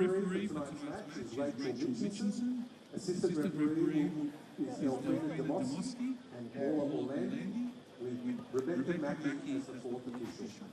referee for tonight's match is Rachel Richardson. Assistant referee is Elvina Demoski and Paula Orlandi, with Rebecca Mackey as the fourth official.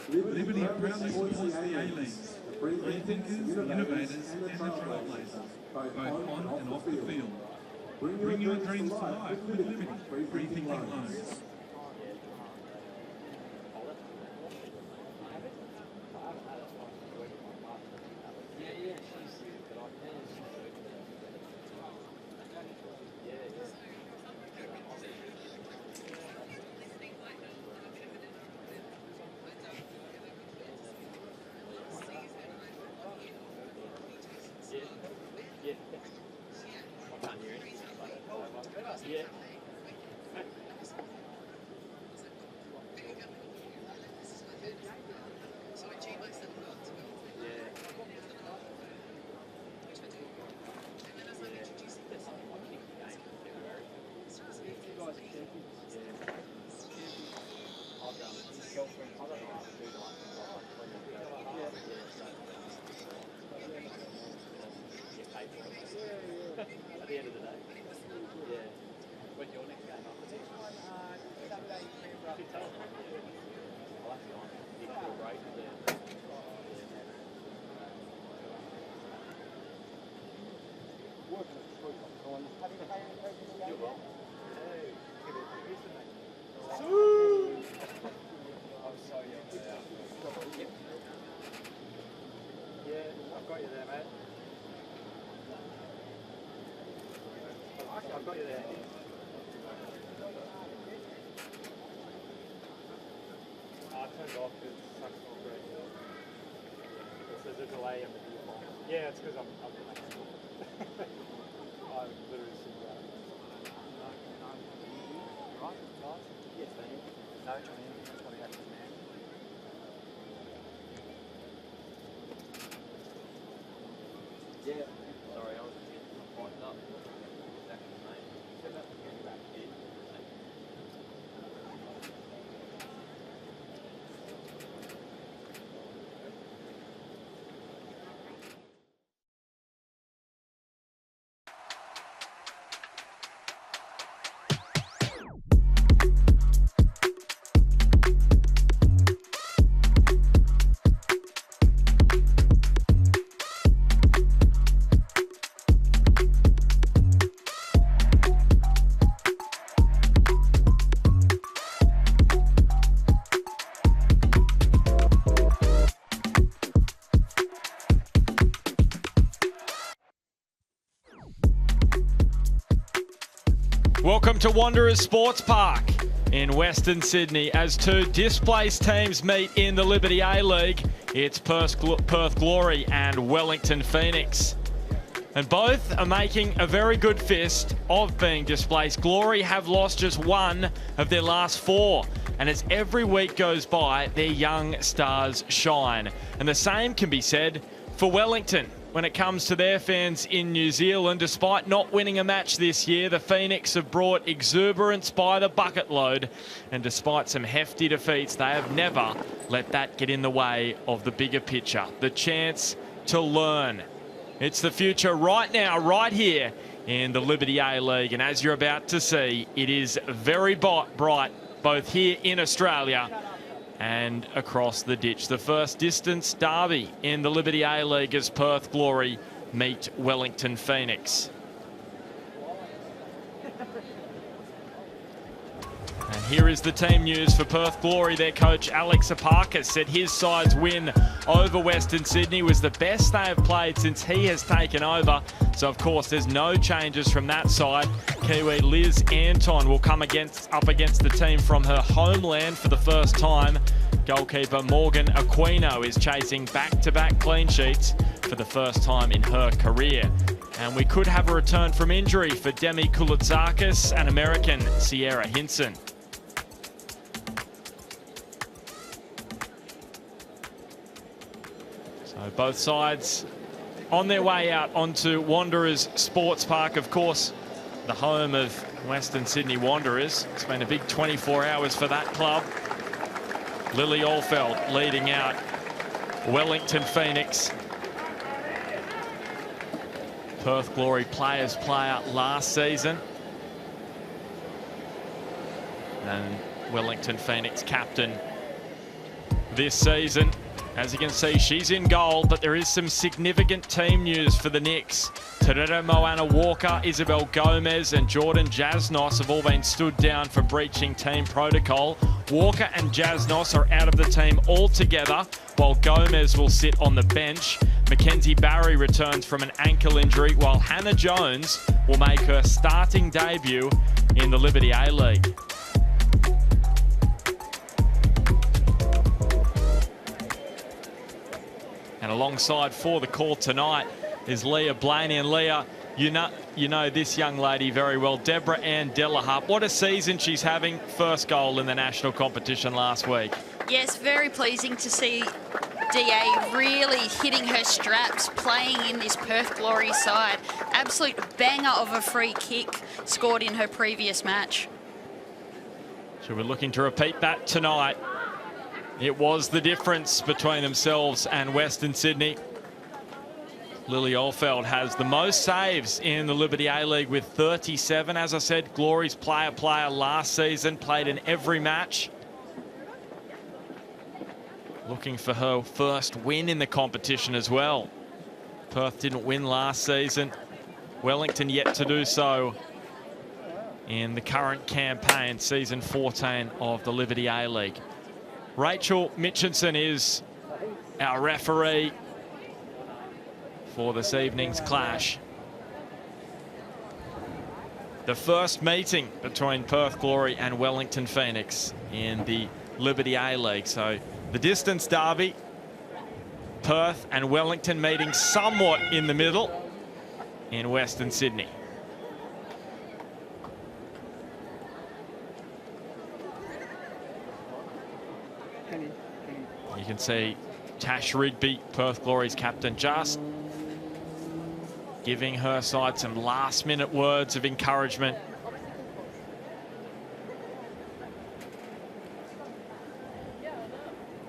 Liberty proudly supports the A-Leagues, the free thinkers, the innovators and the trailblazers, both on and off the field. Bring your dreams to life with Liberty, free thinking loans. At the end of the day. Yeah. When your next game up? Saturday. You can tell them. I'll have to go on. You can do a break there. Working at the street sometimes. Have you had any people in the game yet? I'm so young now. Yeah, I've got you there, mate. Actually, I've got you there. I turned it off because it's such a great deal. There's a delay in the default. Yeah, it's because I'm I'm literally sitting down. Right? Nice? Yes, man. No, Johnny, that's what I got to do, man. Yeah. Sorry, I was just pointing up. Exactly, mate. So that's getting back here. Welcome to Wanderers Sports Park in Western Sydney as two displaced teams meet in the Liberty A-League. It's Perth Glory and Wellington Phoenix. And both are making a very good fist of being displaced. Glory have lost just one of their last four. And as every week goes by, their young stars shine. And the same can be said for Wellington. when it comes to their fans in New Zealand. Despite not winning a match this year, the Phoenix have brought exuberance by the bucket load. And despite some hefty defeats, they have never let that get in the way of the bigger picture. The chance to learn. It's the future right now, right here in the Liberty A-League. And as you're about to see, it is very bright, both here in Australia and across the ditch. The first distance derby in the Liberty A-League as Perth Glory meet Wellington Phoenix. And here is the team news for Perth Glory. Their coach Alex Apakis said his side's win over Western Sydney was the best they have played since he has taken over. So of course there's no changes from that side. Kiwi Liz Anton will come up against the team from her homeland for the first time. Goalkeeper Morgan Aquino is chasing back-to-back clean sheets for the first time in her career. And we could have a return from injury for Demi Kouloutsakis and American Sierra Hinson. So both sides on their way out onto Wanderers Sports Park. Of course, the home of Western Sydney Wanderers. It's been a big 24 hours for that club. Lily Alfeld leading out Wellington Phoenix. Perth Glory Players Player last season. And Wellington Phoenix captain this season. As you can see, she's in goal, but there is some significant team news for the Knicks. Terera Moana Walker, Isabel Gomez and Jordan Jasnos have all been stood down for breaching team protocol. Walker and Jasnos are out of the team altogether, while Gomez will sit on the bench. Mackenzie Barry returns from an ankle injury, while Hannah Jones will make her starting debut in the Liberty A-League. And alongside for the call tonight is Leah Blaney. And Leah, you know this young lady very well, Deborah Ann Delahup. What a season she's having. First goal in the national competition last week. Yes, very pleasing to see DA really hitting her straps, playing in this Perth Glory side. Absolute banger of a free kick scored in her previous match. So we're looking to repeat that tonight. It was the difference between themselves and Western Sydney. Lily Alfeld has the most saves in the Liberty A-League with 37. As I said, Glory's player last season, played in every match. Looking for her first win in the competition as well. Perth didn't win last season. Wellington yet to do so in the current campaign, season 14 of the Liberty A-League. Rachel Mitchinson is our referee for this evening's clash. The first meeting between Perth Glory and Wellington Phoenix in the Liberty A-League. So the distance derby, Perth and Wellington meeting somewhat in the middle in Western Sydney. You can see Tash Rigby, Perth Glory's captain, just giving her side some last-minute words of encouragement.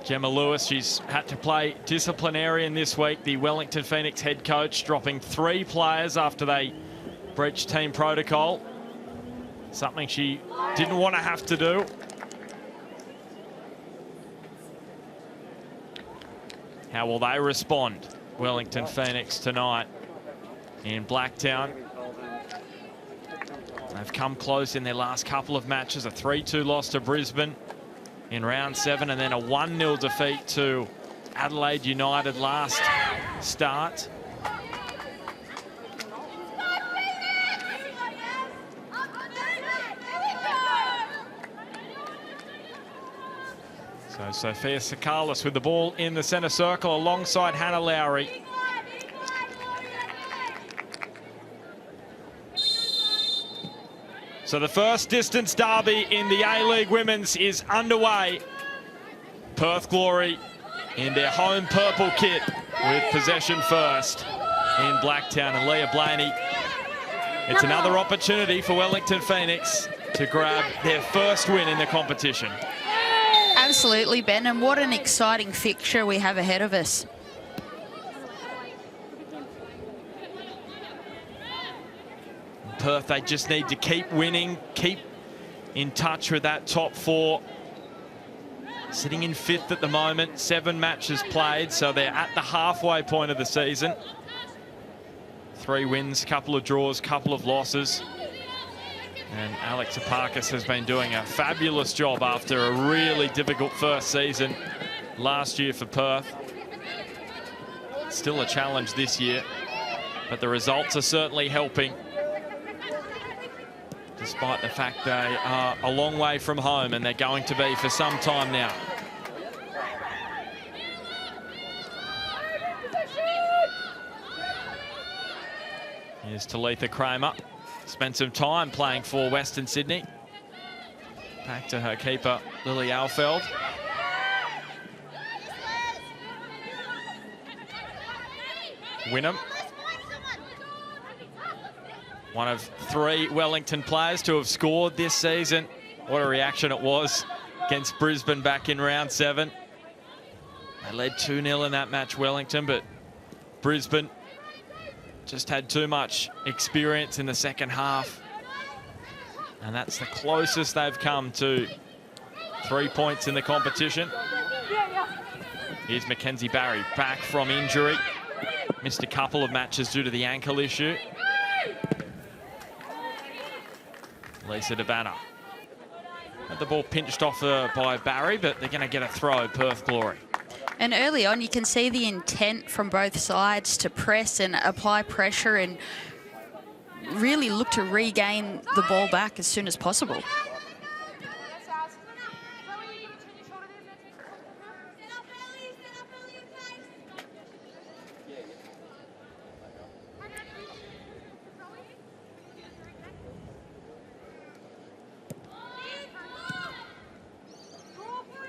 Gemma Lewis, she's had to play disciplinarian this week. The Wellington Phoenix head coach dropping 3 players after they breached team protocol. Something she didn't want to have to do. How will they respond, Wellington Phoenix, tonight in Blacktown? They've come close in their last couple of matches. A 3-2 loss to Brisbane in round 7, and then a 1-0 defeat to Adelaide United last start. So Sophia Sakalis with the ball in the centre circle alongside Hannah Lowry. So the first distance derby in the A-League Women's is underway. Perth Glory in their home purple kit with possession first. in Blacktown. And Leah Blaney, it's another opportunity for Wellington Phoenix to grab their first win in the competition. Absolutely, Ben, and what an exciting fixture we have ahead of us. Perth, they just need to keep winning, keep in touch with that top four. Sitting in 5th at the moment, 7 matches played, so they're at the halfway point of the season. 3 wins, couple of draws, couple of losses. And Alex Apakis has been doing a fabulous job after a really difficult first season last year for Perth. Still a challenge this year, but the results are certainly helping, despite the fact they are a long way from home, and they're going to be for some time now. Here's Talitha Kramer. Spent some time playing for Western Sydney. Back to her keeper, Lily Alfeld. Wynnum. One of 3 Wellington players to have scored this season. What a reaction it was against Brisbane back in round 7. They led 2-0 in that match, Wellington, but Brisbane just had too much experience in the second half. And that's the closest they've come to 3 points in the competition. Here's Mackenzie Barry back from injury. Missed a couple of matches due to the ankle issue. Lisa DeVanna. Had the ball pinched off by Barry, but they're going to get a throw, Perth Glory. And early on, you can see the intent from both sides to press and apply pressure and really look to regain the ball back as soon as possible.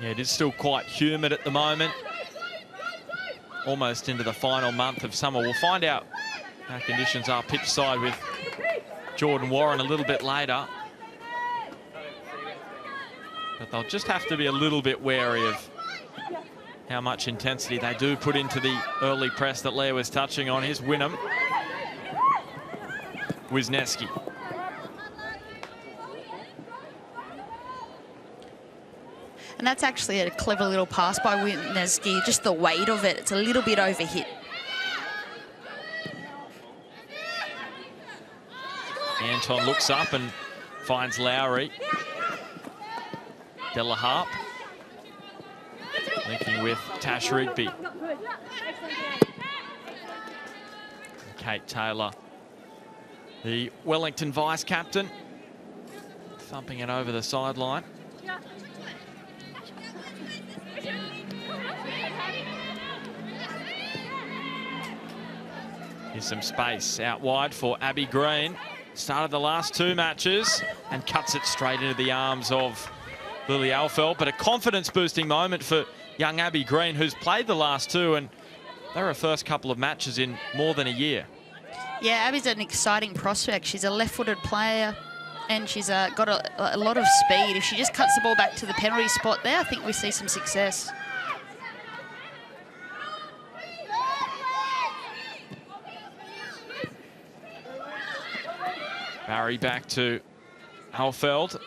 Yeah, it is still quite humid at the moment. Almost into the final month of summer. We'll find out how conditions are pitch side with Jordan Warren a little bit later. But they'll just have to be a little bit wary of how much intensity they do put into the early press that Leah was touching on. Here's Wynnum. Wisniewski. And that's actually a clever little pass by Wisniewski. Just the weight of it, it's a little bit overhit. Anton looks up and finds Lowry. Della Harp linking with Tash Rigby. Kate Taylor, the Wellington vice-captain, thumping it over the sideline. Here's some space out wide for Abby Green. Started the last 2 matches and cuts it straight into the arms of Lily Alfeld. But a confidence-boosting moment for young Abby Green, who's played the last 2, and they're her first couple of matches in more than a year. Yeah, Abby's an exciting prospect. She's a left-footed player, and she's got a lot of speed. If she just cuts the ball back to the penalty spot there, I think we see some success. Barry back to Alfeld.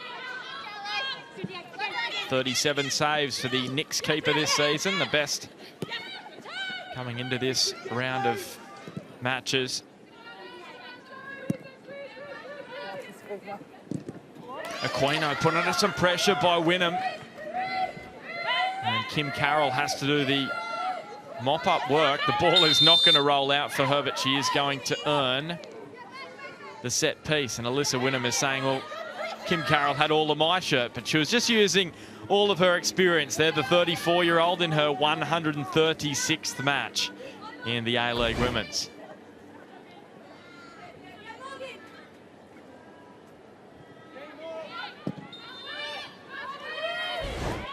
37 saves for the Knicks keeper this season, the best coming into this round of matches. Aquino put under some pressure by Wynnum. And Kim Carroll has to do the mop-up work. The ball is not going to roll out for her, but she is going to earn the set piece. And Alyssa Wynnum is saying, well, Kim Carroll had all of my shirt, but she was just using all of her experience there, the 34-year-old in her 136th match in the A-League Women's.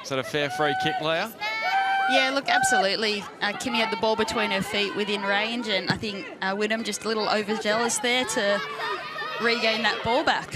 Is that a fair free kick, Leah? Yeah, look, absolutely. Kimmy had the ball between her feet within range, and I think Wyndham just a little overzealous there to regain that ball back.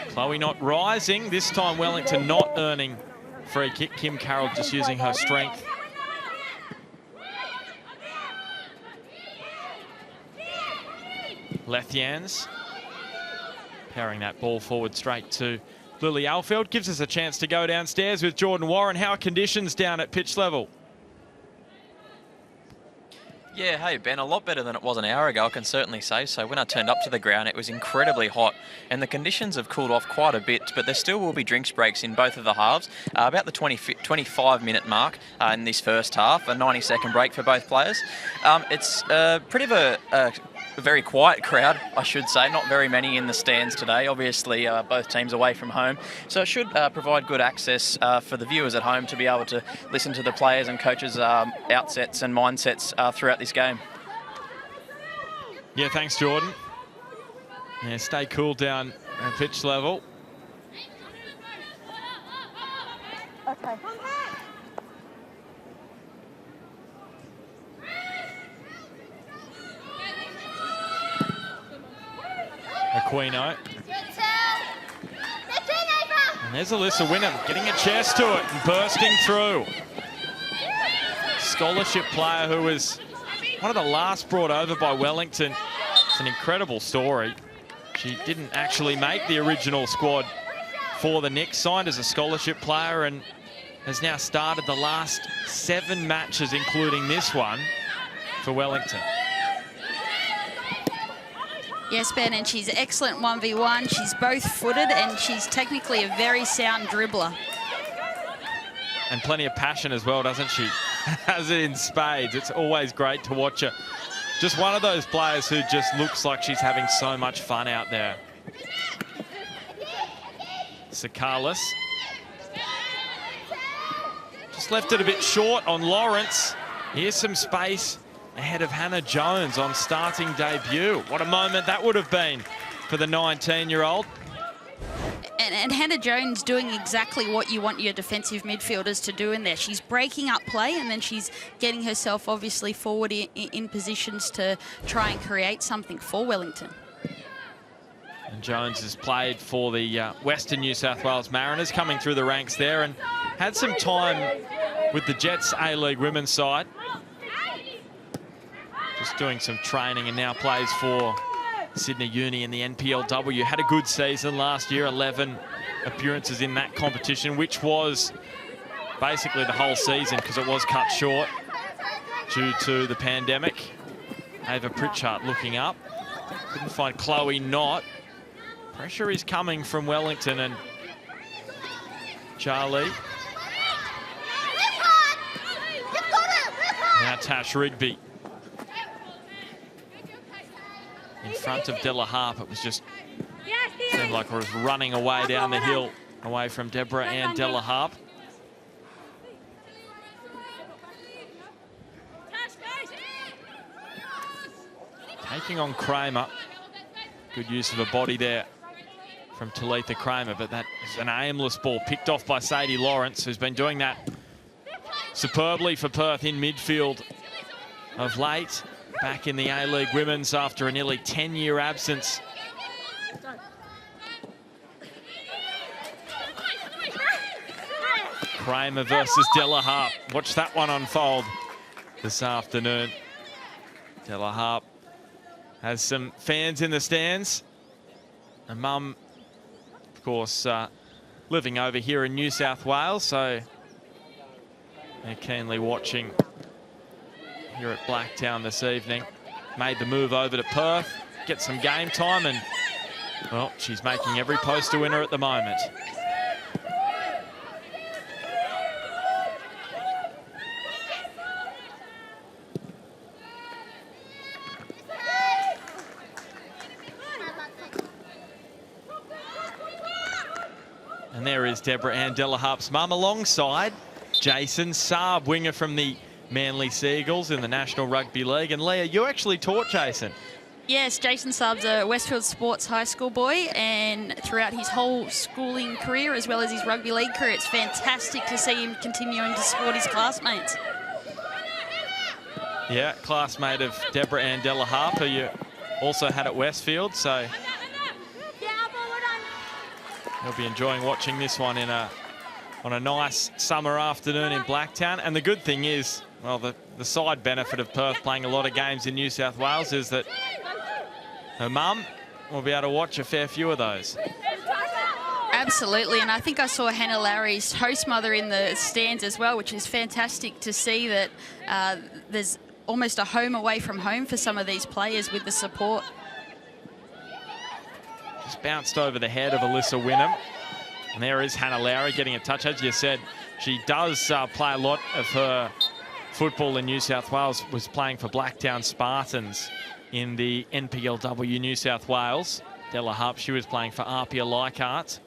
Chloe not rising. This time Wellington not earning free kick. Kim Carroll just using her strength. Lethians powering that ball forward straight to Lily Alfeld. Gives us a chance to go downstairs with Jordan Warren. How are conditions down at pitch level? Yeah, hey Ben, a lot better than it was an hour ago, I can certainly say so. When I turned up to the ground, it was incredibly hot, and the conditions have cooled off quite a bit, but there still will be drinks breaks in both of the halves. About the 25-minute mark in this first half, a 90-second break for both players. It's pretty of a very quiet crowd, I should say. Not very many in the stands today. Obviously, both teams away from home. So it should provide good access for the viewers at home to be able to listen to the players and coaches' outsets and mindsets throughout this game. Yeah, thanks, Jordan. Yeah, stay cool down at pitch level. Okay. Aquino. And there's Alyssa Wyndham getting a chest to it and bursting through. Scholarship player who was one of the last brought over by Wellington. It's an incredible story. She didn't actually make the original squad for the Knicks, signed as a scholarship player and has now started the last 7 matches, including this one, for Wellington. Yes, Ben, and she's excellent 1v1. She's both-footed, and she's technically a very sound dribbler. And plenty of passion as well, doesn't she? Has it in spades. It's always great to watch her. Just one of those players who just looks like she's having so much fun out there. Sakalis. Just left it a bit short on Lawrence. Here's some space ahead of Hannah Jones on starting debut. What a moment that would have been for the 19-year-old. And Hannah Jones doing exactly what you want your defensive midfielders to do in there. She's breaking up play, and then she's getting herself obviously forward in positions to try and create something for Wellington. And Jones has played for the Western New South Wales Mariners, coming through the ranks there, and had some time with the Jets A-League women's side. Just doing some training and now plays for Sydney Uni in the NPLW. Had a good season last year, 11 appearances in that competition, which was basically the whole season because it was cut short due to the pandemic. Ava Pritchard looking up. Couldn't find Chloe Knott. Pressure is coming from Wellington and Charlie. Now Tash Rigby. In front of Della Harp, it was just seemed like it was running away down the hill, away from Deborah and Della Harp. Taking on Kramer. Good use of a body there from Talitha Kramer, but that is an aimless ball picked off by Sadie Lawrence, who's been doing that superbly for Perth in midfield of late. Back in the A-League Women's after a nearly 10-year absence. Kramer versus Della Harp. Watch that one unfold this afternoon. Della Harp has some fans in the stands. A mum, of course, living over here in New South Wales, so they're keenly watching here at Blacktown this evening. Made the move over to Perth, get some game time, and well, she's making every poster winner at the moment. And there is Deborah Ann Delaharp's mum alongside Jason Saab, winger from the Manly Seagulls in the National Rugby League. And Leah, you actually taught Jason. Yes, Jason Saab's a Westfield Sports High School boy, and throughout his whole schooling career as well as his rugby league career, it's fantastic to see him continuing to support his classmates. Yeah, classmate of Deborah Ann Delaharp, who you also had at Westfield, so you'll be enjoying watching this one on a nice summer afternoon in Blacktown. And the good thing is, well, the side benefit of Perth playing a lot of games in New South Wales is that her mum will be able to watch a fair few of those. Absolutely, and I think I saw Hannah Lowry's host mother in the stands as well, which is fantastic to see that there's almost a home away from home for some of these players with the support. Just bounced over the head of Alyssa Wynnum. And there is Hannah Lowry getting a touch. As you said, she does play a lot of her football in New South Wales, was playing for Blacktown Spartans in the NPLW New South Wales. Delaharp, she was playing for Apia Leichhardt.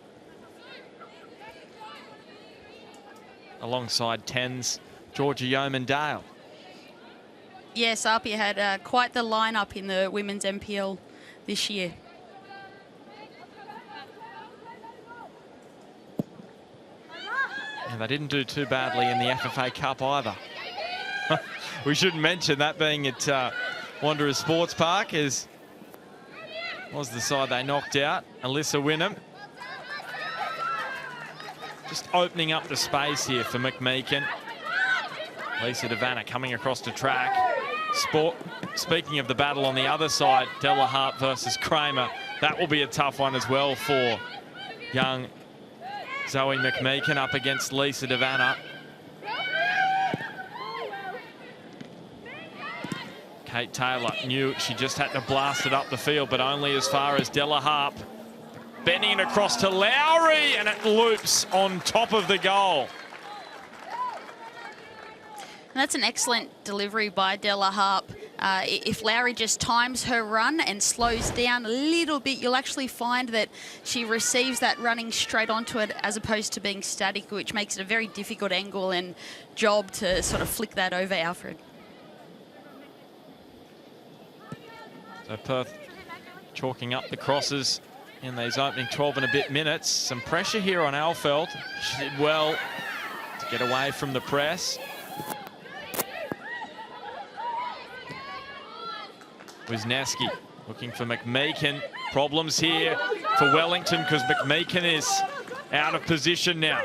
Alongside 10's Georgia Yeoman-Dale. Yes, Apia had quite the lineup in the women's NPL this year. And they didn't do too badly in the FFA Cup either. We shouldn't mention that being at Wanderers Sports Park was the side they knocked out. Alyssa Wynnum. Just opening up the space here for McMeekin. Lisa Devanna coming across the track. Speaking of the battle on the other side, Delaharp versus Kramer. That will be a tough one as well for young Zoe McMeekin up against Lisa Devanna. Kate Taylor knew she just had to blast it up the field, but only as far as Delaharp. Bending it across to Lowry, and it loops on top of the goal. And that's an excellent delivery by Delaharp. If Lowry just times her run and slows down a little bit, you'll actually find that she receives that running straight onto it as opposed to being static, which makes it a very difficult angle and job to sort of flick that over Alfred. So Perth chalking up the crosses in these opening 12 and a bit minutes. Some pressure here on Alfeld. She did well to get away from the press. Wisniewski looking for McMeekin. Problems here for Wellington because McMeekin is out of position now.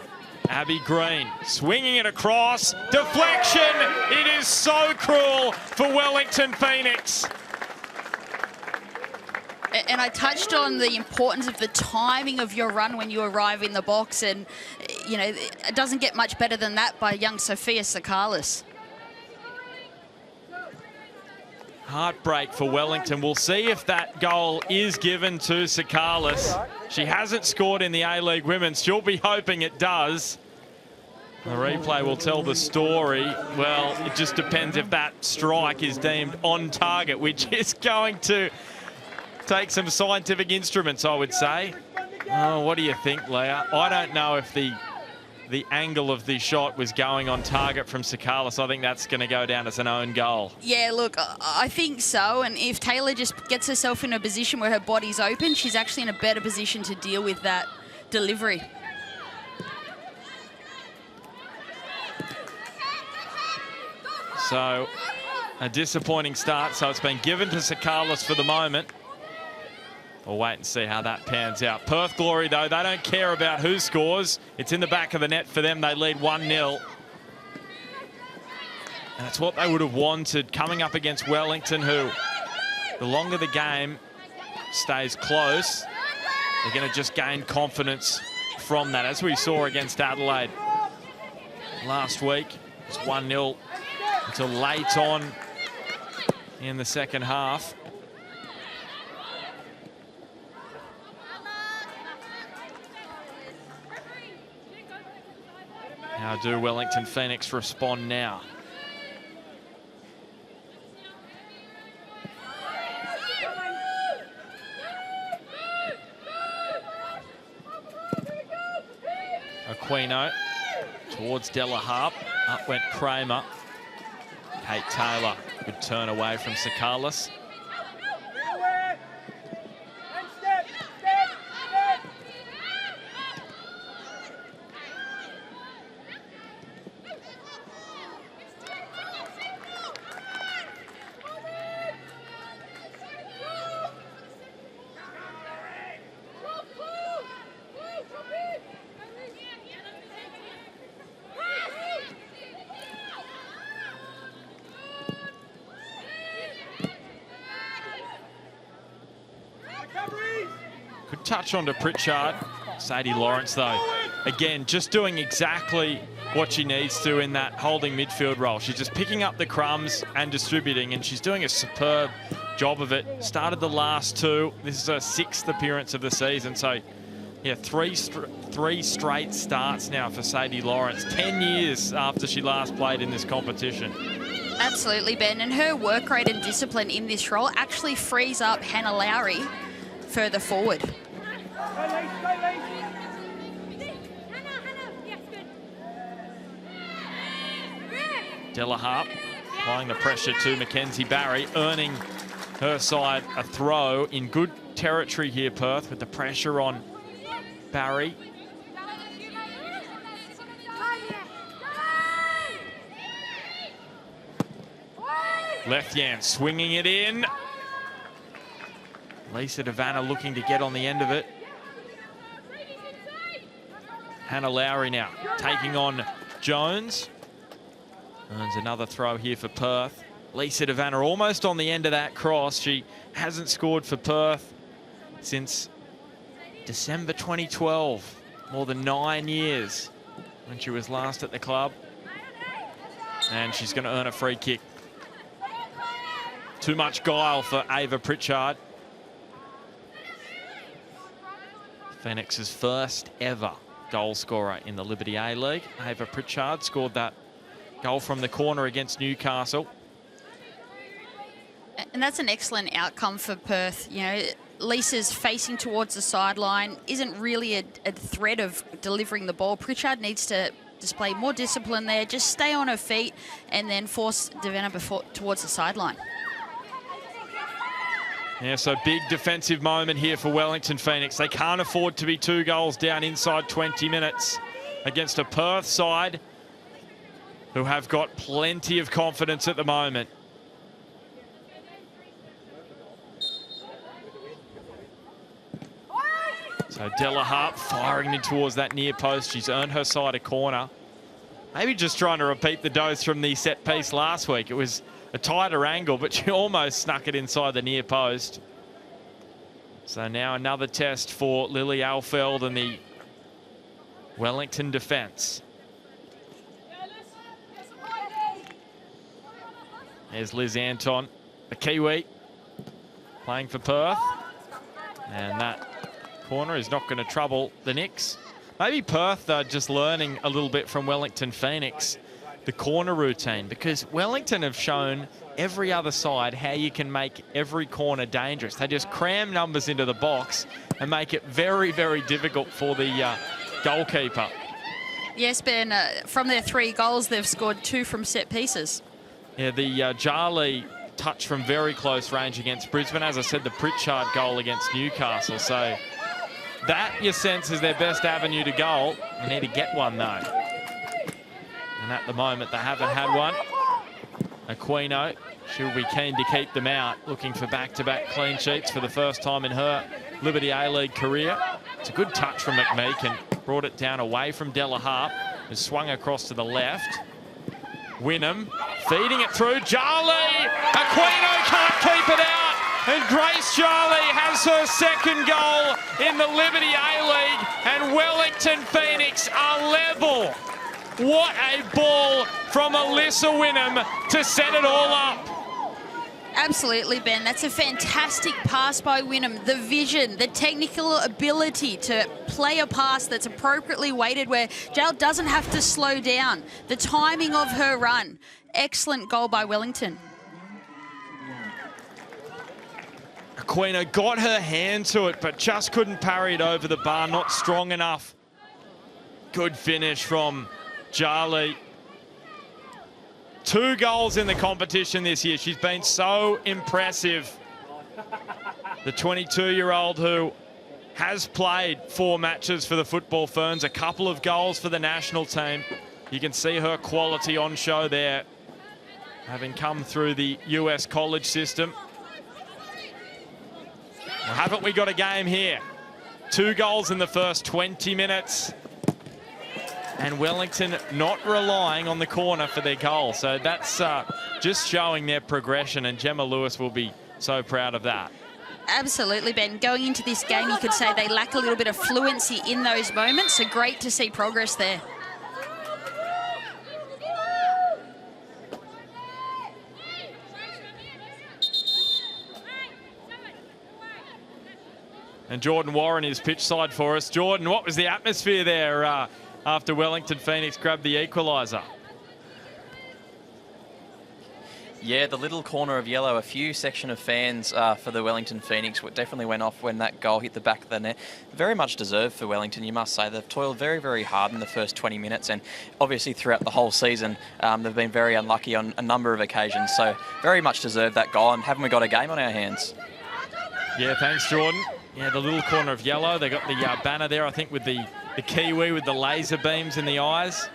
Abby Green swinging it across. Deflection! It is so cruel for Wellington Phoenix. And I touched on the importance of the timing of your run when you arrive in the box, and you know it doesn't get much better than that by young Sophia Sakalis. Heartbreak for Wellington. We'll see if that goal is given to Sakalis. She hasn't scored in the A-League Women's. She'll be hoping it does. The replay will tell the story. Well, it just depends if that strike is deemed on target, which is going to take some scientific instruments, I would say. Oh, what do you think, Leah? I don't know if the angle of the shot was going on target from Sakalis. I think that's going to go down as an own goal. Yeah, look, I think so. And if Taylor just gets herself in a position where her body's open, she's actually in a better position to deal with that delivery. So, a disappointing start. So it's been given to Sakalis for the moment. We'll wait and see how that pans out. Perth Glory, though, they don't care about who scores. It's in the back of the net for them. They lead 1-0. And that's what they would have wanted coming up against Wellington, who, the longer the game stays close, they're going to just gain confidence from that, as we saw against Adelaide last week. It's 1-0 until late on in the second half. How do Wellington Phoenix respond now? Aquino towards Della Harp. Up went Kramer. Kate Taylor, good turn away from Sakalis. Good touch onto Pritchard. Sadie Lawrence, though, again, just doing exactly what she needs to in that holding midfield role. She's just picking up the crumbs and distributing, and she's doing a superb job of it. Started the last two. This is her 6th appearance of the season. So, yeah, three straight starts now for Sadie Lawrence. 10 years after she last played in this competition. Absolutely, Ben. And her work rate and discipline in this role actually frees up Hannah Lowry further forward. Della Harp applying the pressure to Mackenzie Barry, earning her side a throw in good territory here, Perth, with the pressure on Barry. Leftian swinging it in. Lisa Devanna looking to get on the end of it. Hannah Lowry now taking on Jones. Earns another throw here for Perth. Lisa Devanna almost on the end of that cross. She hasn't scored for Perth since December 2012. More than 9 years when she was last at the club. And she's going to earn a free kick. Too much guile for Ava Pritchard. Phoenix's first ever goal scorer in the Liberty A-League. Ava Pritchard scored that goal from the corner against Newcastle. And that's an excellent outcome for Perth. You know, Lisa's facing towards the sideline, isn't really a threat of delivering the ball. Pritchard needs to display more discipline there, just stay on her feet and then force Devanna towards the sideline. Yeah, so big defensive moment here for Wellington Phoenix. They can't afford to be 2 goals down inside 20 minutes against a Perth side who have got plenty of confidence at the moment. So Della Harp firing in towards that near post. She's earned her side a corner. Maybe just trying to repeat the dose from the set piece last week. It was a tighter angle, but she almost snuck it inside the near post. So now another test for Lily Alfeld and the Wellington defence. There's Liz Anton, the Kiwi, playing for Perth. And that corner is not going to trouble the Knicks. Maybe Perth are just learning a little bit from Wellington Phoenix, the corner routine, because Wellington have shown every other side how you can make every corner dangerous. They just cram numbers into the box and make it very, very difficult for the goalkeeper. Yes, Ben, from their 3 goals, they've scored 2 from set pieces. Yeah, the Jarley touch from very close range against Brisbane. As I said, the Pritchard goal against Newcastle. So that, you sense, is their best avenue to goal. They need to get one, though. And at the moment, they haven't had one. Aquino, she'll be keen to keep them out, looking for back-to-back clean sheets for the first time in her Liberty A-League career. It's a good touch from McMeekin. Brought it down away from Della Harp and swung across to the left. Wynnum feeding it through. Jarley! Aquino can't keep it out. And Grace Jarley has her 2nd goal in the Liberty A-League. And Wellington Phoenix are level. What a ball from Alyssa Wynnum to set it all up. Absolutely, Ben. That's a fantastic pass by Wynnum. The vision, the technical ability to play a pass that's appropriately weighted where Jael doesn't have to slow down. The timing of her run. Excellent goal by Wellington. Aquino got her hand to it, but just couldn't parry it over the bar. Not strong enough. Good finish from Charlie. 2 goals in the competition this year. She's been so impressive. The 22-year-old who has played 4 matches for the Football Ferns, a couple of goals for the national team. You can see her quality on show there, having come through the US college system. Well, haven't we got a game here? 2 goals in the first 20 minutes. And Wellington not relying on the corner for their goal. So that's just showing their progression, and Gemma Lewis will be so proud of that. Absolutely, Ben. Going into this game, you could say they lack a little bit of fluency in those moments, so great to see progress there. And Jordan Warren is pitch side for us. Jordan, what was the atmosphere there after Wellington Phoenix grabbed the equaliser? Yeah, the little corner of yellow, a few section of fans for the Wellington Phoenix definitely went off when that goal hit the back of the net. Very much deserved for Wellington, you must say. They've toiled very, very hard in the first 20 minutes, and obviously throughout the whole season, they've been very unlucky on a number of occasions. So very much deserved that goal, and haven't we got a game on our hands? Yeah, thanks, Jordan. Yeah, the little corner of yellow. They got the banner there, I think, with the Kiwi with the laser beams in the eyes.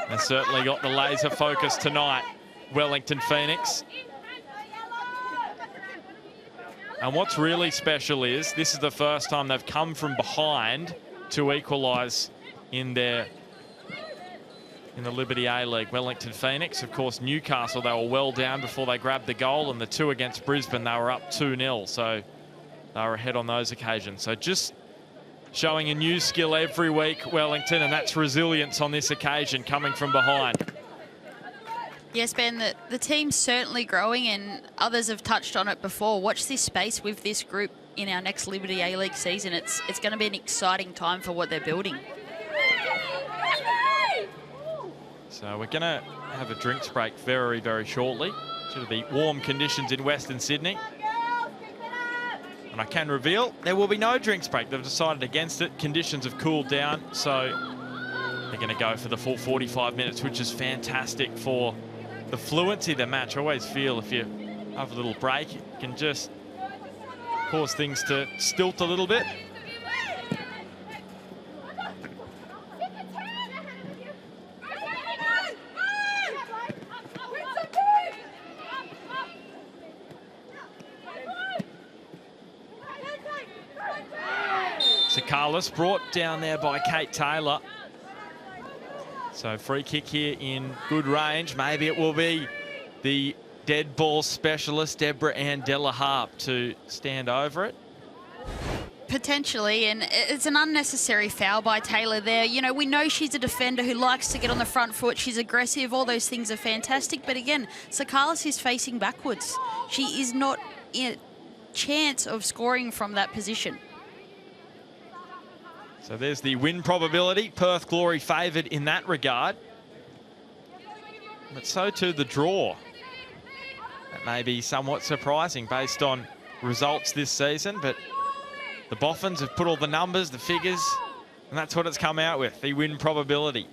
They certainly got the laser focus tonight, Wellington Phoenix. And what's really special is this is the first time they've come from behind to equalise in the Liberty A-League. Wellington Phoenix, of course, Newcastle, they were well down before they grabbed the goal, and the 2 against Brisbane, they were up 2-0. So they were ahead on those occasions. So just showing a new skill every week, Wellington, and that's resilience on this occasion, coming from behind. Yes, Ben, the team's certainly growing, and others have touched on it before. Watch this space with this group in our next Liberty A-League season. It's going to be an exciting time for what they're building. So we're going to have a drinks break very, very shortly due to the warm conditions in Western Sydney. And I can reveal there will be no drinks break. They've decided against it. Conditions have cooled down, so they're going to go for the full 45 minutes, which is fantastic for the fluency of the match. I always feel if you have a little break, it can just cause things to stilt a little bit. Carlos brought down there by Kate Taylor. So free kick here in good range. Maybe it will be the dead ball specialist, Deborah Ann Della Harp, to stand over it. Potentially, and it's an unnecessary foul by Taylor there. You know, we know she's a defender who likes to get on the front foot. She's aggressive. All those things are fantastic. But again, Sakalis is facing backwards. She is not in a chance of scoring from that position. So there's the win probability. Perth Glory favoured in that regard. But so too the draw. That may be somewhat surprising based on results this season, but the Boffins have put all the numbers, the figures, and that's what it's come out with, the win probability.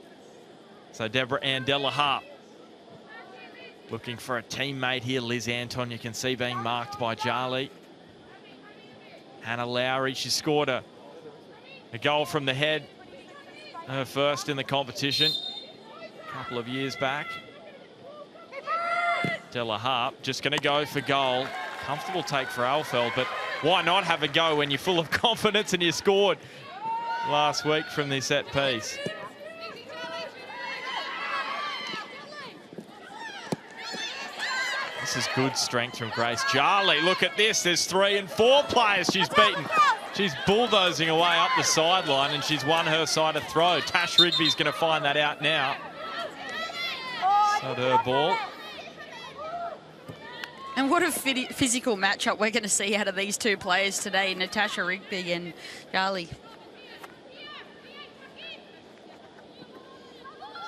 So Deborah Ann Della Harp looking for a teammate here. Liz Anton, you can see, being marked by Jarly. Hannah Lowry, she scored a goal from the head, her first in the competition a couple of years back. Della Harp just going to go for goal. Comfortable take for Alfeld, but why not have a go when you're full of confidence and you scored last week from the set piece? This is good strength from Grace Jarly. Look at this, there's 3 and 4 players she's beaten. She's bulldozing away up the sideline, and she's won her side of throw. Tash Rigby's going to find that out now. It's not her ball. And what a physical matchup we're going to see out of these 2 players today, Natasha Rigby and Jarly.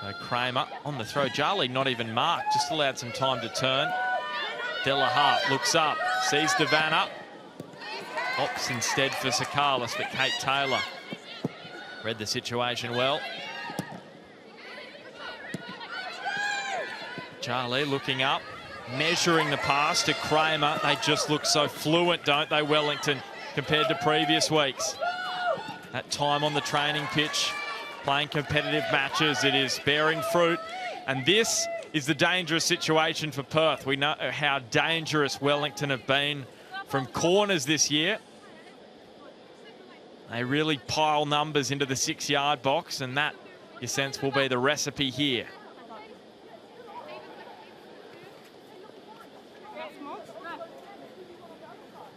So Kramer on the throw. Jarly not even marked, just allowed some time to turn. Della Harp looks up, sees Devanna. Opts instead for Sakalis, but Kate Taylor Read the situation well. Charlie looking up, measuring the pass to Kramer. They just look so fluent, don't they, Wellington, compared to previous weeks. That time on the training pitch, playing competitive matches, it is bearing fruit. And this is the dangerous situation for Perth. We know how dangerous Wellington have been from corners this year. They really pile numbers into the 6-yard box, and that, you sense, will be the recipe here.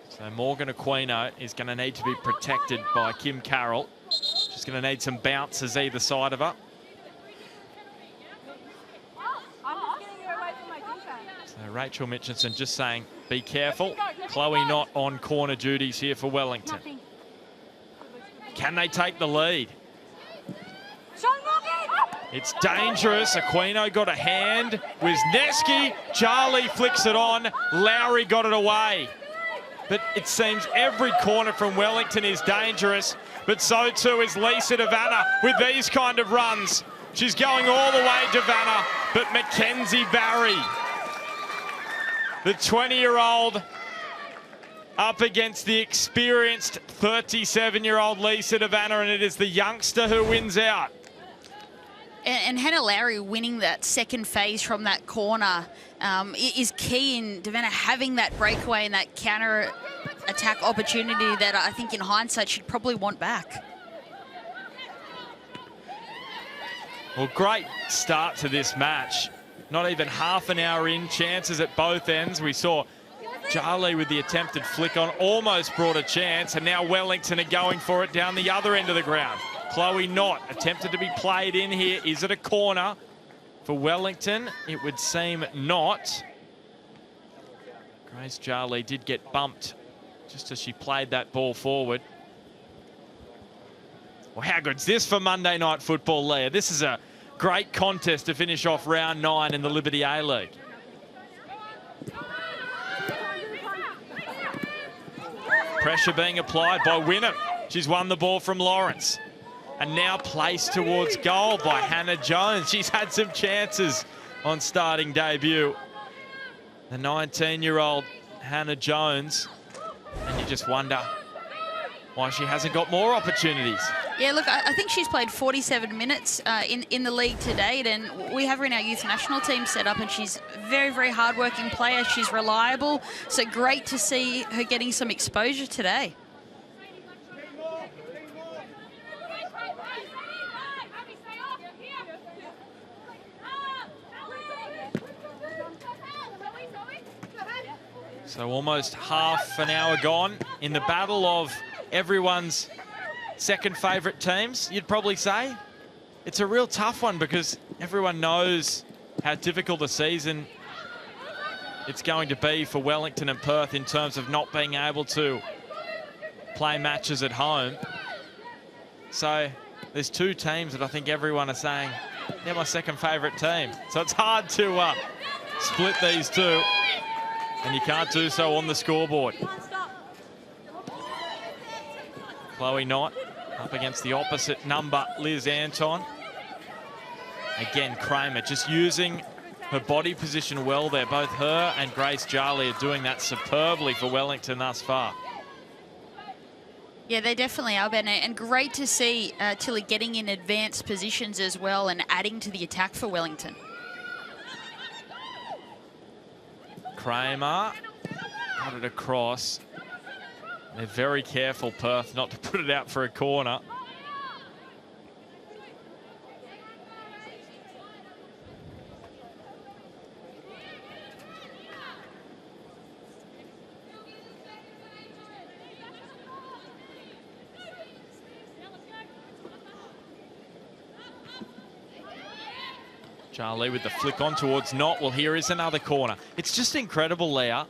So Morgan Aquino is going to need to be protected by Kim Carroll. She's going to need some bounces either side of her. So Rachel Mitchinson just saying, be careful. Chloe not on corner duties here for Wellington. Can they take the lead? It's dangerous. Aquino got a hand. Wisniewski. Charlie flicks it on. Lowry got it away. But it seems every corner from Wellington is dangerous, but so too is Lisa DeVanna with these kind of runs. She's going all the way, DeVanna, but Mackenzie Barry, the 20-year-old, up against the experienced 37-year-old Lisa DeVanna, and it is the youngster who wins out. And Hannah Lowry winning that second phase from that corner is key in DeVanna having that breakaway and that counter attack opportunity that I think in hindsight she'd probably want back. Well, great start to this match. Not even half an hour in, chances at both ends. We saw Charlie with the attempted flick on, almost brought a chance, and now Wellington are going for it down the other end of the ground. Chloe Knott attempted to be played in here. Is it a corner for Wellington? It would seem not. Grace Charlie did get bumped just as she played that ball forward. Well, how good's this for Monday Night Football, Leah? This is a great contest to finish off round 9 in the Liberty A-League. Pressure being applied by Wynnum. She's won the ball from Lawrence. And now placed towards goal by Hannah Jones. She's had some chances on starting debut. The 19-year-old Hannah Jones. And you just wonder why she hasn't got more opportunities. Yeah, look, I think she's played 47 minutes in the league to date, and we have her in our youth national team set up, and she's a very, very hard-working player. She's reliable, so great to see her getting some exposure today. So almost half an hour gone in the battle of everyone's second favourite teams, you'd probably say. It's a real tough one because everyone knows how difficult a season it's going to be for Wellington and Perth in terms of not being able to play matches at home. So there's two teams that I think everyone are saying, they're my second favourite team. So it's hard to split these two. And you can't do so on the scoreboard. Chloe Knott up against the opposite number, Liz Anton. Again, Kramer just using her body position well there. Both her and Grace Jarley are doing that superbly for Wellington thus far. Yeah, they definitely are, Ben. And great to see Tilly getting in advanced positions as well and adding to the attack for Wellington. Kramer got it across. They're very careful, Perth, not to put it out for a corner. Charlie with the flick on towards Knott. Well, here is another corner. It's just incredible, Leah.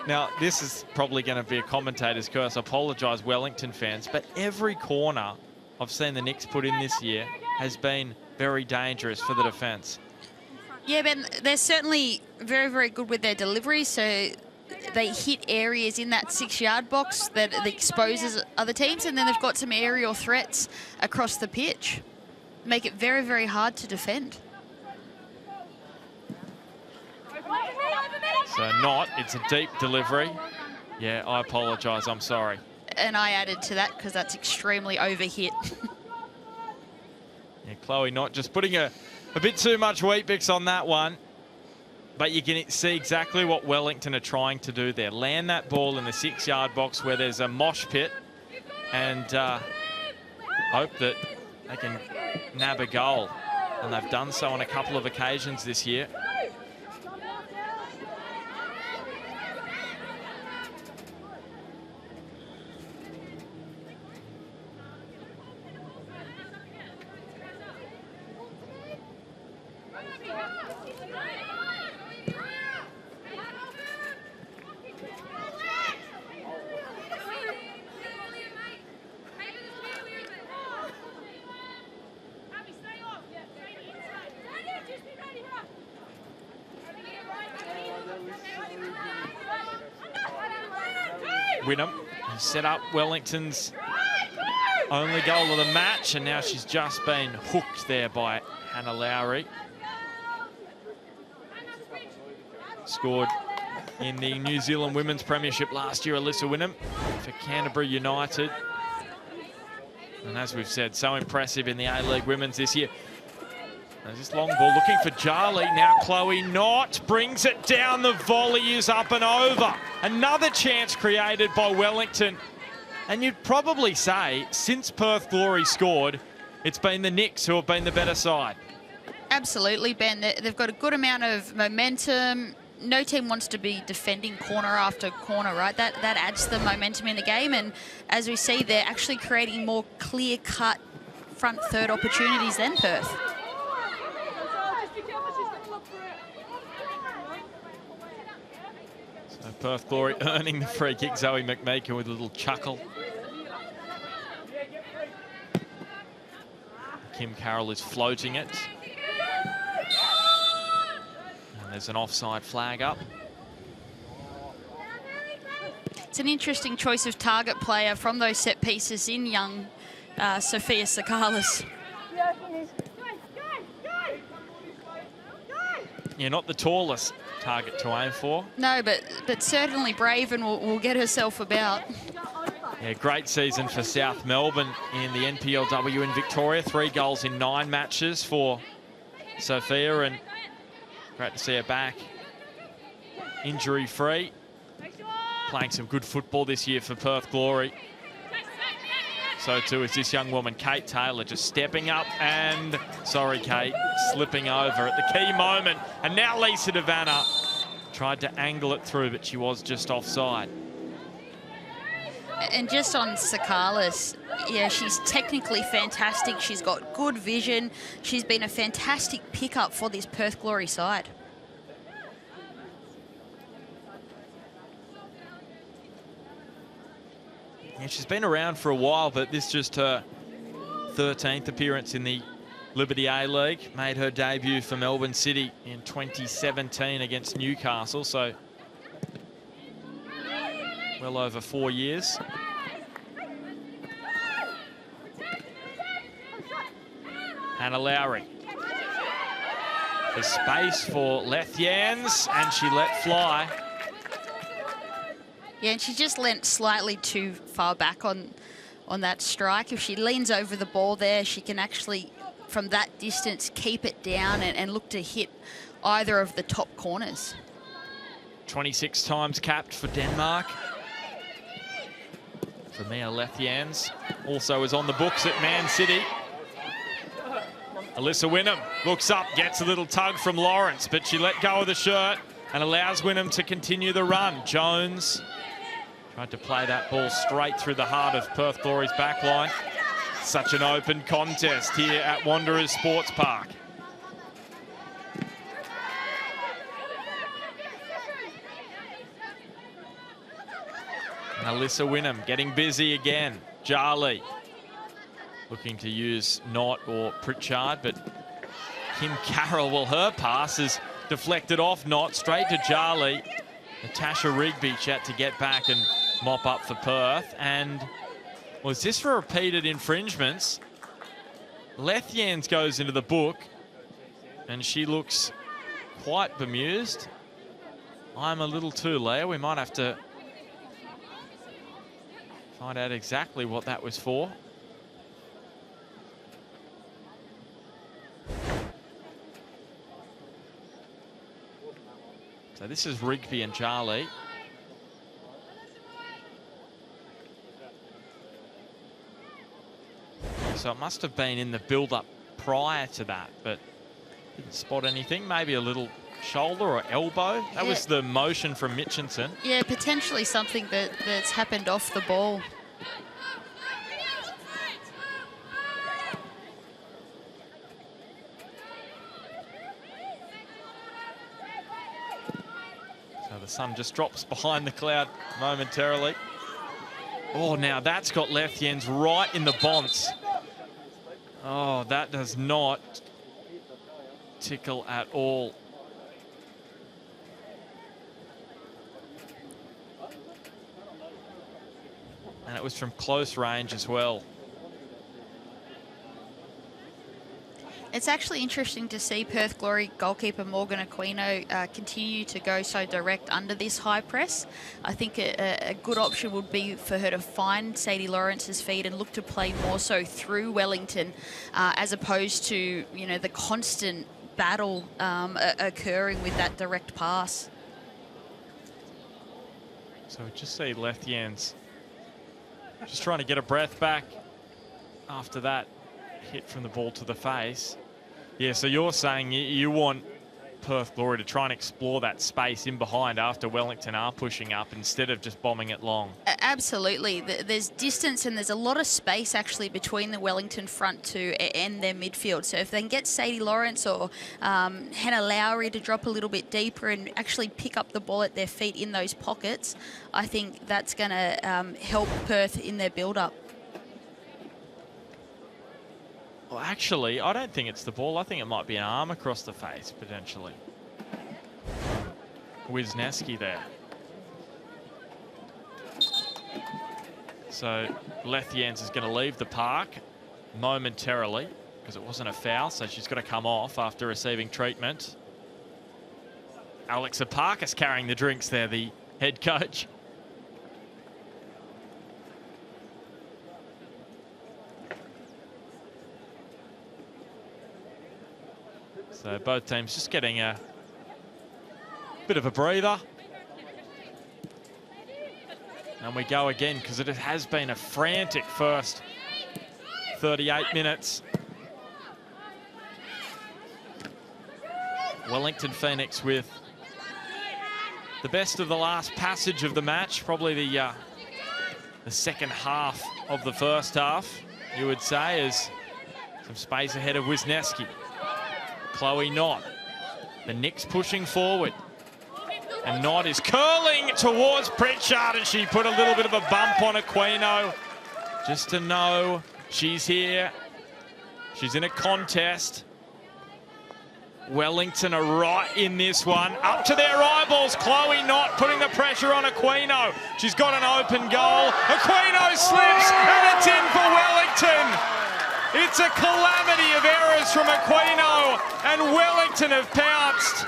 Now, this is probably going to be a commentator's curse. I apologise, Wellington fans, but every corner I've seen the Knicks put in this year has been very dangerous for the defence. Yeah, Ben, they're certainly very, very good with their delivery, so they hit areas in that 6-yard box that exposes other teams, and then they've got some aerial threats across the pitch. Make it very, very hard to defend. So it's a deep delivery. Yeah, I apologise, I'm sorry. And I added to that because that's extremely overhit. Yeah, Chloe Knott just putting a bit too much wheat bix on that one. But you can see exactly what Wellington are trying to do there. Land that ball in the 6-yard box where there's a mosh pit and hope that they can nab a goal. And they've done so on a couple of occasions this year. Wynnum, he set up Wellington's only goal of the match, and now she's just been hooked there by Hannah Lowry. Scored in the New Zealand Women's Premiership last year, Alyssa Wynnum for Canterbury United. And as we've said, so impressive in the A-League Women's this year. There's this long ball looking for Jarley. Now Chloe Knott brings it down. The volley is up and over. Another chance created by Wellington. And you'd probably say, since Perth Glory scored, it's been the Knicks who have been the better side. Absolutely, Ben. They've got a good amount of momentum. No team wants to be defending corner after corner, right? That adds the momentum in the game. And as we see, they're actually creating more clear-cut front third opportunities than Perth. So Perth Glory earning the free kick. Zoe McMeekin with a little chuckle. Kim Carroll is floating it. And there's an offside flag up. It's an interesting choice of target player from those set pieces in young Sophia Sakalis. Yeah, not the tallest target to aim for. No, but certainly brave and will get herself about. Yeah, great season for South Melbourne in the NPLW in Victoria. 3 goals in 9 matches for Sophia, and great to see her back injury-free. Playing some good football this year for Perth Glory. So too is this young woman, Kate Taylor, just stepping up and, sorry Kate, slipping over at the key moment. And now Lisa Devanna tried to angle it through, but she was just offside. And just on Sakalis, yeah, she's technically fantastic. She's got good vision. She's been a fantastic pickup for this Perth Glory side. Yeah, she's been around for a while, but this is just her 13th appearance in the Liberty A-League. Made her debut for Melbourne City in 2017 against Newcastle, so well over 4 years. Hannah Lowry. There's space for Lethians, and she let fly. Yeah, and she just leant slightly too far back on that strike. If she leans over the ball there, she can actually, from that distance, keep it down and look to hit either of the top corners. 26 times capped for Denmark. For Mia Lethians, also is on the books at Man City. Alyssa Wynnum looks up, gets a little tug from Lawrence, but she let go of the shirt and allows Wynnum to continue the run. Jones tried to play that ball straight through the heart of Perth Glory's backline. Such an open contest here at Wanderers Sports Park. And Alyssa Wynnum getting busy again. Jarley looking to use Knott or Pritchard, but Kim Carroll, well, her pass is deflected off Knott straight to Jarley. Natasha Rigby had to get back and mop up for Perth. And was this for repeated infringements? Lethians goes into the book and she looks quite bemused. I'm a little too late. We might have to find out exactly what that was for. So this is Rigby and Charlie. So it must have been in the build-up prior to that, but didn't spot anything. Maybe a little shoulder or elbow. That was the motion from Mitchinson. Yeah, potentially something that's happened off the ball. So the sun just drops behind the cloud momentarily. Oh, now that's got Lethians right in the bonce. Oh, that does not tickle at all. And it was from close range as well. It's actually interesting to see Perth Glory goalkeeper Morgan Aquino continue to go so direct under this high press. I think a good option would be for her to find Sadie Lawrence's feet and look to play more so through Wellington, as opposed to, you know, the constant battle occurring with that direct pass. So we just see Lethians just trying to get a breath back after that hit from the ball to the face. Yeah, so you're saying you want Perth Glory to try and explore that space in behind after Wellington are pushing up instead of just bombing it long. Absolutely. There's distance and there's a lot of space actually between the Wellington front two and their midfield. So if they can get Sadie Lawrence or Hannah Lowry to drop a little bit deeper and actually pick up the ball at their feet in those pockets, I think that's going to help Perth in their build-up. Well, actually, I don't think it's the ball. I think it might be an arm across the face, potentially. Wisniewski there. So Lethians is going to leave the park momentarily because it wasn't a foul, so she's got to come off after receiving treatment. Alexa Parkus carrying the drinks there, the head coach. So both teams just getting a bit of a breather. And we go again because it has been a frantic first 38 minutes. Wellington Phoenix with the best of the last passage of the match, probably the second half of the first half, you would say, as some space ahead of Wisniewski. Chloe Knott, the Knicks pushing forward. And Knott is curling towards Pritchard, and she put a little bit of a bump on Aquino. Just to know she's here. She's in a contest. Wellington are right in this one. Up to their eyeballs, Chloe Knott putting the pressure on Aquino. She's got an open goal. Aquino slips, and it's in for Wellington. It's a calamity of errors from Aquino, and Wellington have pounced.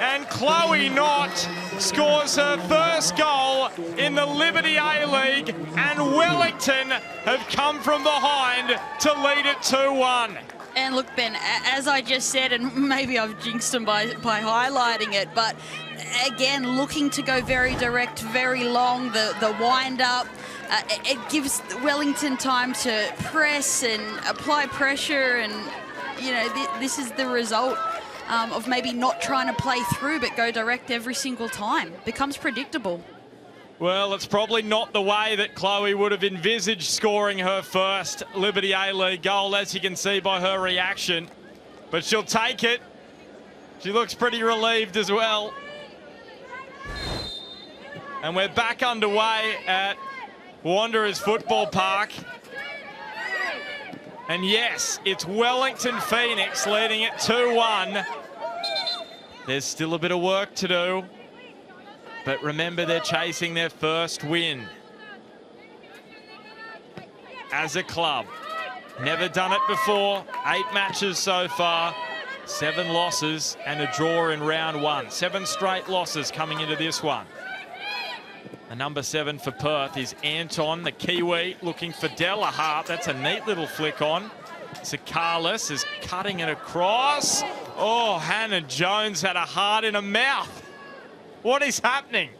And Chloe Knott scores her first goal in the Liberty A-League, and Wellington have come from behind to lead it 2-1. And look, Ben, as I just said, and maybe I've jinxed them by highlighting it, but again, looking to go very direct, very long, the wind-up. It gives Wellington time to press and apply pressure, and, you know, this is the result of maybe not trying to play through but go direct every single time. Becomes predictable. Well, it's probably not the way that Chloe would have envisaged scoring her first Liberty A-League goal, as you can see by her reaction. But she'll take it. She looks pretty relieved as well. And we're back underway at Wanderers Football Park. And yes, it's Wellington Phoenix leading it 2-1. There's still a bit of work to do. But remember, they're chasing their first win as a club. Never done it before. 8 matches so far, 7 losses and a draw in round 1. 7 straight losses coming into this one. The number 7 for Perth is Anton, the Kiwi, looking for Della Hart. That's a neat little flick on. Sakalis is cutting it across. Oh, Hannah Jones had a heart in her mouth. What is happening?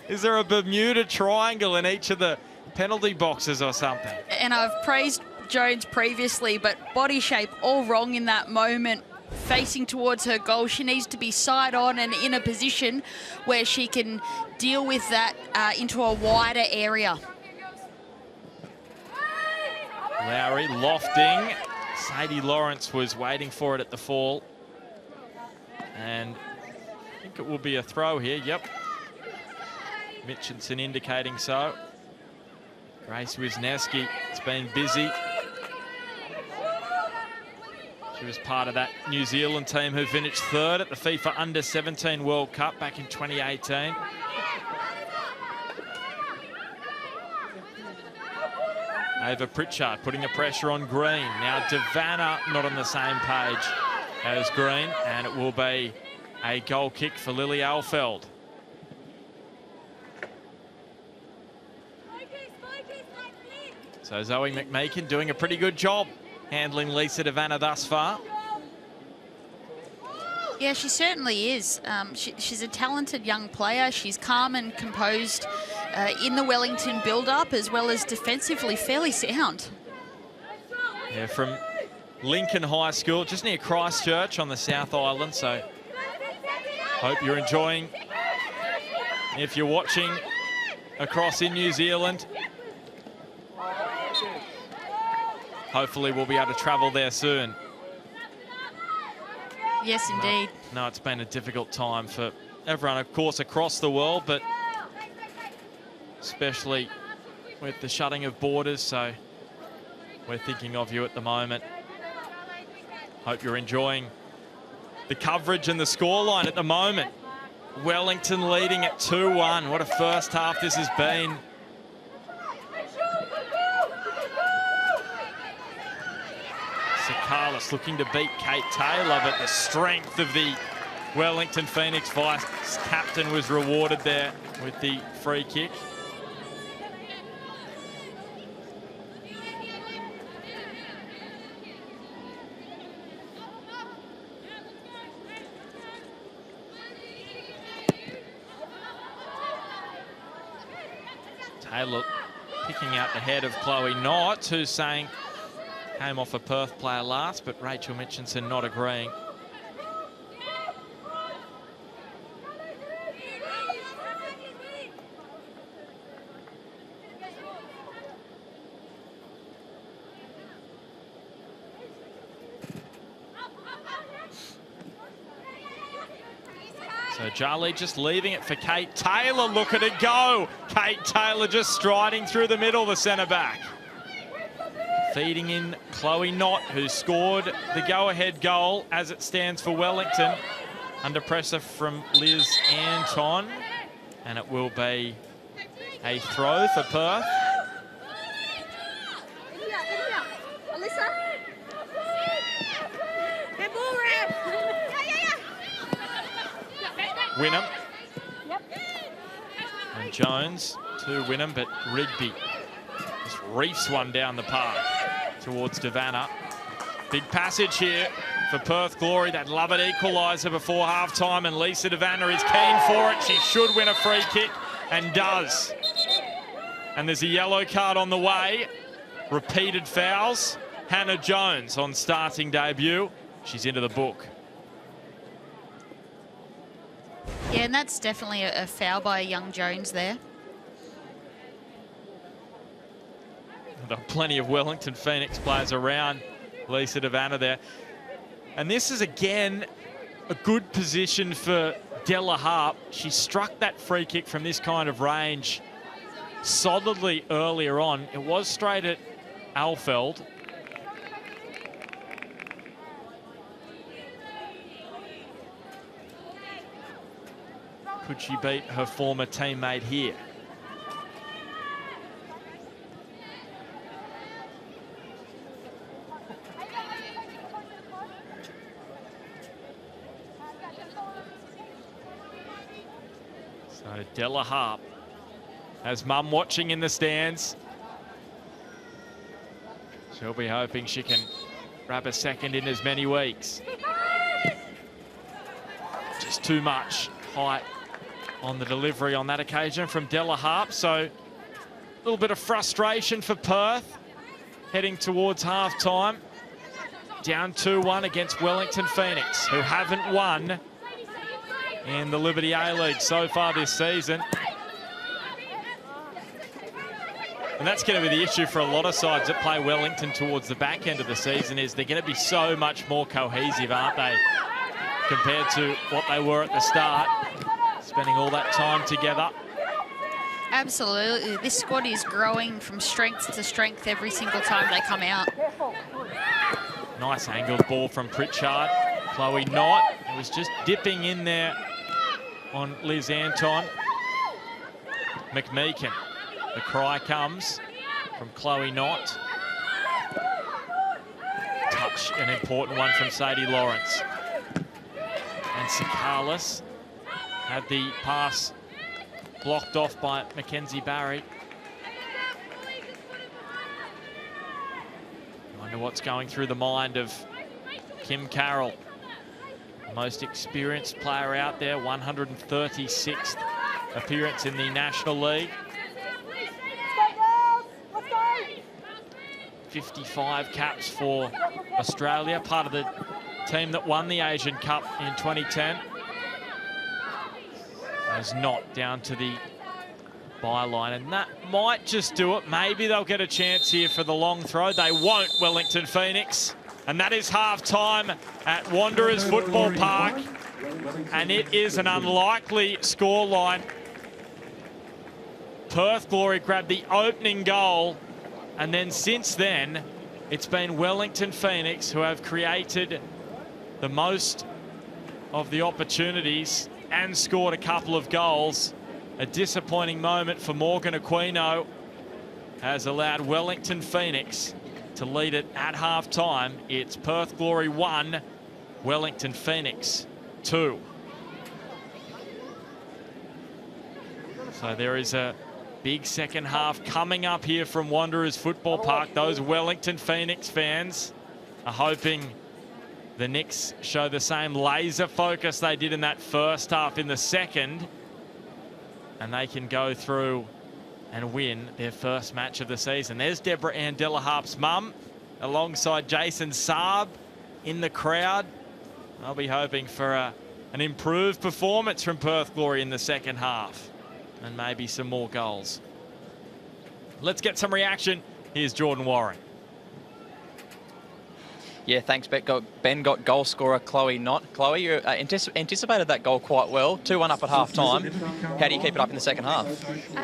Is there a Bermuda Triangle in each of the penalty boxes or something? And I've praised Jones previously, but body shape all wrong in that moment. Facing towards her goal, she needs to be side on and in a position where she can deal with that into a wider area. Lowry lofting. Sadie Lawrence was waiting for it at the fall. And I think it will be a throw here. Yep. Mitchinson indicating so. Grace Wisniewski has been busy. She was part of that New Zealand team who finished 3rd at the FIFA Under-17 World Cup back in 2018. Ava Pritchard putting the pressure on Green. Now Devanna not on the same page as Green, and it will be a goal kick for Lily Alfeld. So Zoe McMeekin doing a pretty good job handling Lisa Devanna thus far. Yeah, she certainly is. She's a talented young player. She's calm and composed in the Wellington build-up, as well as defensively fairly sound. Yeah, from Lincoln High School, just near Christchurch on the South Island. So hope you're enjoying. If you're watching across in New Zealand, hopefully we'll be able to travel there soon. Yes, indeed. No, it's been a difficult time for everyone, of course, across the world, but especially with the shutting of borders. So we're thinking of you at the moment. Hope you're enjoying the coverage and the scoreline at the moment. Wellington leading at 2-1. What a first half this has been. Sakalis looking to beat Kate Taylor, but the strength of the Wellington Phoenix vice captain was rewarded there with the free kick. Taylor picking out the head of Chloe Knott, who's saying came off a Perth player last, but Rachel Mitchinson not agreeing. So Jarlee just leaving it for Kate Taylor. Look at it go. Kate Taylor just striding through the middle, the centre back. Feeding in Chloe Knott, who scored the go-ahead goal as it stands for Wellington. Under pressure from Liz Anton. And it will be a throw for Perth. Wynnum. And Jones to Wynnum, but Rigby just reefs one down the park towards Devanna. Big passage here for Perth Glory. They'd love an equaliser before half-time, and Lisa Devanna is keen for it. She should win a free kick, and does. And there's a yellow card on the way. Repeated fouls. Hannah Jones on starting debut. She's into the book. Yeah, and that's definitely a foul by young Jones there. There are plenty of Wellington Phoenix players around Lisa Devanna there. And this is, again, a good position for Della Hart. She struck that free kick from this kind of range solidly earlier on. It was straight at Alfeld. Could she beat her former teammate here? So Della Harp has mum watching in the stands. She'll be hoping she can grab a second in as many weeks. Just too much height on the delivery on that occasion from Della Harp. So a little bit of frustration for Perth heading towards half-time. Down 2-1 against Wellington Phoenix, who haven't won in the Liberty A-League so far this season. And that's going to be the issue for a lot of sides that play Wellington towards the back end of the season, is they're going to be so much more cohesive, aren't they, compared to what they were at the start, spending all that time together. Absolutely. This squad is growing from strength to strength every single time they come out. Nice angled ball from Pritchard. Chloe Knott, who was just dipping in there on Liz Anton. McMeekin. The cry comes from Chloe Knott. Touch, an important one from Sadie Lawrence. And Sakalis had the pass blocked off by Mackenzie Barry. I wonder what's going through the mind of Kim Carroll. The most experienced player out there, 136th appearance in the National League. 55 caps for Australia, part of the team that won the Asian Cup in 2010. As Knott down to the byline, and that might just do it. Maybe they'll get a chance here for the long throw. They won't, Wellington Phoenix. And that is half-time at Wanderers Football Park. And it is an unlikely scoreline. Perth Glory grabbed the opening goal, and then since then, it's been Wellington Phoenix who have created the most of the opportunities and scored a couple of goals. A disappointing moment for Morgan Aquino has allowed Wellington Phoenix to lead it at half-time. It's Perth Glory 1, Wellington Phoenix 2. So there is a big second half coming up here from Wanderers Football Park. Those Wellington Phoenix fans are hoping the Knicks show the same laser focus they did in that first half in the second, and they can go through and win their first match of the season. There's Deborah Ann Della Harp's mum alongside Jason Saab in the crowd. I'll be hoping for an improved performance from Perth Glory in the second half and maybe some more goals. Let's get some reaction. Here's Jordan Warren. Yeah, thanks, Ben. Got goal scorer Chloe Knott. Chloe, you anticipated that goal quite well. 2-1 up at half-time. How do you keep it up in the second half?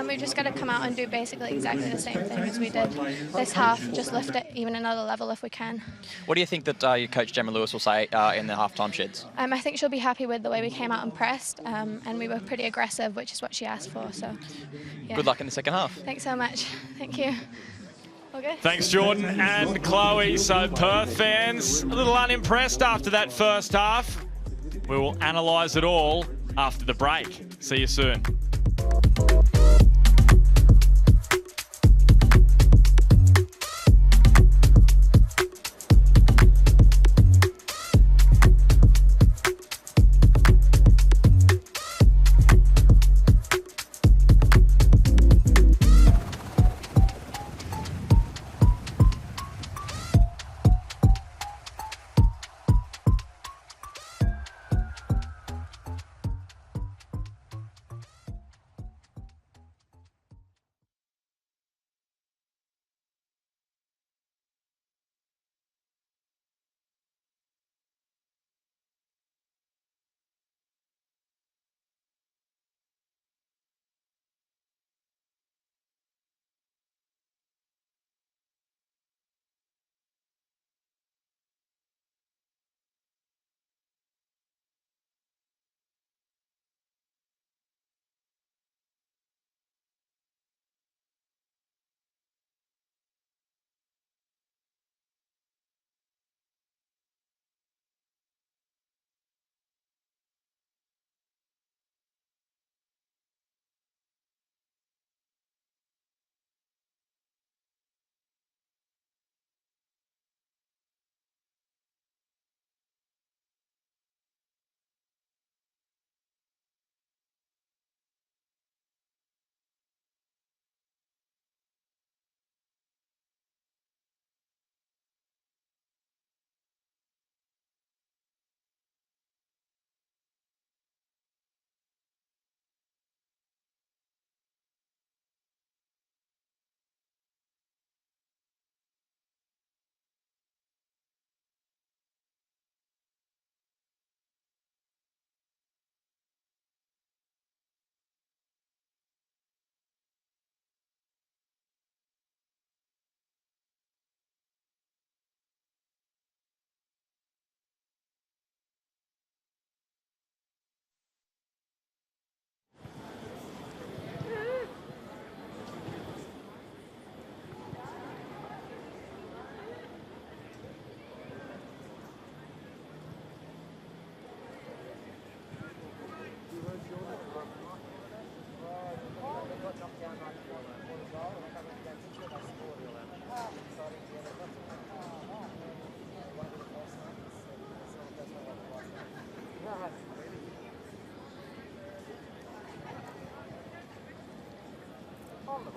We've just got to come out and do basically exactly the same thing as we did this half, just lift it even another level if we can. What do you think that your coach Gemma Lewis will say in the half-time sheds? I think she'll be happy with the way we came out and pressed, and we were pretty aggressive, which is what she asked for. So, yeah. Good luck in the second half. Thanks so much. Thank you. Okay. Thanks, Jordan and Chloe. So Perth fans a little unimpressed after that first half. We will analyse it all after the break. See you soon.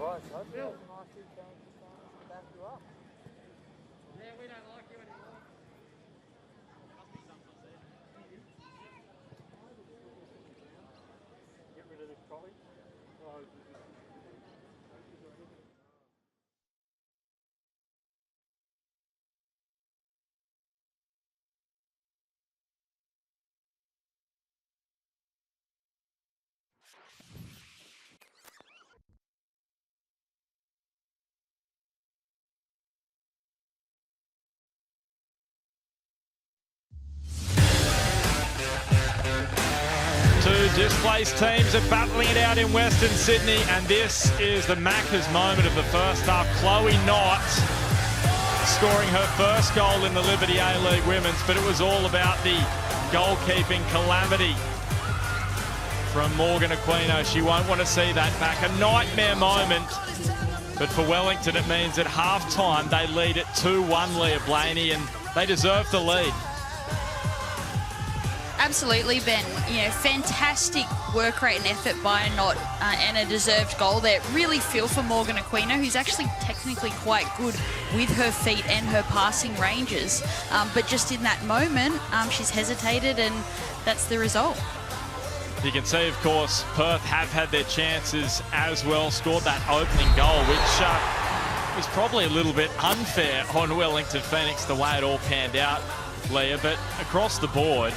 Right, so it's nice to back you up. Get rid of this trolley. Two displaced teams are battling it out in Western Sydney, and this is the Macca's moment of the first half. Chloe Knott scoring her first goal in the Liberty A-League Women's, but it was all about the goalkeeping calamity from Morgan Aquino. She won't want to see that back. A nightmare moment, but for Wellington it means at half-time they lead at 2-1, Leah Blaney, and they deserve the lead. Absolutely, Ben. You know, fantastic work rate and effort by Knott and a deserved goal there. Really feel for Morgan Aquino, who's actually technically quite good with her feet and her passing ranges. But just in that moment, she's hesitated, and that's the result. You can see, of course, Perth have had their chances as well. Scored that opening goal, which was probably a little bit unfair on Wellington Phoenix, the way it all panned out, Leah. But across the board,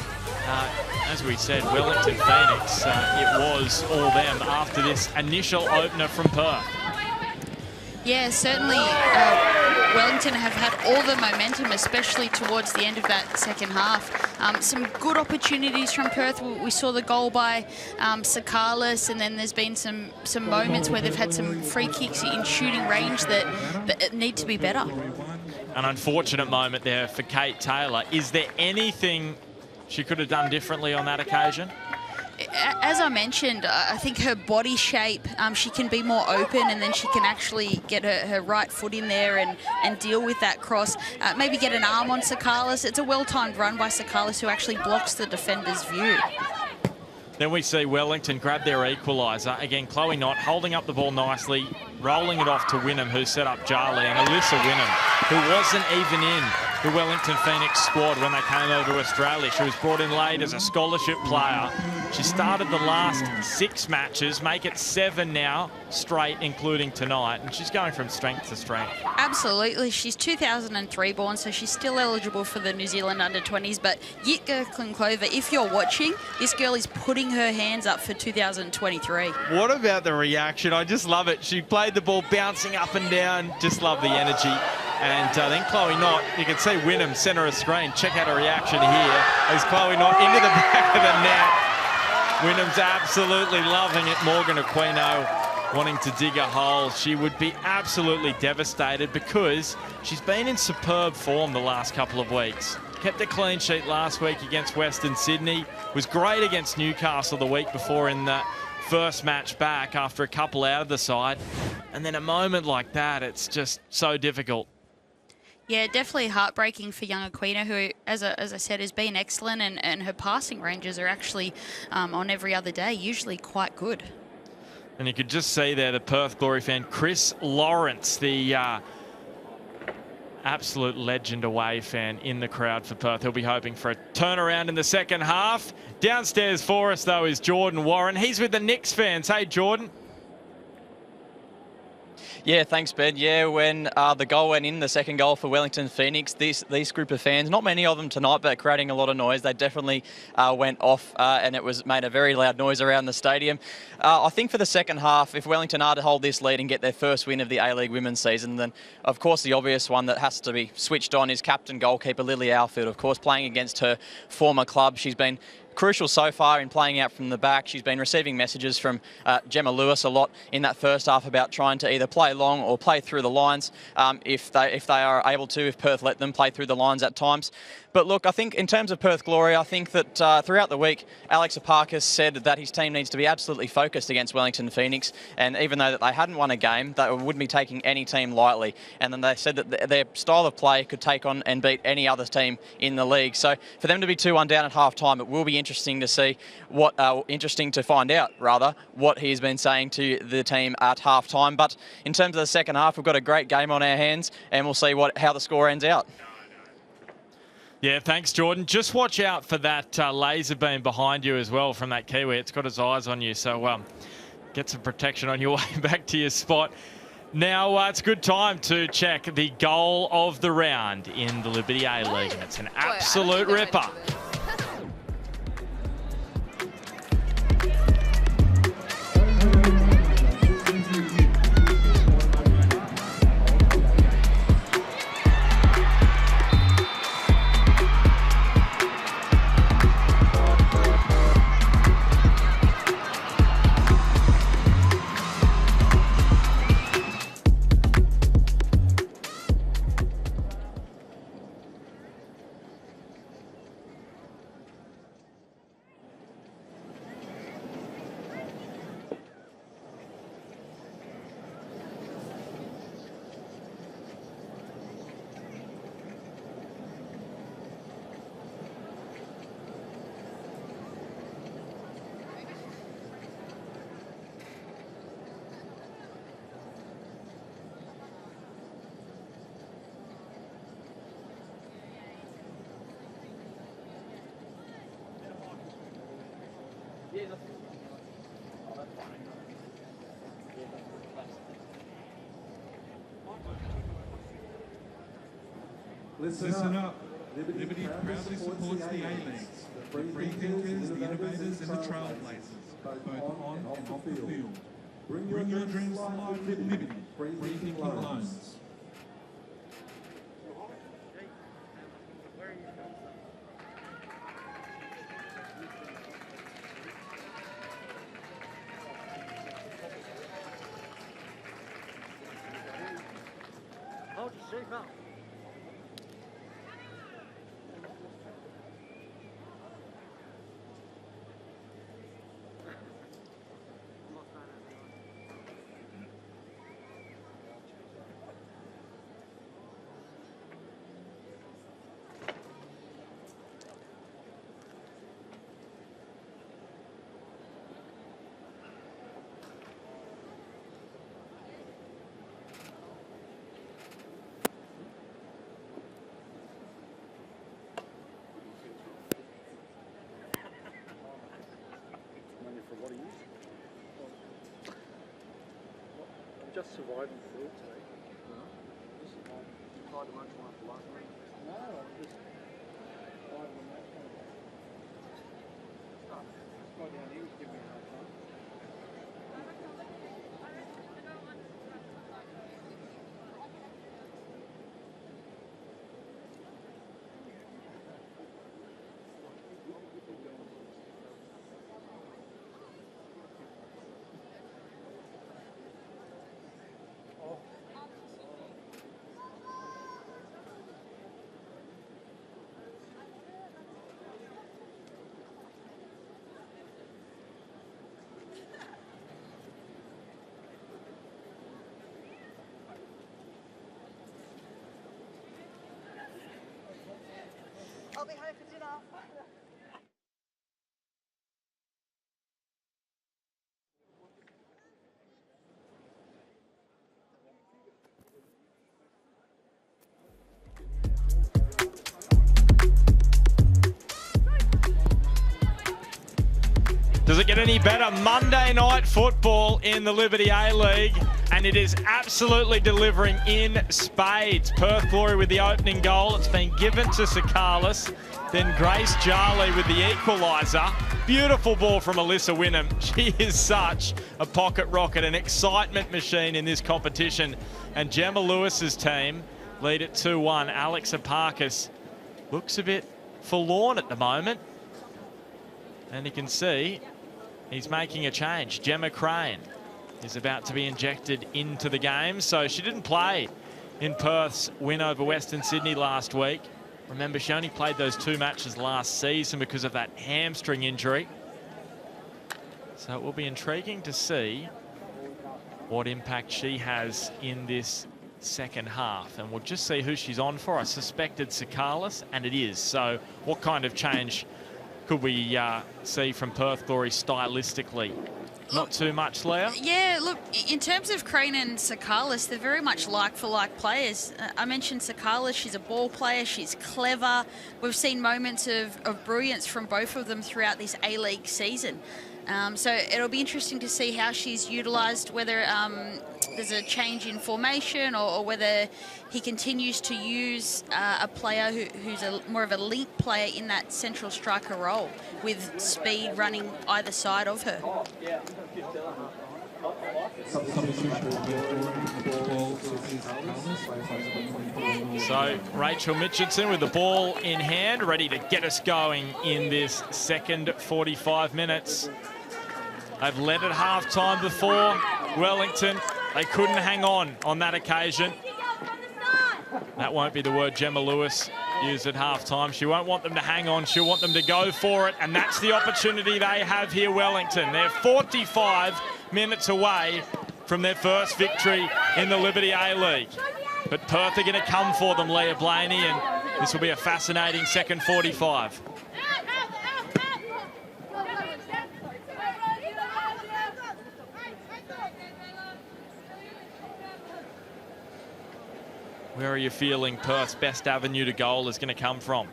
as we said, Wellington Phoenix, it was all them after this initial opener from Perth. Yeah, certainly Wellington have had all the momentum, especially towards the end of that second half. Some good opportunities from Perth. We saw the goal by Sakalis, and then there's been some moments where they've had some free kicks in shooting range that need to be better. An unfortunate moment there for Kate Taylor. Is there anything she could have done differently on that occasion? As I mentioned, I think her body shape, she can be more open, and then she can actually get her right foot in there and deal with that cross. Maybe get an arm on Sakalis. It's a well-timed run by Sakalis, who actually blocks the defender's view. Then we see Wellington grab their equaliser. Again, Chloe Knott holding up the ball nicely, rolling it off to Wynnum, who set up Jarly, and Alyssa Wynnum, who wasn't even in the Wellington Phoenix squad when they came over to Australia. She was brought in late as a scholarship player. She started the last 6 matches, make it 7 now straight, including tonight, and she's going from strength to strength. Absolutely. She's 2003 born, so she's still eligible for the New Zealand under-20s, but Yitka Klinkova, if you're watching, this girl is putting her hands up for 2023. What about the reaction? I just love it. She played the ball bouncing up and down. Just love the energy. And then Chloe Knott, you can see Wynnum, centre of screen. Check out her reaction here as Chloe Knott into the back of the net. Wynnum's absolutely loving it. Morgan Aquino wanting to dig a hole. She would be absolutely devastated because she's been in superb form the last couple of weeks. Kept a clean sheet last week against Western Sydney. Was great against Newcastle the week before in that first match back after a couple out of the side. And then a moment like that, it's just so difficult. Yeah, definitely heartbreaking for young Aquino, who, as I said, has been excellent, and her passing ranges are actually on every other day, usually quite good. And you could just see there the Perth Glory fan, Chris Lawrence, the absolute legend away fan in the crowd for Perth. He'll be hoping for a turnaround in the second half. Downstairs for us, though, is Jordan Warren. He's with the Knicks fans. Hey, Jordan. Yeah, thanks, Ben. Yeah, when the goal went in, the second goal for Wellington Phoenix, these group of fans, not many of them tonight, but creating a lot of noise. They definitely went off, and it was made a very loud noise around the stadium. I think for the second half, if Wellington are to hold this lead and get their first win of the A-League women's season, then of course the obvious one that has to be switched on is captain goalkeeper Lily Alfield, of course, playing against her former club. She's been crucial so far in playing out from the back. She's been receiving messages from Gemma Lewis a lot in that first half about trying to either play long or play through the lines if they are able to, if Perth let them play through the lines at times. But look, I think in terms of Perth Glory, I think that throughout the week, Alex Aparkas said that his team needs to be absolutely focused against Wellington Phoenix. And even though that they hadn't won a game, they wouldn't be taking any team lightly. And then they said that their style of play could take on and beat any other team in the league. So for them to be 2-1 down at half-time, it will be interesting to see what, interesting to find out rather, what he's been saying to the team at half time. But in terms of the second half, we've got a great game on our hands, and we'll see how the score ends out. Yeah, thanks, Jordan. Just watch out for that laser beam behind you as well from that Kiwi. It's got its eyes on you, so get some protection on your way back to your spot. Now, it's a good time to check the goal of the round in the Liberty A-League, and it's an absolute ripper. Listen up. Liberty proudly supports the A-Leagues, the free thinkers, the innovators and the trailblazers, both on and off the field. Bring your dreams to life with Liberty, free thinking loans. Hold your seatbelt. Just surviving through it today. Just tried to munch one for last week. No, I'm just driving on that kind of thing. This guy down here was giving me a hard time. I'll be home for dinner. Does it get any better? Monday night football in the Liberty A-League, and it is absolutely delivering in spades. Perth Glory with the opening goal. It's been given to Sakalis. Then Grace Jarley with the equaliser. Beautiful ball from Alyssa Wynnum. She is such a pocket rocket, an excitement machine in this competition. And Gemma Lewis's team lead at 2-1. Alex Aparkis looks a bit forlorn at the moment. And you can see he's making a change. Gemma Crane is about to be injected into the game. So she didn't play in Perth's win over Western Sydney last week. Remember, she only played those 2 matches last season because of that hamstring injury. So it will be intriguing to see what impact she has in this second half. And we'll just see who she's on for. I suspected Sakalis, and it is. So what kind of change could we see from Perth Glory stylistically? Not too much, Leah? Yeah, look, in terms of Crane and Sakalis, they're very much like-for-like players. I mentioned Sakalis, she's a ball player, she's clever. We've seen moments of brilliance from both of them throughout this A-League season. So it'll be interesting to see how she's utilised, whether there's a change in formation or whether he continues to use a player who's more of a link player in that central striker role with speed running either side of her. So Rachel Mitchinson with the ball in hand, ready to get us going in this second 45 minutes. They've led at half-time before. Wellington, they couldn't hang on that occasion. That won't be the word Gemma Lewis used at half-time. She won't want them to hang on. She'll want them to go for it, and that's the opportunity they have here, Wellington. They're 45 minutes away from their first victory in the Liberty A-League. But Perth are going to come for them, Leah Blaney, and this will be a fascinating second 45. Where are you feeling Perth's best avenue to goal is going to come from?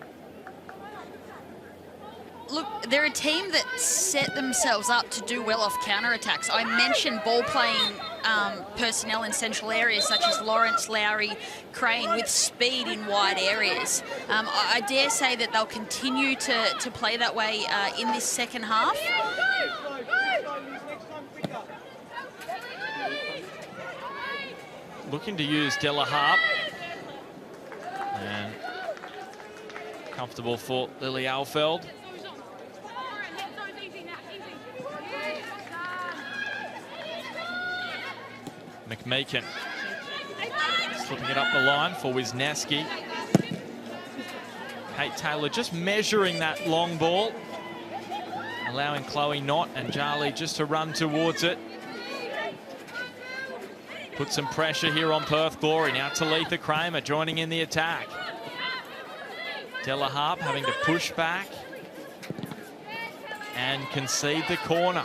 Look, they're a team that set themselves up to do well off counter-attacks. I mentioned ball-playing personnel in central areas such as Lawrence, Lowry, Crane with speed in wide areas. I dare say that they'll continue to play that way in this second half. Looking to use Della Harp. And comfortable for Lily Alfeld. McMeekin slipping it up the line for Wisniewski. Kate Taylor just measuring that long ball, allowing Chloe Knott and Jarly just to run towards it. Put some pressure here on Perth Glory. Now Talitha Kramer joining in the attack. Della Harp having to push back and concede the corner.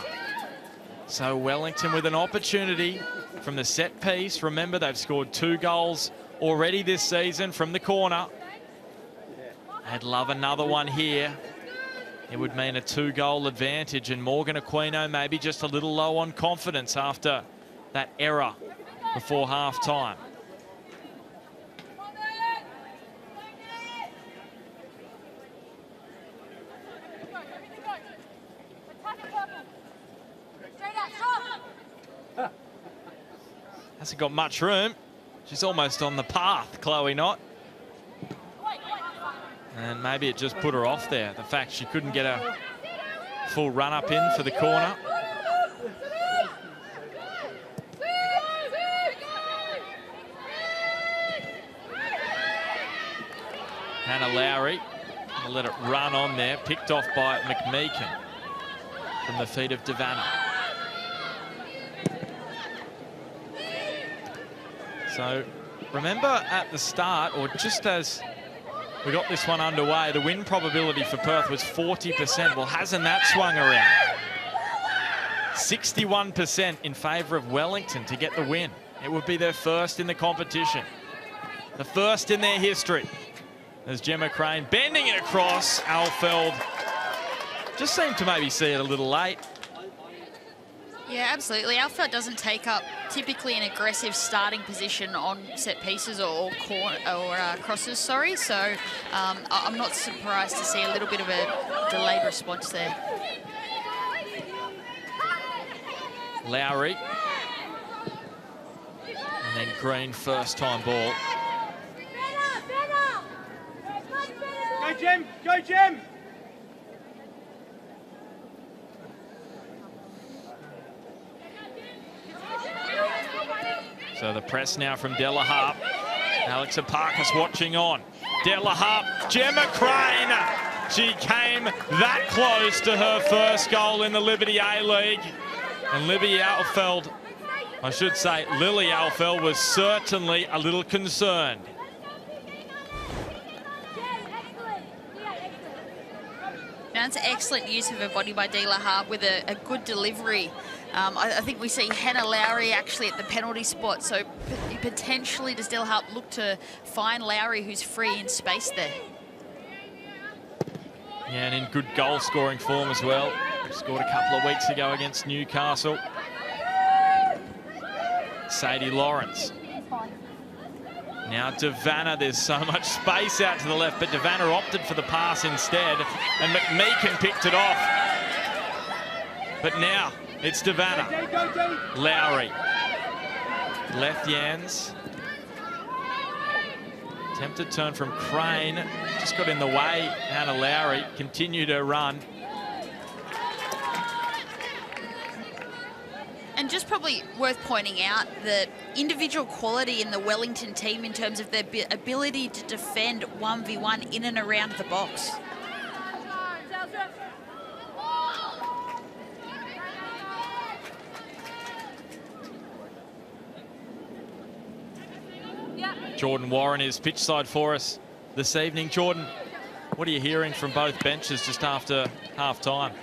So Wellington with an opportunity from the set piece. Remember, they've scored 2 goals already this season from the corner. I'd love another one here. It would mean a 2-goal advantage, and Morgan Aquino maybe just a little low on confidence after that error before half-time. Hasn't got much room. She's almost on the path, Chloe Knott. And maybe it just put her off there, the fact she couldn't get a full run-up in for the corner. Hannah Lowry will let it run on there, picked off by McMeekin from the feet of Devanna. So remember at the start, or just as we got this one underway, the win probability for Perth was 40%. Well, hasn't that swung around? 61% in favour of Wellington to get the win. It would be their first in the competition, the first in their history. There's Gemma Crane bending it across. Alfeld just seemed to maybe see it a little late. Yeah, absolutely. Alfeld doesn't take up typically an aggressive starting position on set pieces or crosses, sorry. So I'm not surprised to see a little bit of a delayed response there. Lowry. And then Green, first time ball. Go, Jem! Go, Jem! So the press now from Della Harp. Alexa Parker's watching on. Della Harp, Gemma Crane. She came that close to her first goal in the Liberty A-League. And Lily Alfeld was certainly a little concerned. Now grounds. Excellent use of her body by Dela Hart with a good delivery. I think we see Hannah Lowry actually at the penalty spot, so potentially does Dela Hart look to find Lowry, who's free in space there. Yeah, and in good goal scoring form as well. Scored a couple of weeks ago against Newcastle. Sadie Lawrence. Now Devanna, there's so much space out to the left, but Devanna opted for the pass instead, and McMeekin picked it off. But now it's Devanna. Lowry. Left Yans. Attempted turn from Crane. Just got in the way. Hannah Lowry continued her run. And just probably worth pointing out the individual quality in the Wellington team in terms of their ability to defend 1v1 in and around the box. Jordan Warren is pitch side for us this evening. Jordan, what are you hearing from both benches just after half-time?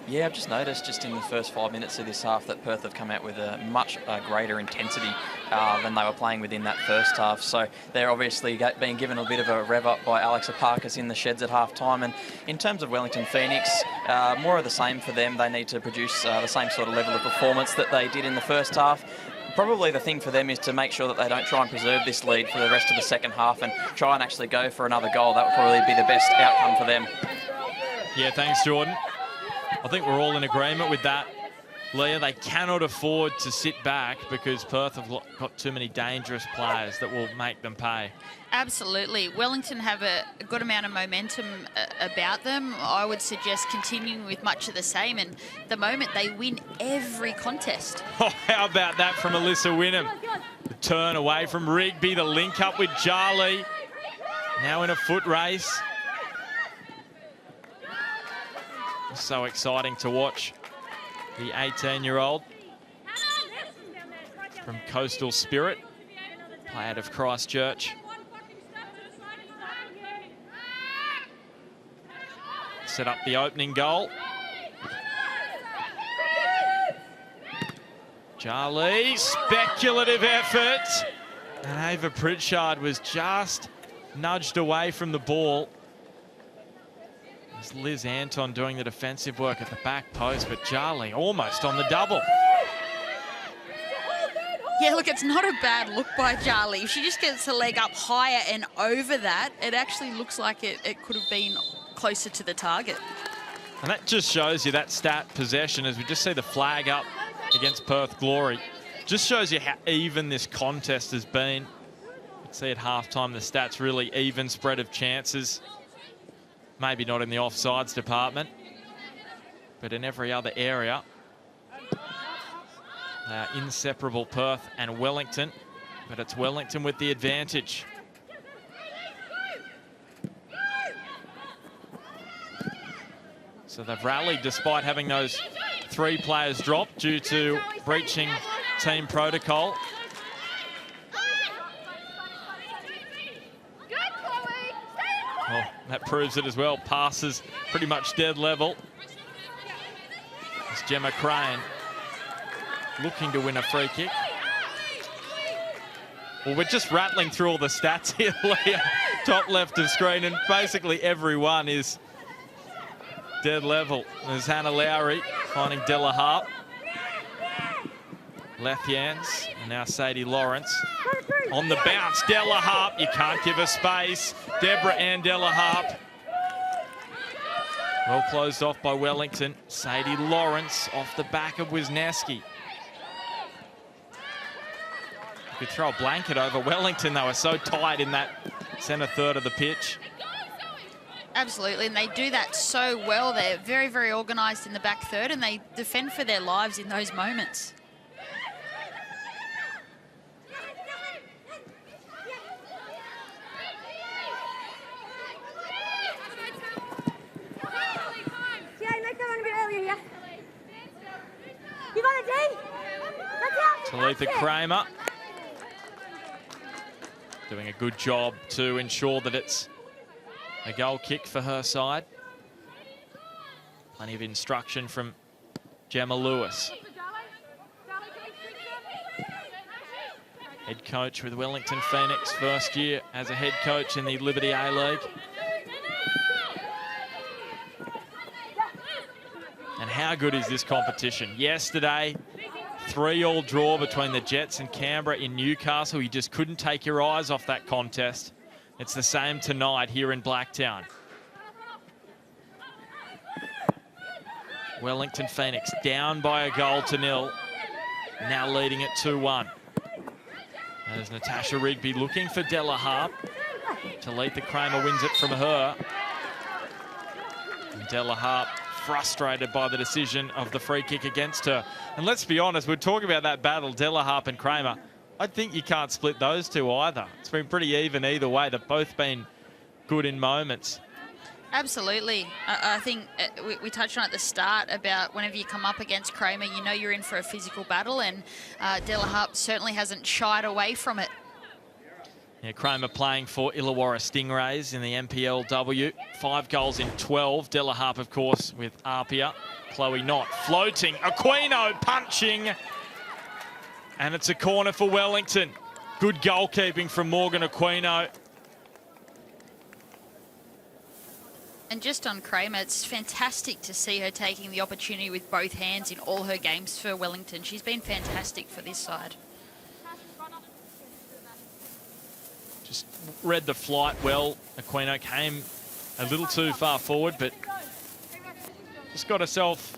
Yeah, I've just noticed just in the first 5 minutes of this half that Perth have come out with a much greater intensity than they were playing within that first half. So they're obviously being given a bit of a rev up by Alexa Parkers in the sheds at half-time. And in terms of Wellington Phoenix, more of the same for them. They need to produce the same sort of level of performance that they did in the first half. Probably the thing for them is to make sure that they don't try and preserve this lead for the rest of the second half and try and actually go for another goal. That would probably be the best outcome for them. Yeah, thanks, Jordan. I think we're all in agreement with that. Leah, they cannot afford to sit back because Perth have got too many dangerous players that will make them pay. Absolutely. Wellington have a good amount of momentum about them. I would suggest continuing with much of the same, and at the moment they win every contest. Oh, how about that from Alyssa Wynnum? The turn away from Rigby, the link up with Jarlee. Now in a foot race. So exciting to watch. The 18-year-old from Coastal Spirit, play out of Christchurch. Set up the opening goal. Jarlee, speculative effort. And Ava Pritchard was just nudged away from the ball. It's Liz Anton doing the defensive work at the back post, but Jarlee almost on the double. Yeah, look, it's not a bad look by Jarlee. If she just gets the leg up higher and over that, it actually looks like it could have been closer to the target. And that just shows you that stat possession, as we just see the flag up against Perth Glory. Just shows you how even this contest has been. You can see at halftime the stats really even spread of chances. Maybe not in the offsides department, but in every other area. They are inseparable, Perth and Wellington, but it's Wellington with the advantage. So they've rallied despite having those 3 players drop due to breaching team protocol. Well, that proves it as well. Passes pretty much dead level. It's Gemma Crane looking to win a free kick. Well, we're just rattling through all the stats here, Leah. Top left of screen, and basically everyone is dead level. There's Hannah Lowry finding Dela Hart. Lethians, and now Sadie Lawrence. On the bounce, Dela Hart. You can't give her space. Deborah and Dela Hart. Well closed off by Wellington. Sadie Lawrence off the back of Wisniewski. You could throw a blanket over Wellington. They were so tight in that centre third of the pitch. Absolutely, and they do that so well. They're very, very organised in the back third, and they defend for their lives in those moments. Talitha Kramer doing a good job to ensure that it's A goal kick for her side. Plenty of instruction from Gemma Lewis. Head coach with Wellington Phoenix, first year as a head coach in the Liberty A-League. And how good is this competition? Yesterday, 3-3 draw between the Jets and Canberra in Newcastle. You just couldn't take your eyes off that contest. It's the same tonight here in Blacktown. Wellington Phoenix down by 1-0, now leading at 2-1. As Natasha Rigby looking for Della Harp. Talitha Kramer wins it from her. And Della Harp frustrated by the decision of the free kick against her. And let's be honest, we're talking about that battle, Della Harp and Kramer. I think you can't split those two either. It's been pretty even either way. They've both been good in moments. Absolutely. I think we touched on at the start about whenever you come up against Kramer, you know you're in for a physical battle, and Della Harp certainly hasn't shied away from it. Yeah, Kramer playing for Illawarra Stingrays in the NPLW. 5 goals in 12. Della Harp, of course, with Apia. Chloe Knott floating. Aquino punching. And it's a corner for Wellington. Good goalkeeping from Morgan Aquino. And just on Kramer, it's fantastic to see her taking the opportunity with both hands in all her games for Wellington. She's been fantastic for this side. Just read the flight well. Aquino came a little too far forward, but just got herself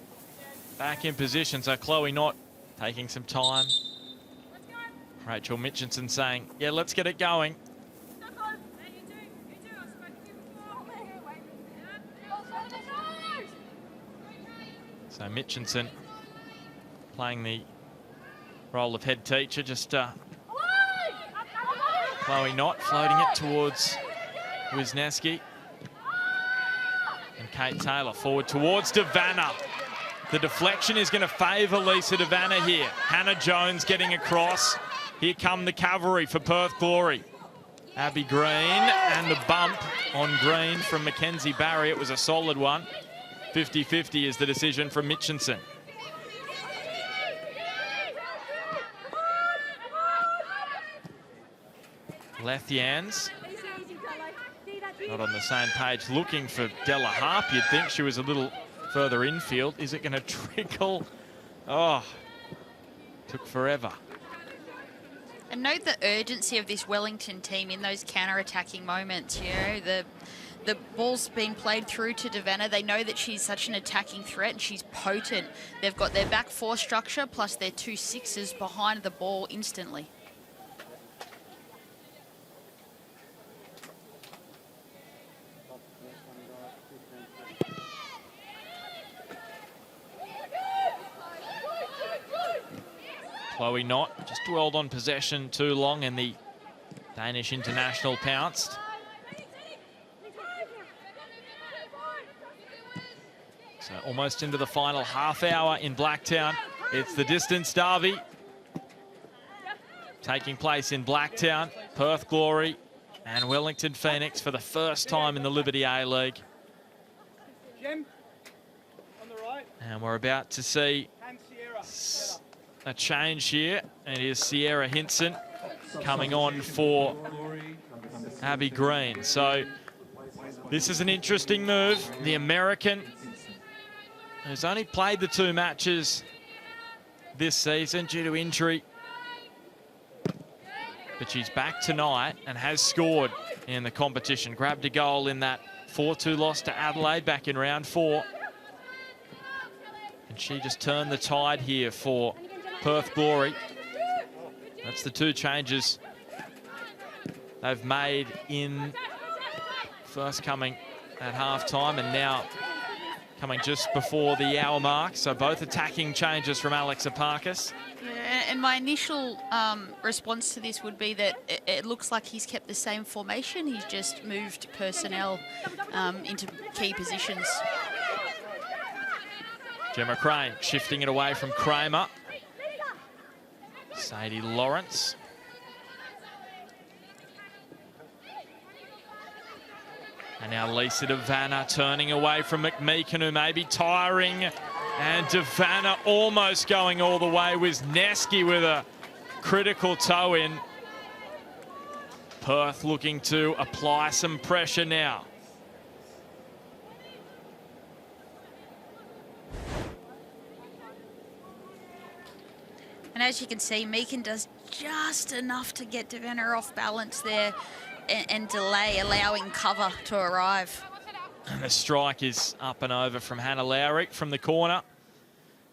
back in position. So Chloe Knott taking some time. Rachel Mitchinson saying, yeah, let's get it going. So Mitchinson playing the role of head teacher, just Chloe Knott floating it towards Wisniewski. And Kate Taylor forward towards Devanna. The deflection is going to favour Lisa Devanna here. Hannah Jones getting across. Here come the cavalry for Perth Glory. Abby Green, and the bump on Green from Mackenzie Barry. It was a solid one. 50-50 is the decision from Mitchinson. Lethians not on the same page, looking for Della Harp. You'd think she was a little further infield. Is it going to trickle? Oh, took forever. And note the urgency of this Wellington team in those counter-attacking moments. You know, the ball's been played through to Devanna. They know that she's such an attacking threat and she's potent. They've got their back four structure plus their 2 sixes behind the ball instantly. Chloe Knott just dwelled on possession too long and the Danish international pounced. So almost into the final half hour in Blacktown. It's the distance derby taking place in Blacktown. Perth Glory and Wellington Phoenix for the first time in the Liberty A-League. And we're about to see a change here. And it is Sierra Hinson coming on for Abby Green. So this is an interesting move. The American, who's only played the 2 matches this season due to injury, but she's back tonight and has scored in the competition. Grabbed a goal in that 4-2 loss to Adelaide back in round 4. And she just turned the tide here for Perth Glory. That's the 2 changes they've made in first coming at half-time and now coming just before the hour mark. So both attacking changes from Alex Apakis. Yeah, and my initial response to this would be that it looks like he's kept the same formation. He's just moved personnel into key positions. Gemma Crane shifting it away from Kramer. Sadie Lawrence. And now Lisa DeVanna turning away from McMeekin, who may be tiring. And DeVanna almost going all the way. Wisniewski with a critical toe in. Perth looking to apply some pressure now. And as you can see, Meekin does just enough to get DeVanna off balance there and delay, allowing cover to arrive. And the strike is up and over from Hannah Lowry from the corner.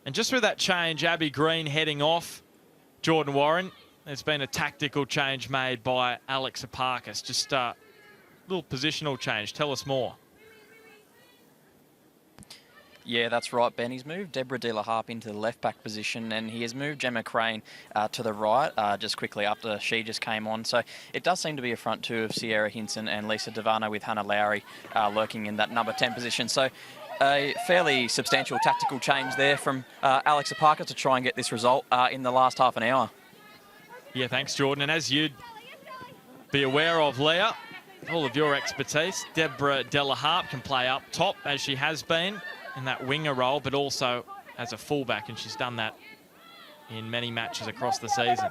And just with that change, Abby Green heading off Jordan Warren, there's been a tactical change made by Alex Aparkis. Just a little positional change. Tell us more. Yeah, that's right, Ben. He's moved Deborah De La Harpe into the left-back position, and he has moved Gemma Crane to the right just quickly after she just came on. So it does seem to be a front two of Sierra Hinson and Lisa DeVanna, with Hannah Lowry lurking in that number 10 position. So a fairly substantial tactical change there from Alex Aparkis to try and get this result in the last half an hour. Yeah, thanks, Jordan. And as you'd be aware of, Leah, all of your expertise, Deborah De La Harpe can play up top, as she has been in that winger role, but also as a fullback, and she's done that in many matches across the season.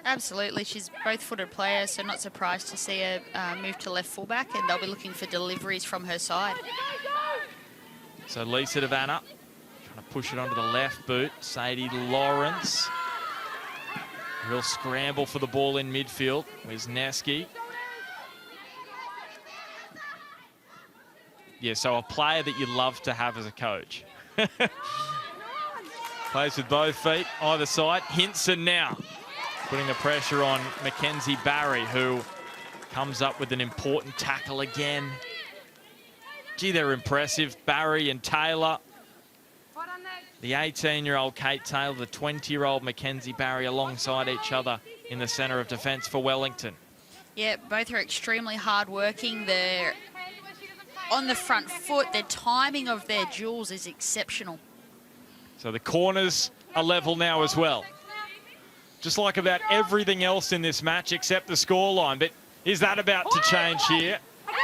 Absolutely, she's both-footed player, so not surprised to see her move to left fullback, and they'll be looking for deliveries from her side. So Lisa DeVanna trying to push it onto the left boot. Sadie Lawrence. Real scramble for the ball in midfield. Wisniewski. Yeah, so a player that you love to have as a coach. Plays with both feet, either side. Hinson now putting the pressure on Mackenzie Barry, who comes up with an important tackle again. Gee, they're impressive. Barry and Taylor. The 18-year-old Kate Taylor, the 20-year-old Mackenzie Barry alongside each other in the centre of defence for Wellington. Yeah, both are extremely hard-working. They're on the front foot. Their timing of their duels is exceptional. So the corners are level now as well. Just like about everything else in this match except the scoreline. But is that about to change here?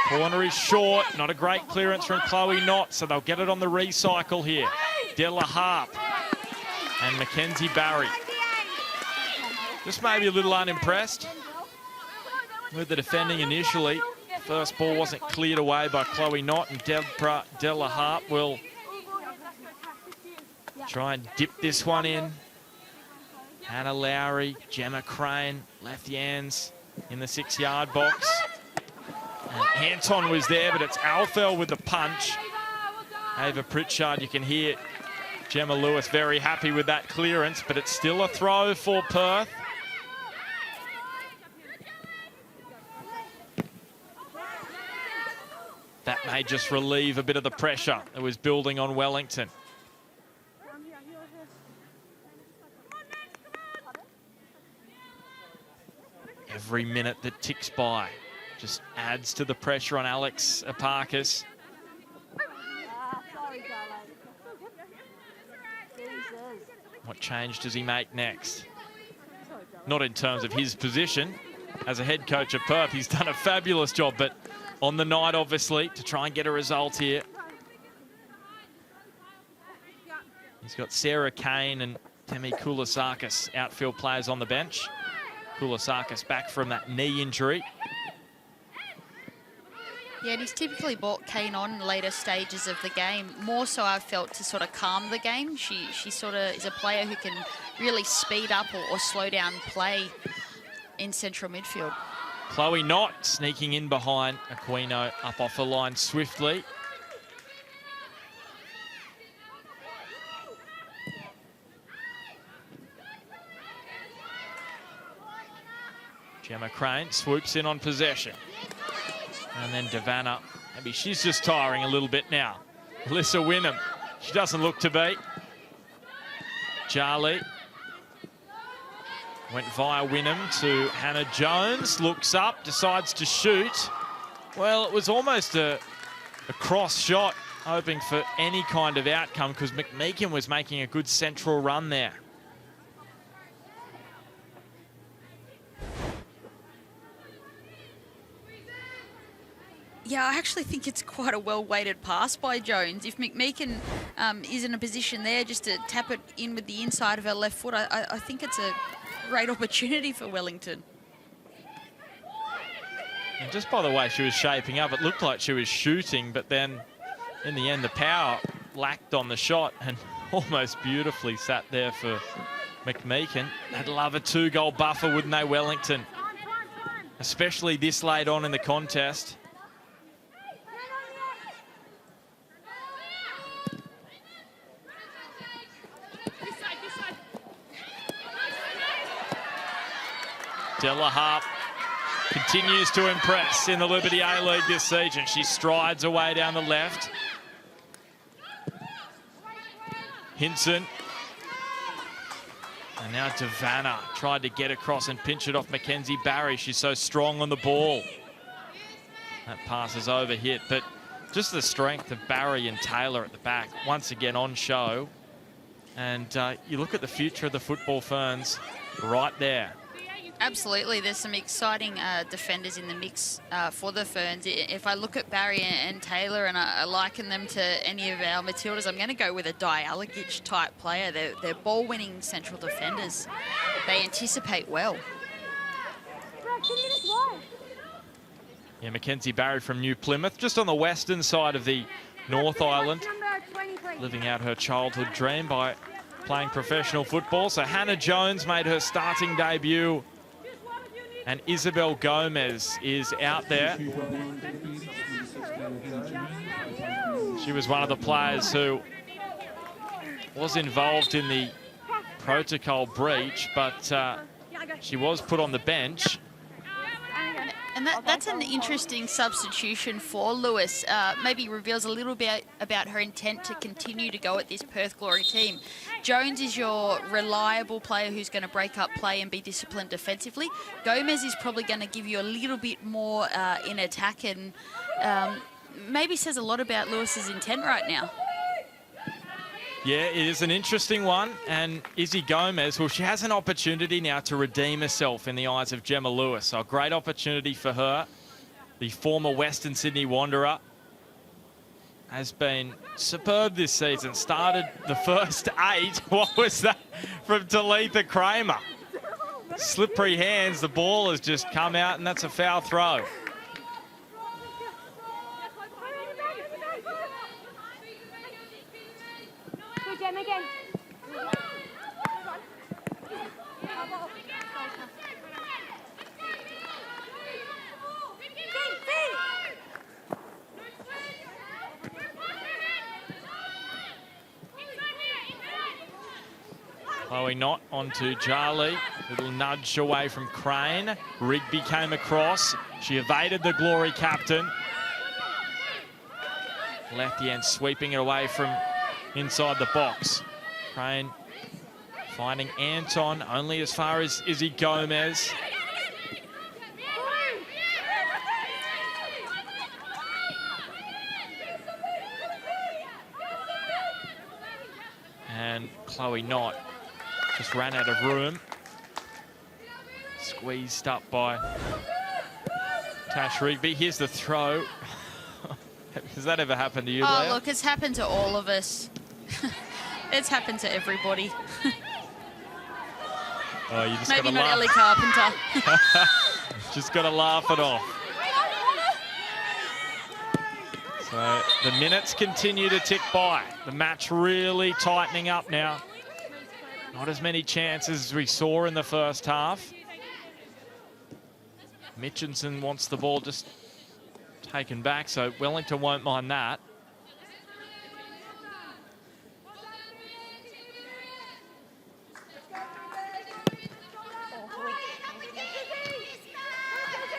Corner is short. Not a great clearance from Chloe Knott, so they'll get it on the recycle here. De La Harpe and Mackenzie Barry. Just maybe a little unimpressed with the defending initially. First ball wasn't cleared away by Chloe Knott, and Deborah De La Harpe will try and dip this one in. Hannah Lowry, Gemma Crane, left hands in the 6-yard box. And Anton was there, but it's Alfell with the punch. Ava Pritchard, you can hear Gemma Lewis very happy with that clearance, but it's still a throw for Perth. That may just relieve a bit of the pressure that was building on Wellington. Every minute that ticks by just adds to the pressure on Alex Aparkis. What change does he make next? Not in terms of his position. As a head coach of Perth, he's done a fabulous job, but on the night, obviously, to try and get a result here. He's got Sarah Kane and Temi Koulasakis, outfield players, on the bench. Koulasakis back from that knee injury. Yeah, and he's typically brought Kane on in later stages of the game. More so, I've felt, to sort of calm the game. She sort of is a player who can really speed up or slow down play in central midfield. Chloe Knott sneaking in behind Aquino up off the line swiftly. Gemma Crane swoops in on possession. And then DeVanna, maybe she's just tiring a little bit now. Alyssa Wynnum, she doesn't look to be. Charlie went via Wynnum to Hannah Jones, looks up, decides to shoot. Well, it was almost a cross shot, hoping for any kind of outcome, because McMeekin was making a good central run there. Yeah, I actually think it's quite a well-weighted pass by Jones. If McMeekin is in a position there just to tap it in with the inside of her left foot, I think it's a great opportunity for Wellington. And just by the way she was shaping up, it looked like she was shooting, but then in the end the power lacked on the shot and almost beautifully sat there for McMeekin. They'd love a 2-goal buffer, wouldn't they, Wellington? Especially this late on in the contest. Della Harp continues to impress in the Liberty A-League this season. She strides away down the left. Hinson. And now Devanna tried to get across and pinch it off Mackenzie Barry. She's so strong on the ball. That pass is overhit, but just the strength of Barry and Taylor at the back once again on show. And you look at the future of the football Ferns right there. Absolutely, there's some exciting defenders in the mix for the Ferns. If I look at Barry and Taylor and I liken them to any of our Matildas, I'm going to go with a Dialagic type player. They're ball-winning central defenders. They anticipate well. Yeah, Mackenzie Barry from New Plymouth, just on the western side of the North Island, living out her childhood dream by playing professional football. So Hannah Jones made her starting debut, and Isabel Gomez is out there. She was one of the players who was involved in the protocol breach, but she was put on the bench. And that's an interesting substitution for Lewis. Maybe reveals a little bit about her intent to continue to go at this Perth Glory team. Jones is your reliable player who's going to break up play and be disciplined defensively. Gomez is probably going to give you a little bit more in attack, and maybe says a lot about Lewis's intent right now. Yeah, it is an interesting one. And Izzy Gomez, well, she has an opportunity now to redeem herself in the eyes of Gemma Lewis. So a great opportunity for her. The former Western Sydney Wanderer has been superb this season. Started the first 8. What was that from Talitha Kramer? Slippery hands. The ball has just come out, and that's a foul throw. Again. Chloe Knott onto Jarly. Little nudge away from Crane. Rigby came across. She evaded the Glory captain. Lethien sweeping it away from inside the box. Crane finding Anton only as far as Izzy Gomez. And Chloe Knott just ran out of room. Squeezed up by Tash Rigby. Here's the throw. Has that ever happened to you, Leah? Oh, look, it's happened to all of us. It's happened to everybody. Oh, you just maybe gotta not laugh. Ellie Carpenter. Just got to laugh it off. So the minutes continue to tick by. The match really tightening up now. Not as many chances as we saw in the first half. Mitchinson wants the ball just taken back, so Wellington won't mind that.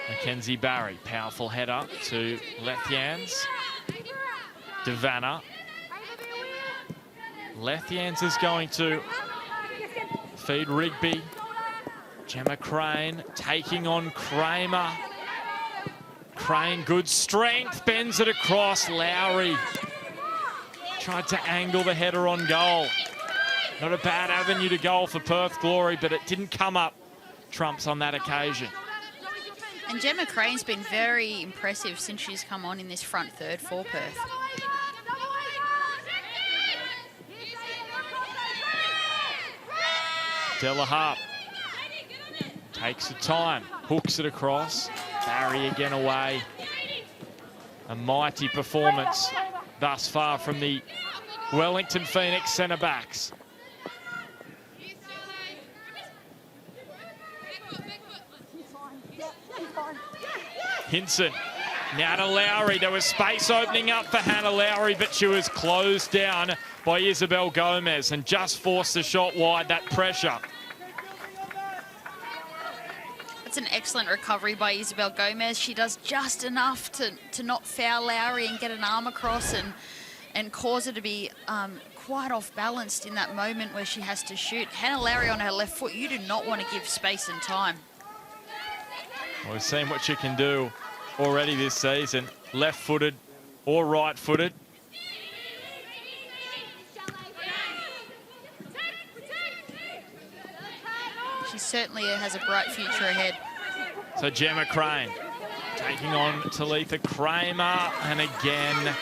Mackenzie Barry, powerful header to Lethians. Devanna. Lethians is going to feed Rigby. Gemma Crane taking on Kramer. Crane, good strength, bends it across. Lowry tried to angle the header on goal. Not a bad avenue to goal for Perth Glory, but it didn't come up trumps on that occasion. And Gemma Crane's been very impressive since she's come on in this front third for Perth. Della Harp takes the time, hooks it across. Barry again away. A mighty performance thus far from the Wellington Phoenix centre backs. Hinson, now to Lowry. There was space opening up for Hannah Lowry, but she was closed down by Isabel Gomez and just forced the shot wide, that pressure. It's an excellent recovery by Isabel Gomez. She does just enough to not foul Lowry and get an arm across and cause her to be quite off balanced in that moment where she has to shoot. Hannah Lowry on her left foot, you do not want to give space and time. Well, we've seen what she can do already this season, left-footed or right-footed. She certainly has a bright future ahead. So Gemma Crane taking on Talitha Kramer, and again,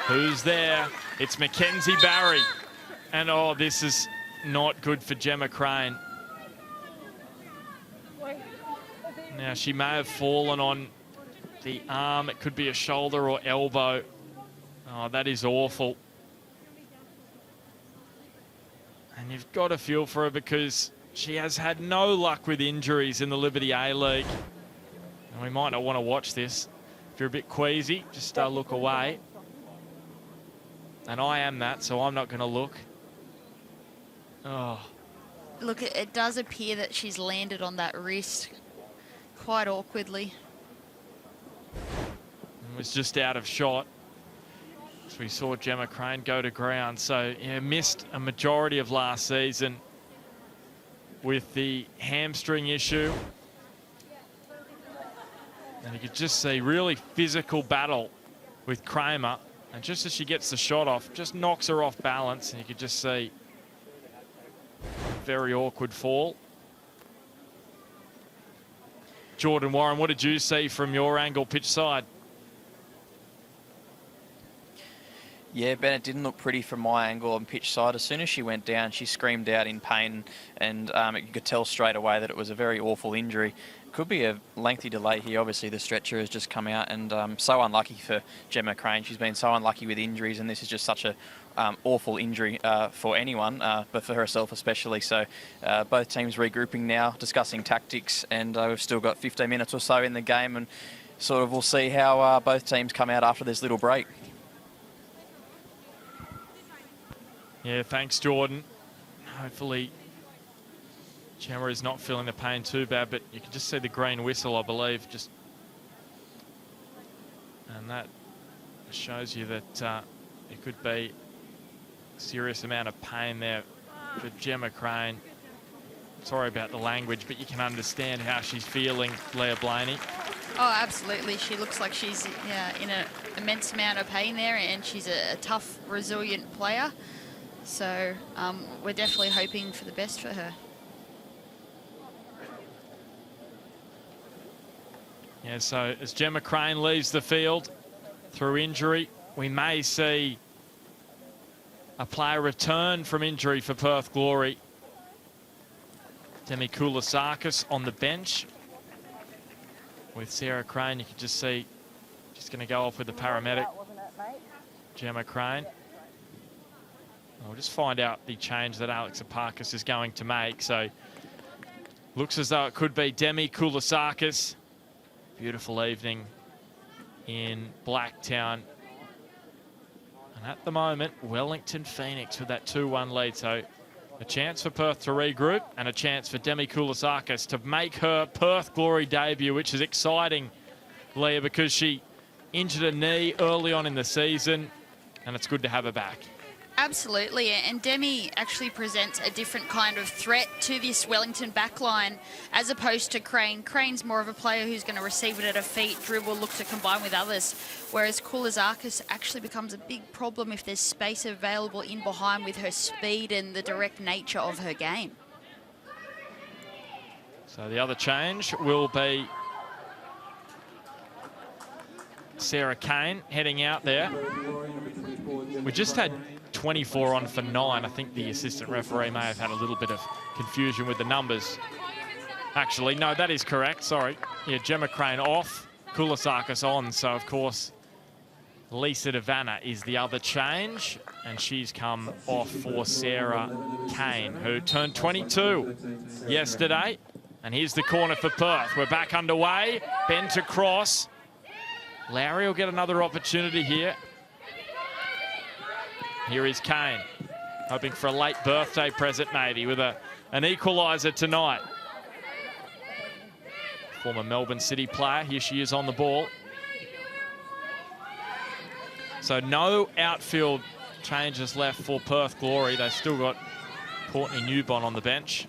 who's there? It's Mackenzie Barry. And oh, this is not good for Gemma Crane. Now, she may have fallen on the arm. It could be a shoulder or elbow. Oh, that is awful. And you've got to feel for her because she has had no luck with injuries in the Liberty A-League. And we might not want to watch this. If you're a bit queasy, just look away. And I am that, so I'm not going to look. Oh. Look, it does appear that she's landed on that wrist quite awkwardly. It was just out of shot. So we saw Gemma Crane go to ground. So, yeah, missed a majority of last season with the hamstring issue. And you could just see really physical battle with Kramer. And just as she gets the shot off, just knocks her off balance. And you could just see a very awkward fall. Jordan Warren, what did you see from your angle pitch side? Yeah, Ben, it didn't look pretty from my angle on pitch side. As soon as she went down, she screamed out in pain, and you could tell straight away that it was a very awful injury. Could be a lengthy delay here. Obviously, the stretcher has just come out, and so unlucky for Gemma Crane. She's been so unlucky with injuries, and this is just such a awful injury for anyone, but for herself especially. So both teams regrouping now, discussing tactics, and we've still got 15 minutes or so in the game, and sort of we'll see how both teams come out after this little break. Yeah, thanks, Jordan. Hopefully Gemma is not feeling the pain too bad, but you can just see the green whistle, I believe. And that shows you that it could be a serious amount of pain there for Gemma Crane. Sorry about the language, but you can understand how she's feeling, Leah Blaney. Oh, absolutely. She looks like she's in an immense amount of pain there, and she's a tough, resilient player. So we're definitely hoping for the best for her. Yeah, so as Gemma Crane leaves the field through injury, we may see a player return from injury for Perth Glory. Demi Koulasakis on the bench. With Sarah Crane, you can just see she's going to go off with the paramedic. Gemma Crane. We'll just find out the change that Alex Apakis is going to make. So looks as though it could be Demi Koulasakis. Beautiful evening in Blacktown. And at the moment, Wellington Phoenix with that 2-1 lead. So a chance for Perth to regroup and a chance for Demi Koulasakis to make her Perth Glory debut, which is exciting, Leah, because she injured a knee early on in the season, and it's good to have her back. Absolutely, and Demi actually presents a different kind of threat to this Wellington backline as opposed to Crane. Crane's more of a player who's going to receive it at her feet, dribble, look to combine with others, whereas Koulasakis actually becomes a big problem if there's space available in behind with her speed and the direct nature of her game. So the other change will be Sarah Kane heading out there. We just had 24 on for 9. I think the assistant referee may have had a little bit of confusion with the numbers. Actually, no, that is correct. Sorry. Yeah, Gemma Crane off, Koulasakis on. So, of course, Lisa DeVanna is the other change. And she's come off for Sarah Kane, who turned 22 yesterday. And here's the corner for Perth. We're back underway. Bent across. Lowry will get another opportunity here. Here is Kane, hoping for a late birthday present maybe with an equaliser tonight. Former Melbourne City player, here she is on the ball. So no outfield changes left for Perth Glory. They've still got Courtney Newbon on the bench,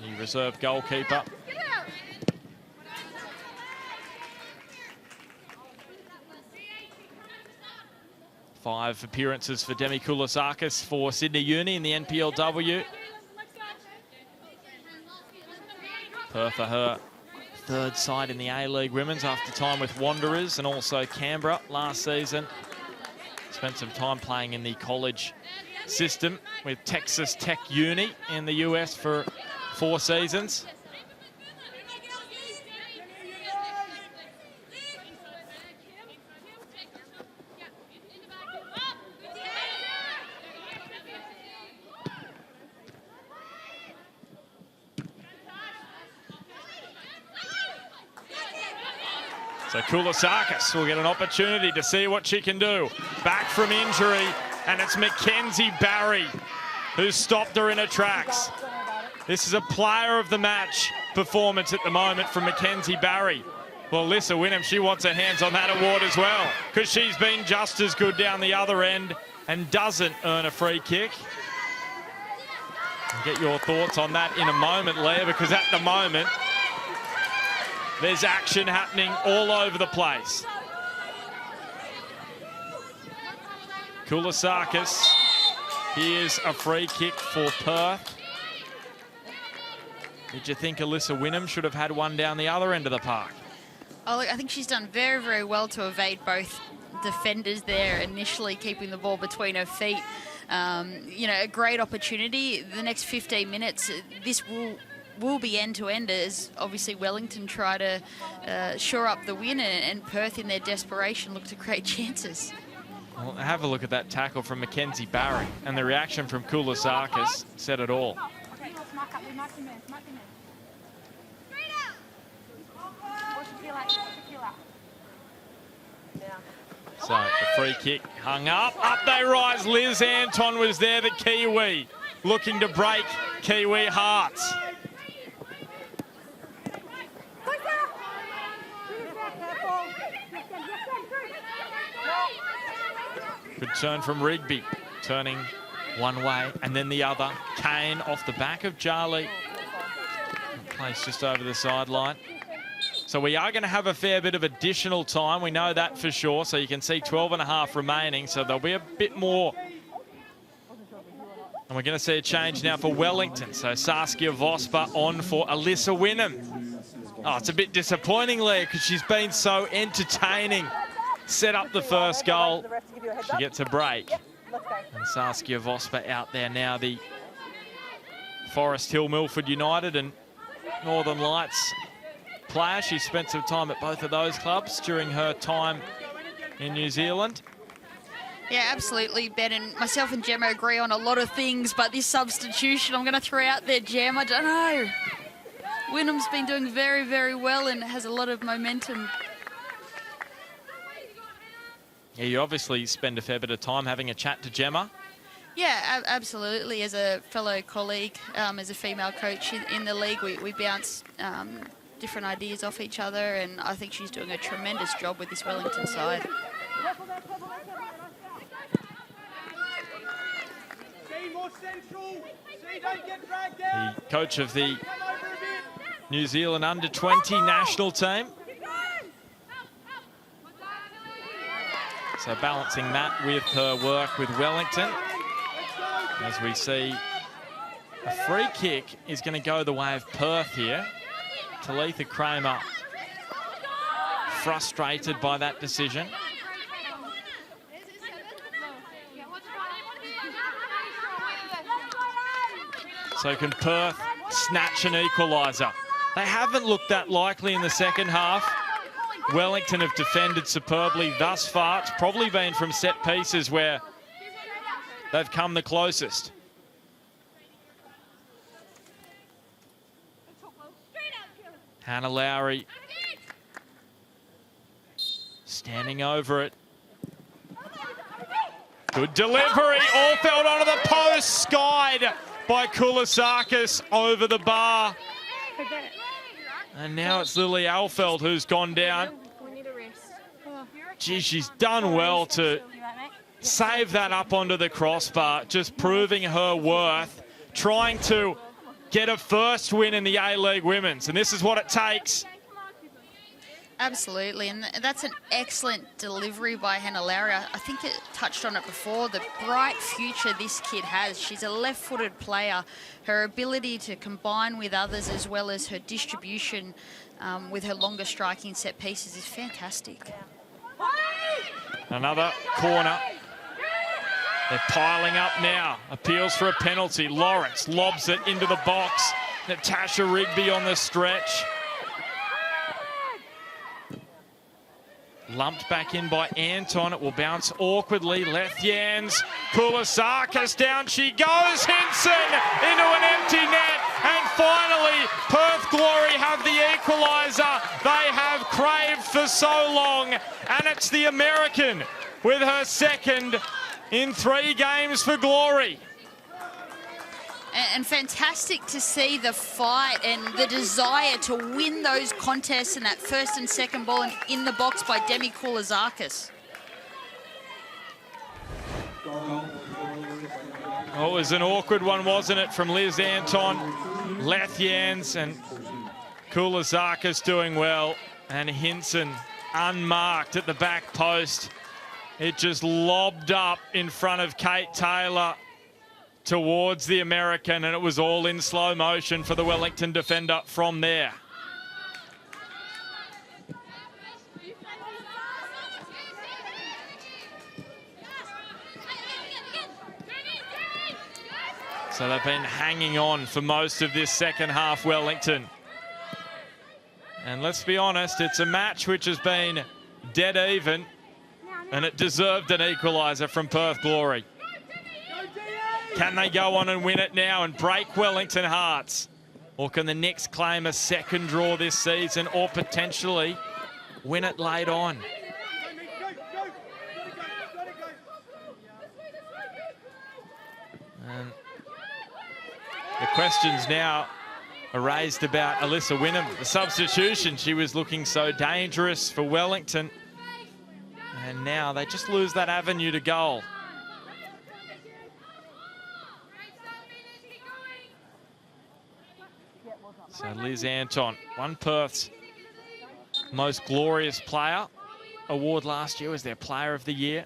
the reserve goalkeeper. Five appearances for Demi Koulasakis for Sydney Uni in the NPLW. Perth are her third side in the A-League Women's after time with Wanderers and also Canberra last season. Spent some time playing in the college system with Texas Tech Uni in the US for 4 seasons. So Koulasakis will get an opportunity to see what she can do. Back from injury, and it's Mackenzie Barry who stopped her in her tracks. This is a player of the match performance at the moment from Mackenzie Barry. Well, Alyssa Wynnum, she wants her hands on that award as well, because she's been just as good down the other end and doesn't earn a free kick. I'll get your thoughts on that in a moment, Leah, because at the moment, there's action happening all over the place. Koulasakis, here's a free kick for Perth. Did you think Alyssa Wynnum should have had one down the other end of the park? Oh, look, I think she's done very, very well to evade both defenders there, initially keeping the ball between her feet. You know, a great opportunity. The next 15 minutes, this will be end-to-end as obviously Wellington try to shore up the win, and Perth in their desperation look to create chances. Well, have a look at that tackle from Mackenzie Barry, and the reaction from Koulasakis said it all. So the free kick hung up. Up they rise. Liz Anton was there, the Kiwi, looking to break Kiwi hearts. Good turn from Rigby, turning one way and then the other. Kane off the back of Jarly. Placed just over the sideline. So we are going to have a fair bit of additional time. We know that for sure. So you can see 12.5 remaining. So there'll be a bit more. And we're going to see a change now for Wellington. So Saskia Vosper on for Alyssa Wynnum. Oh, it's a bit disappointing, Leah, because she's been so entertaining. Set up the first goal. She gets a break. And Saskia Vosper out there now, the Forest Hill Milford United and Northern Lights player. She spent some time at both of those clubs during her time in New Zealand. Yeah, absolutely, Ben, and myself and Gemma agree on a lot of things, but this substitution I'm going to throw out there, Gem, I don't know. Wynnum's been doing very, very well and has a lot of momentum. Yeah, you obviously spend a fair bit of time having a chat to Gemma. Yeah, absolutely. As a fellow colleague, as a female coach in the league, we bounce different ideas off each other, and I think she's doing a tremendous job with this Wellington side. The coach of the New Zealand under-20 national team. So balancing that with her work with Wellington. As we see, a free kick is going to go the way of Perth here. Talitha Kramer frustrated by that decision. So can Perth snatch an equaliser? They haven't looked that likely in the second half. Wellington have defended superbly thus far. It's probably been from set pieces where they've come the closest. Hannah Lowry standing over it. Good delivery, Allfeld onto the post, skied by Kulisakis over the bar. And now it's Lily Alfeld who's gone down. Gee, she's done well to save that up onto the crossbar, just proving her worth, trying to get a first win in the A-League Women's, and this is what it takes. Absolutely, and that's an excellent delivery by Hannah Lowry. I think it touched on it before, the bright future this kid has. She's a left-footed player. Her ability to combine with others as well as her distribution with her longer striking set pieces is fantastic. Another corner. They're piling up now. Appeals for a penalty. Lawrence lobs it into the box. Natasha Rigby on the stretch. Lumped back in by Anton. It will bounce awkwardly. Lethjans. Kulisakis down she goes. Hinson into an empty net. And finally, Perth Glory have the equaliser they have craved for so long. And it's the American with her second in 3 games for Glory. And fantastic to see the fight and the desire to win those contests and that first and second ball in the box by Demi Kulisakis. Oh, it was an awkward one, wasn't it, from Liz Anton. Lethjans and Kulisakis doing well. And Hinson unmarked at the back post. It just lobbed up in front of Kate Taylor towards the American, and it was all in slow motion for the Wellington defender from there. So they've been hanging on for most of this second half, Wellington. And let's be honest, it's a match which has been dead even, and it deserved an equaliser from Perth Glory. Can they go on and win it now and break Wellington hearts? Or can the Knicks claim a second draw this season or potentially win it late on? And the questions now are raised about Alyssa Wynnum. The substitution, she was looking so dangerous for Wellington. And now they just lose that avenue to goal. So Liz Anton won Perth's most glorious player award last year as their player of the year.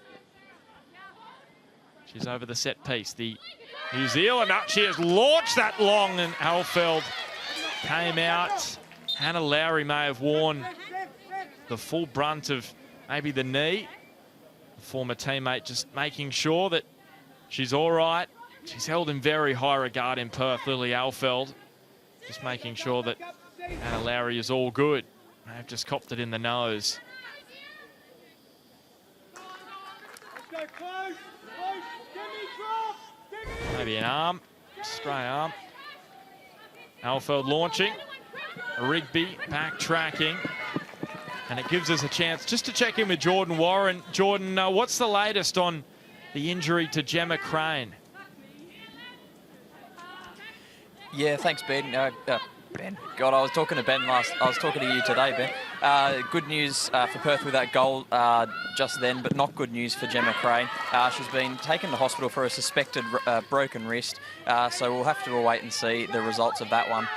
She's over the set piece. The New Zealander, she has launched that long, and Alfeld came out. Hannah Lowry may have worn the full brunt of maybe the knee. The former teammate just making sure that she's all right. She's held in very high regard in Perth, Lily Alfeld. Just making sure that Hannah Lowry is all good. They've just copped it in the nose. Maybe an arm, stray arm. Alfeld launching. Rigby backtracking. And it gives us a chance just to check in with Jordan Warren. Jordan, what's the latest on the injury to Gemma Crane? Yeah, thanks, Ben. Ben, God, I was talking to Ben I was talking to you today, Ben. Good news for Perth with that goal just then, but not good news for Gemma Crane. She's been taken to hospital for a suspected broken wrist, so we'll have to wait and see the results of that one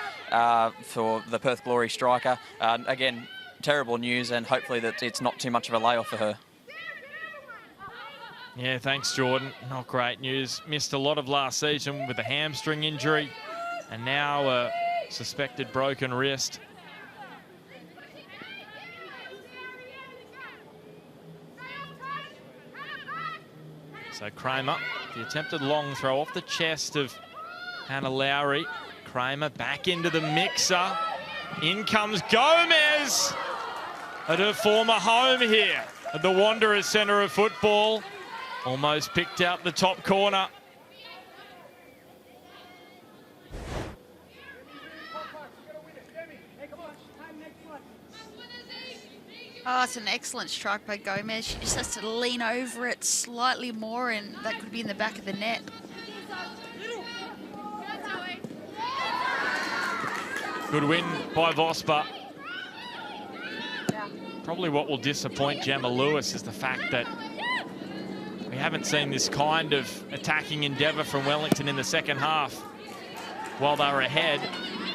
for the Perth Glory striker. Again, terrible news, and hopefully that it's not too much of a layoff for her. Yeah, thanks, Jordan. Not great news. Missed a lot of last season with a hamstring injury, and now a suspected broken wrist. So Kramer, the attempted long throw off the chest of Hannah Lowry. Kramer back into the mixer. In comes Gomez at her former home here at the Wanderers Centre of Football. Almost picked out the top corner. Oh, it's an excellent strike by Gomez. She just has to lean over it slightly more, and that could be in the back of the net. Good win by Vosper. Probably what will disappoint Gemma Lewis is the fact that we haven't seen this kind of attacking endeavour from Wellington in the second half while they were ahead.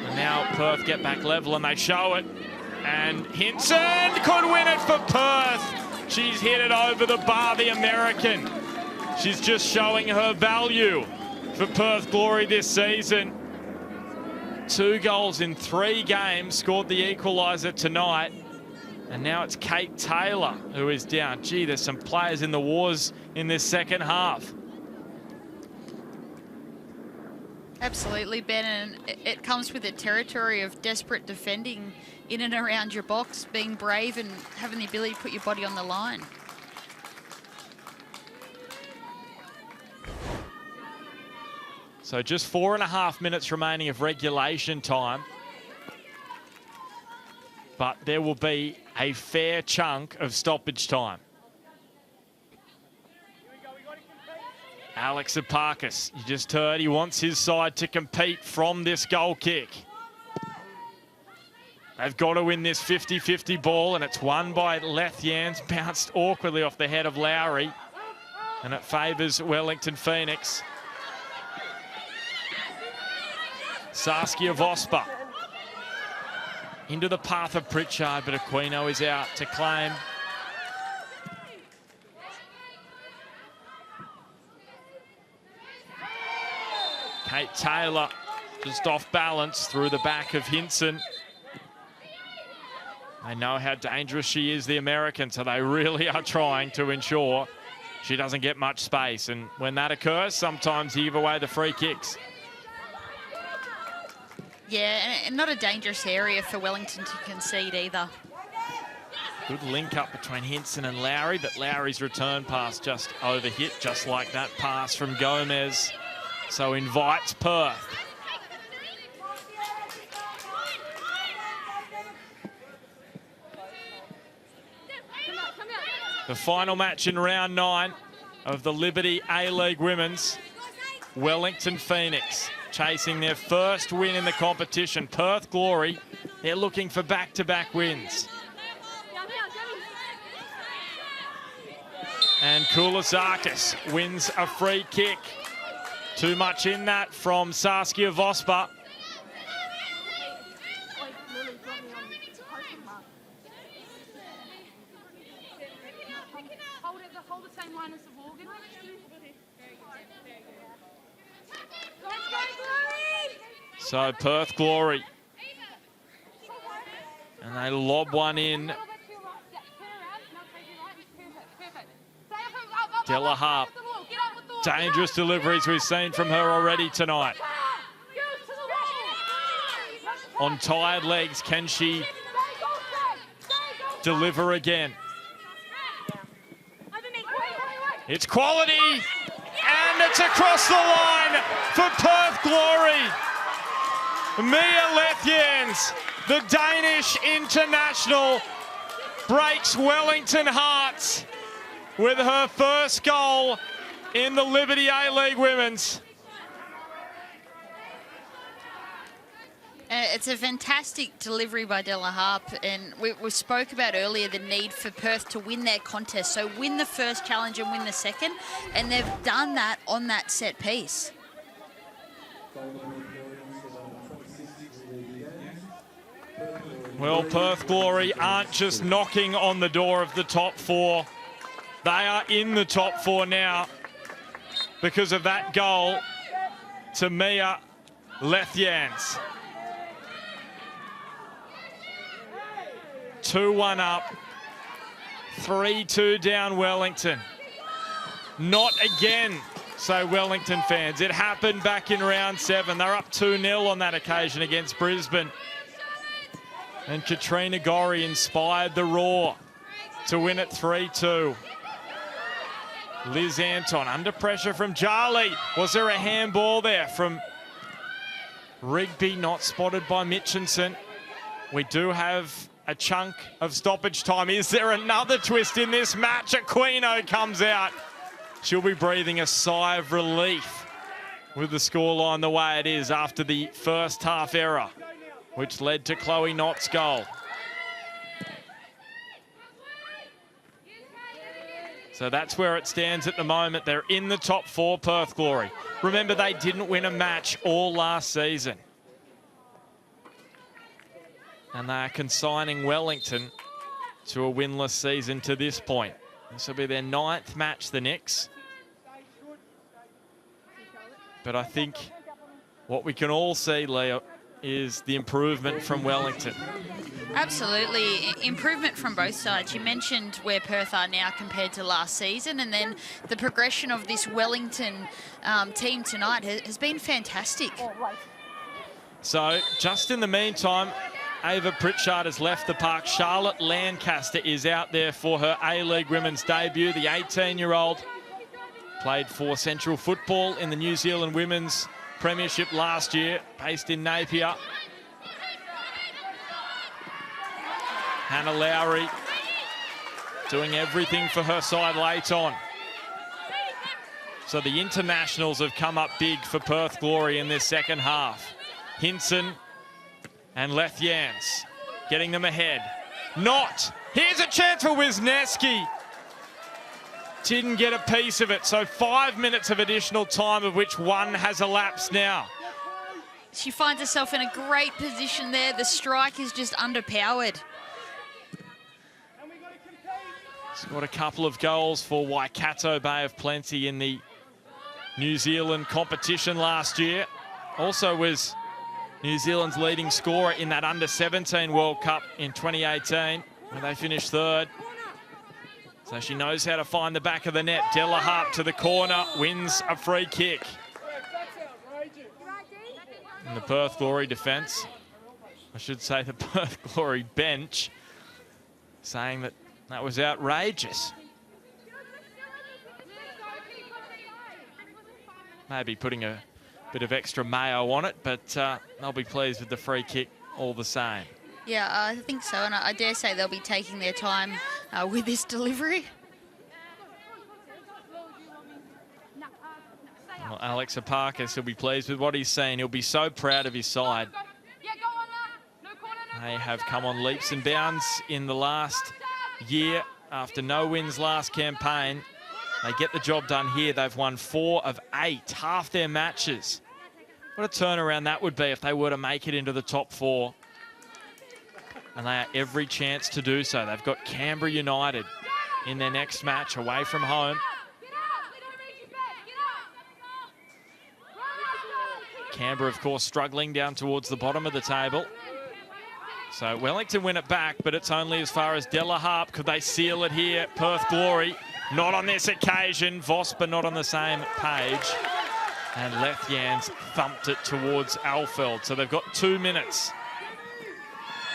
And now Perth get back level and they show it. And Hinson could win it for Perth. She's hit it over the bar, the American. She's just showing her value for Perth Glory this season. 2 goals in 3 games, scored the equaliser tonight. And now it's Kate Taylor who is down. Gee, there's some players in the wars in this second half. Absolutely, Ben, and it comes with the territory of desperate defending in and around your box, being brave and having the ability to put your body on the line. So just 4.5 minutes remaining of regulation time. But there will be a fair chunk of stoppage time. Alex Epakis, you just heard he wants his side to compete from this goal kick. They've got to win this 50-50 ball, and it's won by Lethians, bounced awkwardly off the head of Lowry, and it favours Wellington Phoenix. Saskia Vosper into the path of Pritchard, but Aquino is out to claim. Kate Taylor just off balance through the back of Hinson. They know how dangerous she is, the American, so they really are trying to ensure she doesn't get much space. And when that occurs, sometimes you give away the free kicks. Yeah, and not a dangerous area for Wellington to concede either. Good link up between Hinson and Lowry, but Lowry's return pass just overhit, just like that pass from Gomez. So invites Perth. The final match in round 9 of the Liberty A-League Women's. Wellington Phoenix chasing their first win in the competition. Perth Glory, they're looking for back-to-back wins. And Koulasakis wins a free kick. Too much in that from Saskia Vosper. Hold the same line as the Morgan. So Perth Glory. And they lob one in. Della Harp. Dangerous deliveries we've seen from her already tonight. On tired legs, can she deliver again? It's quality, and it's across the line for Perth Glory. Mia Lethians, the Danish international, breaks Wellington hearts with her first goal in the Liberty A-League Women's. It's a fantastic delivery by Della Harp, and we spoke about earlier the need for Perth to win their contest, so win the first challenge and win the second, and they've done that on that set piece. Well, Perth Glory aren't just knocking on the door of the top 4. They are in the top 4 now because of that goal to Mia Lethians. 2-1 up, 3-2 down Wellington. Not again say Wellington fans. It happened back in round 7. They're up 2-0 on that occasion against Brisbane. And Katrina Gorry inspired the Roar to win it 3-2. Liz Anton under pressure from Jarley. Was there a handball there from Rigby? Not spotted by Mitchinson. We do have a chunk of stoppage time. Is there another twist in this match? Aquino comes out. She'll be breathing a sigh of relief with the scoreline the way it is after the first half error, which led to Chloe Knott's goal. So that's where it stands at the moment. They're in the top 4, Perth Glory. Remember, they didn't win a match all last season. And they are consigning Wellington to a winless season to this point. This will be their 9th match, the Knicks. But I think what we can all see, Leo, is the improvement from Wellington. Absolutely, improvement from both sides. You mentioned where Perth are now compared to last season, and then the progression of this Wellington team tonight has been fantastic. So just in the meantime, Ava Pritchard has left the park. Charlotte Lancaster is out there for her A-League women's debut. The 18-year-old played for Central Football in the New Zealand Women's Premiership last year, based in Napier. Hannah Lowry doing everything for her side late on. So the internationals have come up big for Perth Glory in this second half. Hinson and Lethjans getting them ahead. Not. Here's a chance for Wisniewski. Didn't get a piece of it. So 5 minutes of additional time, of which 1 has elapsed now. She finds herself in a great position there. The strike is just underpowered. Scored a couple of goals for Waikato Bay of Plenty in the New Zealand competition last year. Also was New Zealand's leading scorer in that under-17 World Cup in 2018, where they finished 3rd. So she knows how to find the back of the net. Della Harp to the corner, wins a free kick. In the Perth Glory defence, I should say the Perth Glory bench, saying that that was outrageous. Maybe putting a bit of extra mayo on it, but they'll be pleased with the free kick all the same. Yeah, I think so, and I dare say they'll be taking their time with this delivery. Well, Alex Aparkas will be pleased with what he's seen. He'll be so proud of his side. They have come on leaps and bounds in the last year after no wins last campaign. They get the job done here. They've won 4 of 8, half their matches. What a turnaround that would be if they were to make it into the top 4. And they have every chance to do so. They've got Canberra United in their next match away from home. Canberra, of course, struggling down towards the bottom of the table. So Wellington win it back, but it's only as far as Della Harp. Could they seal it here? Perth Glory, not on this occasion. Vosper not on the same page. And Lethjans thumped it towards Alfeld. So they've got 2 minutes.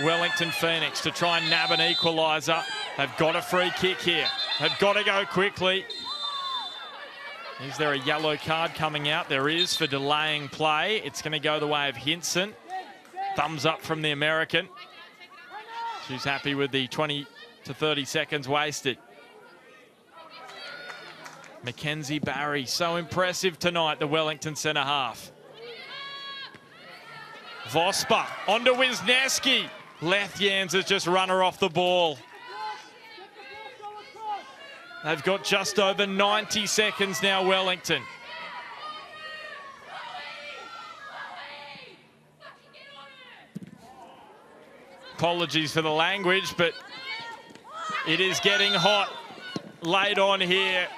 Wellington Phoenix to try and nab an equaliser. They've got a free kick here. They've got to go quickly. Is there a yellow card coming out? There is for delaying play. It's going to go the way of Hinson. Thumbs up from the American. She's happy with the 20 to 30 seconds wasted. Mackenzie Barry, so impressive tonight, the Wellington centre half. Vosper onto Wisniewski. Lethjans has just run her off the ball. They've got just over 90 seconds now, Wellington. Apologies for the language, but it is getting hot late on here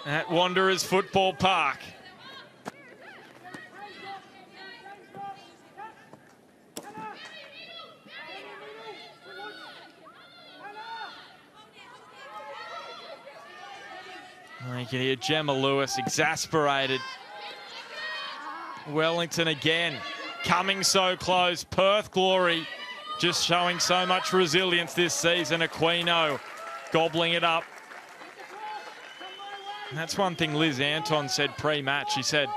at Wanderers Football Park. You can hear Gemma Lewis exasperated. Wellington again, coming so close. Perth Glory just showing so much resilience this season. Aquino gobbling it up. And that's one thing Liz Anton said pre-match. She said,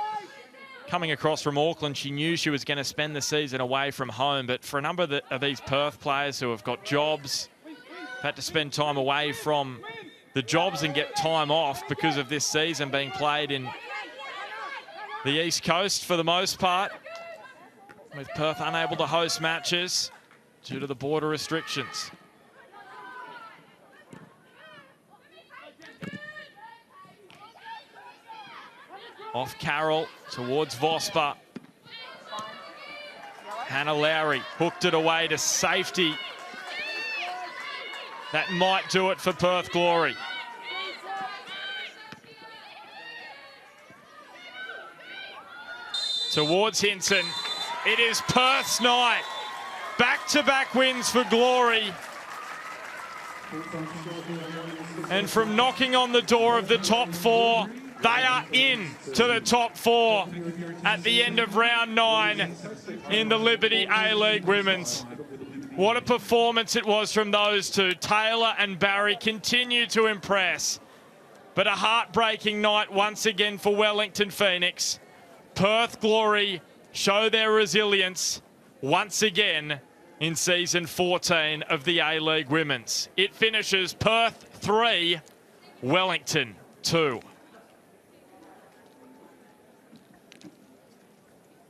coming across from Auckland, she knew she was going to spend the season away from home. But for a number of these Perth players who have got jobs, had to spend time away from the jobs and get time off because of this season being played in the East Coast for the most part, with Perth unable to host matches due to the border restrictions. Off Carroll towards Vosper. Hannah Lowry hooked it away to safety. That might do it for Perth Glory. Towards Hinson. It is Perth's night. Back-to-back wins for Glory. And from knocking on the door of the top 4, they are in to the top 4 at the end of round 9 in the Liberty A-League Women's. What a performance it was from those two. Taylor and Barry continue to impress. But a heartbreaking night once again for Wellington Phoenix. Perth Glory show their resilience once again in season 14 of the A-League Women's. It finishes Perth 3, Wellington 2.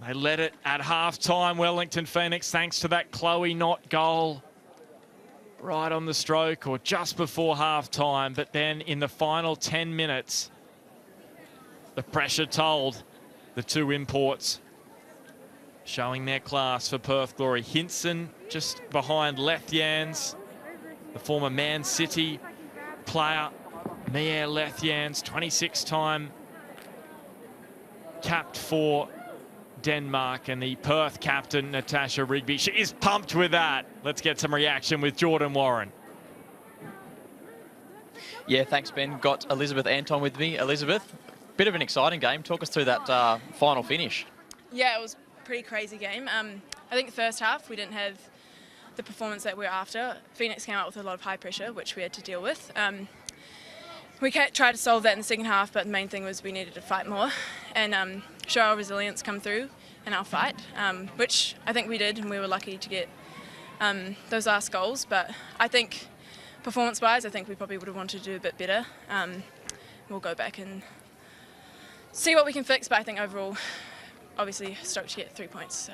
They led it at half-time, Wellington Phoenix, thanks to that Chloe Knott goal right on the stroke or just before half-time. But then in the final 10 minutes, the pressure told. The two imports showing their class for Perth Glory. Hinson just behind Lethians, the former Man City player, Mia Lethians, 26-time capped for Denmark, and the Perth captain, Natasha Rigby. She is pumped with that. Let's get some reaction with Jordan Warren. Yeah, thanks, Ben. Got Elizabeth Anton with me. Elizabeth, bit of an exciting game. Talk us through that final finish. Yeah, it was a pretty crazy game. I think the first half we didn't have the performance that we were after. Phoenix came out with a lot of high pressure, which we had to deal with. We tried to solve that in the second half, but the main thing was we needed to fight more and show our resilience come through in our fight, which I think we did, and we were lucky to get those last goals. But I think performance-wise, I think we probably would have wanted to do a bit better. We'll go back and see what we can fix, but I think overall, obviously, stoked to get 3 points, so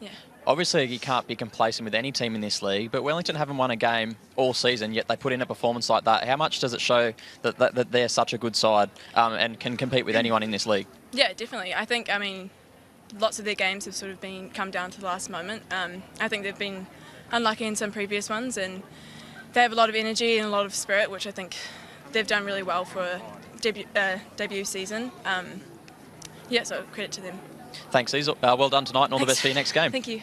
yeah. Obviously, you can't be complacent with any team in this league, but Wellington haven't won a game all season, yet they put in a performance like that. How much does it show that they're such a good side and can compete with anyone in this league? Yeah, definitely. I think, lots of their games have sort of come down to the last moment. I think they've been unlucky in some previous ones, and they have a lot of energy and a lot of spirit, which I think they've done really well for a debut season. Yeah, so credit to them. Thanks, Ezel. Well done tonight, and all the best for your next game. Thank you.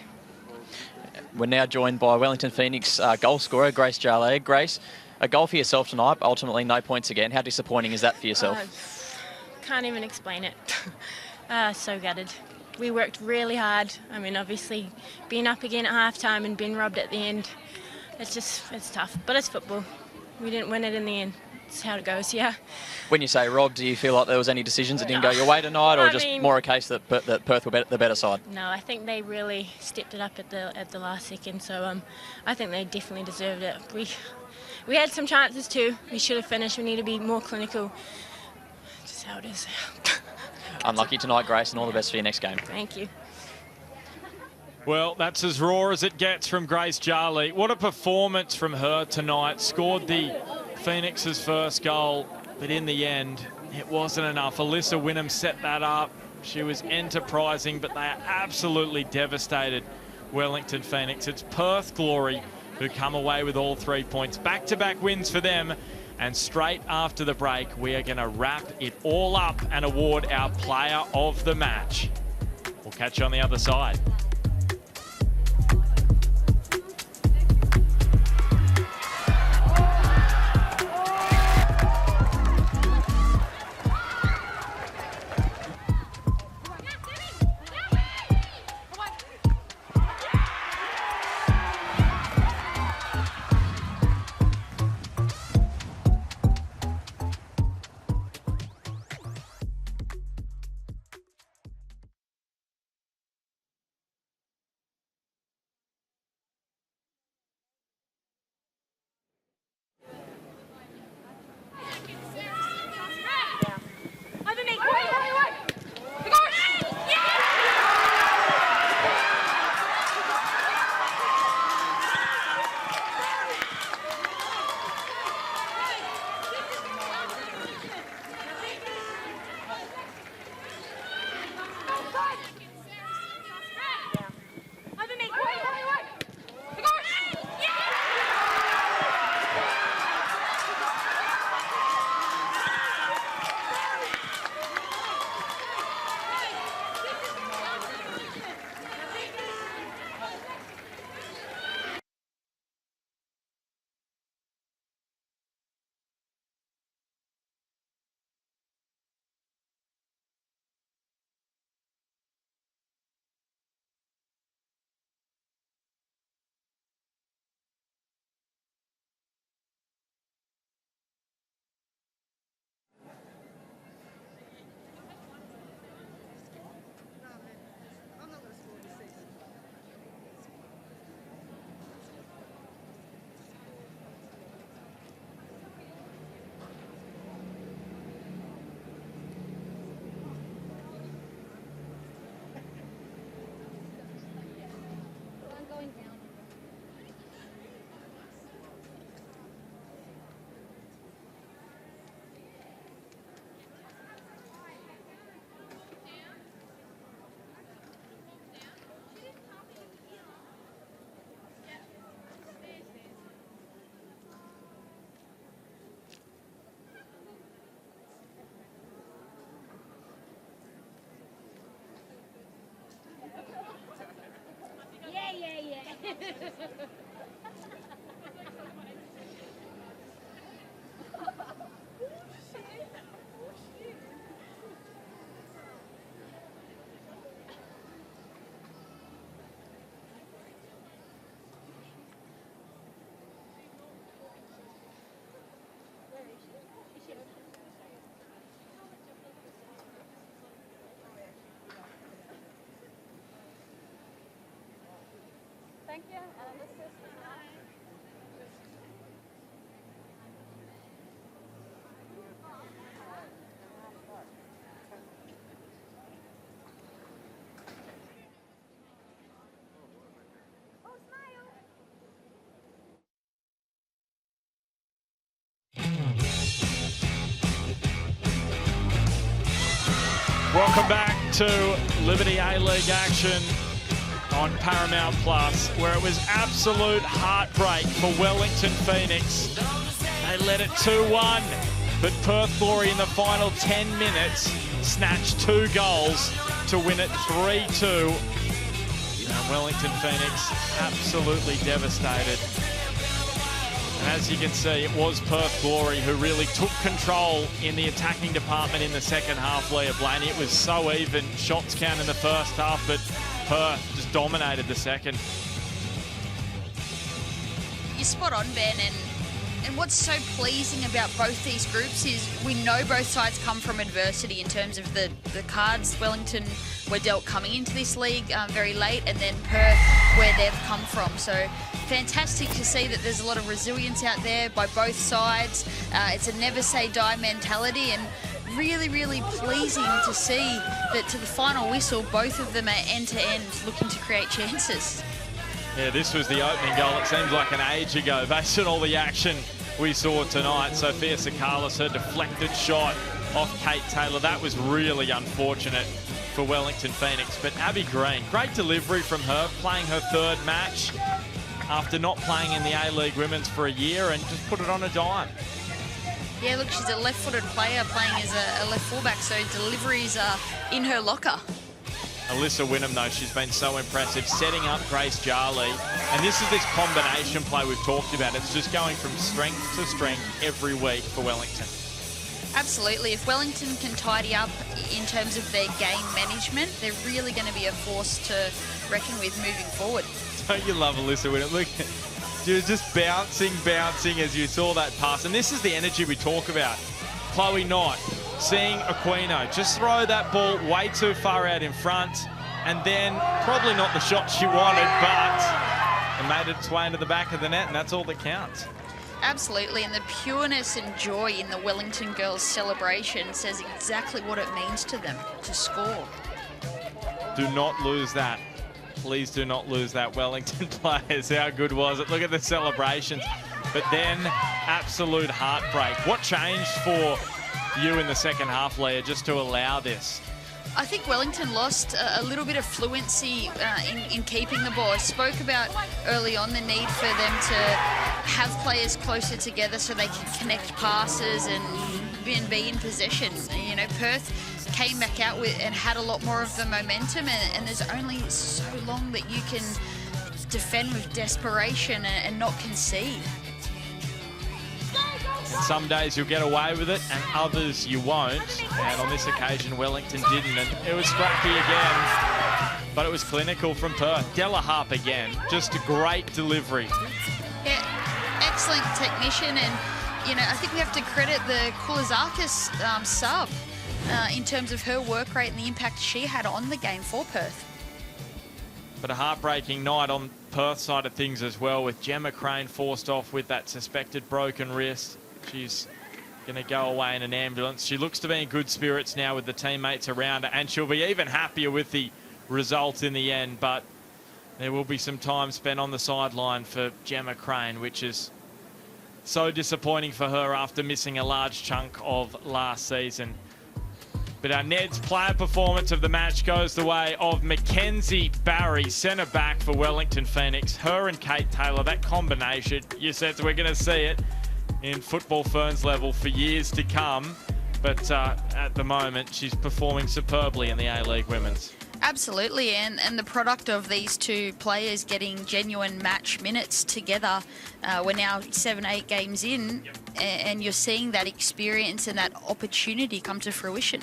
We're now joined by Wellington Phoenix goal scorer, Grace Jarley. Grace, a goal for yourself tonight, but ultimately no points again. How disappointing is that for yourself? Can't even explain it. So gutted. We worked really hard. Obviously, being up again at half-time and being robbed at the end, it's tough. But it's football. We didn't win it in the end. It's how it goes, yeah. When you say robbed, do you feel like there was any decisions that didn't go your way tonight, or just more a case that Perth were the better side? No, I think they really stepped it up at the last second, so I think they definitely deserved it. We had some chances too. We should have finished. We need to be more clinical. Just how it is. Unlucky tonight, Grace, and all the best for your next game. Thank you. Well, that's as raw as it gets from Grace Jarley. What a performance from her tonight. Scored the Phoenix's first goal, but in the end, it wasn't enough. Alyssa Wynnum set that up. She was enterprising, but they are absolutely devastated, Wellington Phoenix. It's Perth Glory who come away with all 3 points. Back-to-back wins for them. And straight after the break, we are going to wrap it all up and award our player of the match. We'll catch you on the other side. Thank you. And this is Welcome back to Liberty A-League action on Paramount Plus, where it was absolute heartbreak for Wellington Phoenix. They led it 2-1, but Perth Glory in the final 10 minutes snatched 2 goals to win it 3-2. And Wellington Phoenix absolutely devastated. And as you can see, it was Perth Glory who really took control in the attacking department in the second half, Leah Blaney. It was so even, shots count in the first half, but Perth just dominated the second. You're spot on, Ben, and what's so pleasing about both these groups is we know both sides come from adversity in terms of the cards Wellington were dealt coming into this league very late, and then Perth where they've come from. So fantastic to see that there's a lot of resilience out there by both sides. It's a never say die mentality, and really, really pleasing to see that to the final whistle, both of them are end to end looking to create chances. Yeah, this was the opening goal. It seems like an age ago based on all the action we saw tonight. Sophia Sakalis, her deflected shot off Kate Taylor. That was really unfortunate for Wellington Phoenix. But Abby Green, great delivery from her, playing her third match after not playing in the A-League Women's for a year, and just put it on a dime. Yeah, look, she's a left-footed player playing as a left fullback, so deliveries are in her locker. Alyssa Wynnum, though, she's been so impressive, setting up Grace Jarley. And this is this combination play we've talked about. It's just going from strength to strength every week for Wellington. Absolutely. If Wellington can tidy up in terms of their game management, they're really going to be a force to reckon with moving forward. Don't you love Alyssa Wynnum? Look, she was just bouncing as you saw that pass. And this is the energy we talk about. Chloe Knott, seeing Aquino just throw that ball way too far out in front, and then probably not the shot she wanted, but it made its way into the back of the net, and that's all that counts. Absolutely, and the pureness and joy in the Wellington girls' celebration says exactly what it means to them to score. Do not lose that. Please do not lose that, Wellington players. How good was it? Look at the celebrations. But then, absolute heartbreak. What changed for you in the second half, Leah, just to allow this? I think Wellington lost a little bit of fluency in keeping the ball. I spoke about early on the need for them to have players closer together so they can connect passes and be in possession. You know, Perth came back out with and had a lot more of the momentum, and there's only so long that you can defend with desperation and not concede. And some days you'll get away with it, and others you won't. And on this occasion, Wellington didn't. And it was scrappy again, but it was clinical from Perth. Della Harp again, just a great delivery. Yeah, excellent technician, and you know, I think we have to credit the Kulizakis sub in terms of her work rate and the impact she had on the game for Perth. But a heartbreaking night on Perth side of things as well, with Gemma Crane forced off with that suspected broken wrist. She's going to go away in an ambulance. She looks to be in good spirits now with the teammates around her, and she'll be even happier with the result in the end. But there will be some time spent on the sideline for Gemma Crane, which is so disappointing for her after missing a large chunk of last season. But our Ned's player performance of the match goes the way of Mackenzie Barry, centre back for Wellington Phoenix. Her and Kate Taylor, that combination, you said we're going to see it in Football Ferns level for years to come. But at the moment, she's performing superbly in the A-League Women's. Absolutely, and the product of these two players getting genuine match minutes together. We're now 7-8 games in, and you're seeing that experience and that opportunity come to fruition.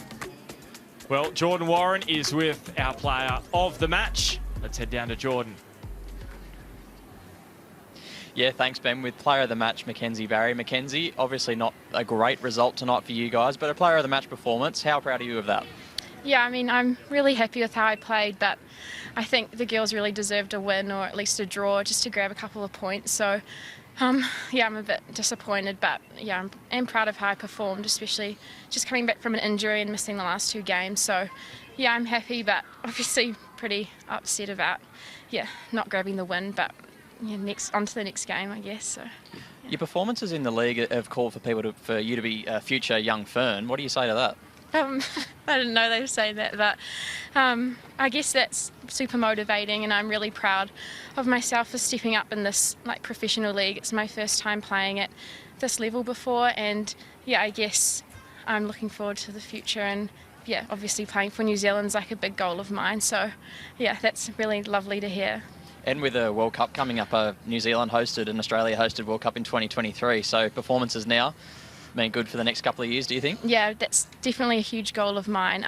Well, Jordan Warren is with our player of the match. Let's head down to Jordan. Yeah, thanks, Ben. With player of the match, Mackenzie Barry. Mackenzie, obviously not a great result tonight for you guys, but a player of the match performance. How proud are you of that? Yeah, I mean, I'm really happy with how I played, but I think the girls really deserved a win or at least a draw just to grab a couple of points. So, yeah, I'm a bit disappointed, but yeah, I'm proud of how I performed, especially just coming back from an injury and missing the last 2 games. So, yeah, I'm happy, but obviously pretty upset about, not grabbing the win. But yeah, on to the next game, I guess. So. Yeah. Your performances in the league have called for you to be a future young Fern. What do you say to that? I didn't know they were saying that, but I guess that's super motivating, and I'm really proud of myself for stepping up in this professional league. It's my first time playing at this level before, and yeah, I guess I'm looking forward to the future, and yeah, obviously playing for New Zealand's a big goal of mine. So yeah, that's really lovely to hear. And with a World Cup coming up, New Zealand hosted and Australia hosted World Cup in 2023, so performances now been good for the next couple of years, do you think? Yeah, that's definitely a huge goal of mine,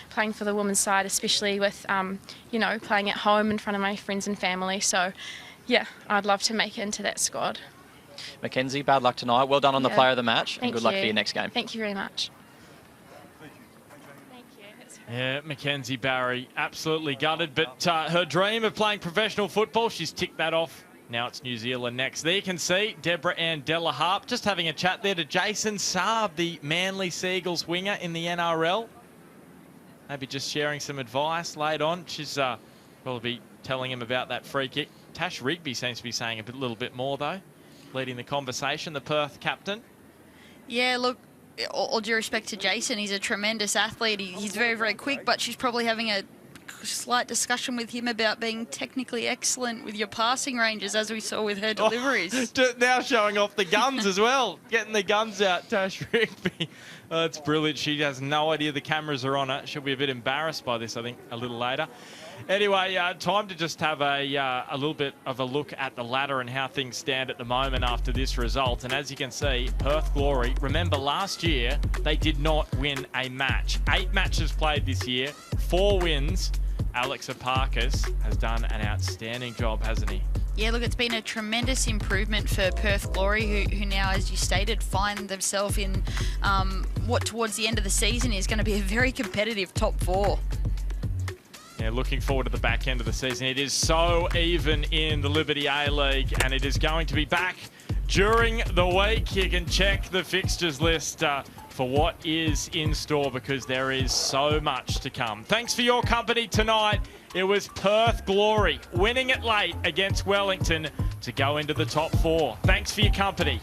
playing for the women's side, especially with, playing at home in front of my friends and family. So, yeah, I'd love to make it into that squad. Mackenzie, bad luck tonight. Well done on the player of the match, and good luck for your next game. Thank you very much. Yeah, Mackenzie Barry, absolutely gutted, but her dream of playing professional football, she's ticked that off. Now it's New Zealand next. There you can see Deborah Ann Della Harp just having a chat there to Jason Saab, the Manly Seagulls winger in the NRL. Maybe just sharing some advice late on. She's probably telling him about that free kick. Tash Rigby seems to be saying a little bit more, though, leading the conversation, the Perth captain. Yeah, look, all due respect to Jason, he's a tremendous athlete. He's very, very quick, but she's probably having a slight discussion with him about being technically excellent with your passing ranges, as we saw with her deliveries. Now showing off the guns as well, getting the guns out, Tash Rigby. That's brilliant. She has no idea the cameras are on her. She'll be a bit embarrassed by this, I think, a little later. Anyway, time to just have a little bit of a look at the ladder and how things stand at the moment after this result. And as you can see, Perth Glory, remember last year, they did not win a match. 8 matches played this year, 4 wins. Alex Aparkas has done an outstanding job, hasn't he? Yeah, look, it's been a tremendous improvement for Perth Glory, who now, as you stated, find themselves in what towards the end of the season is going to be a very competitive top 4. Yeah, looking forward to the back end of the season. It is so even in the Liberty A-League, and it is going to be back during the week. You can check the fixtures list for what is in store, because there is so much to come. Thanks for your company tonight. It was Perth Glory winning it late against Wellington to go into the top 4. Thanks for your company.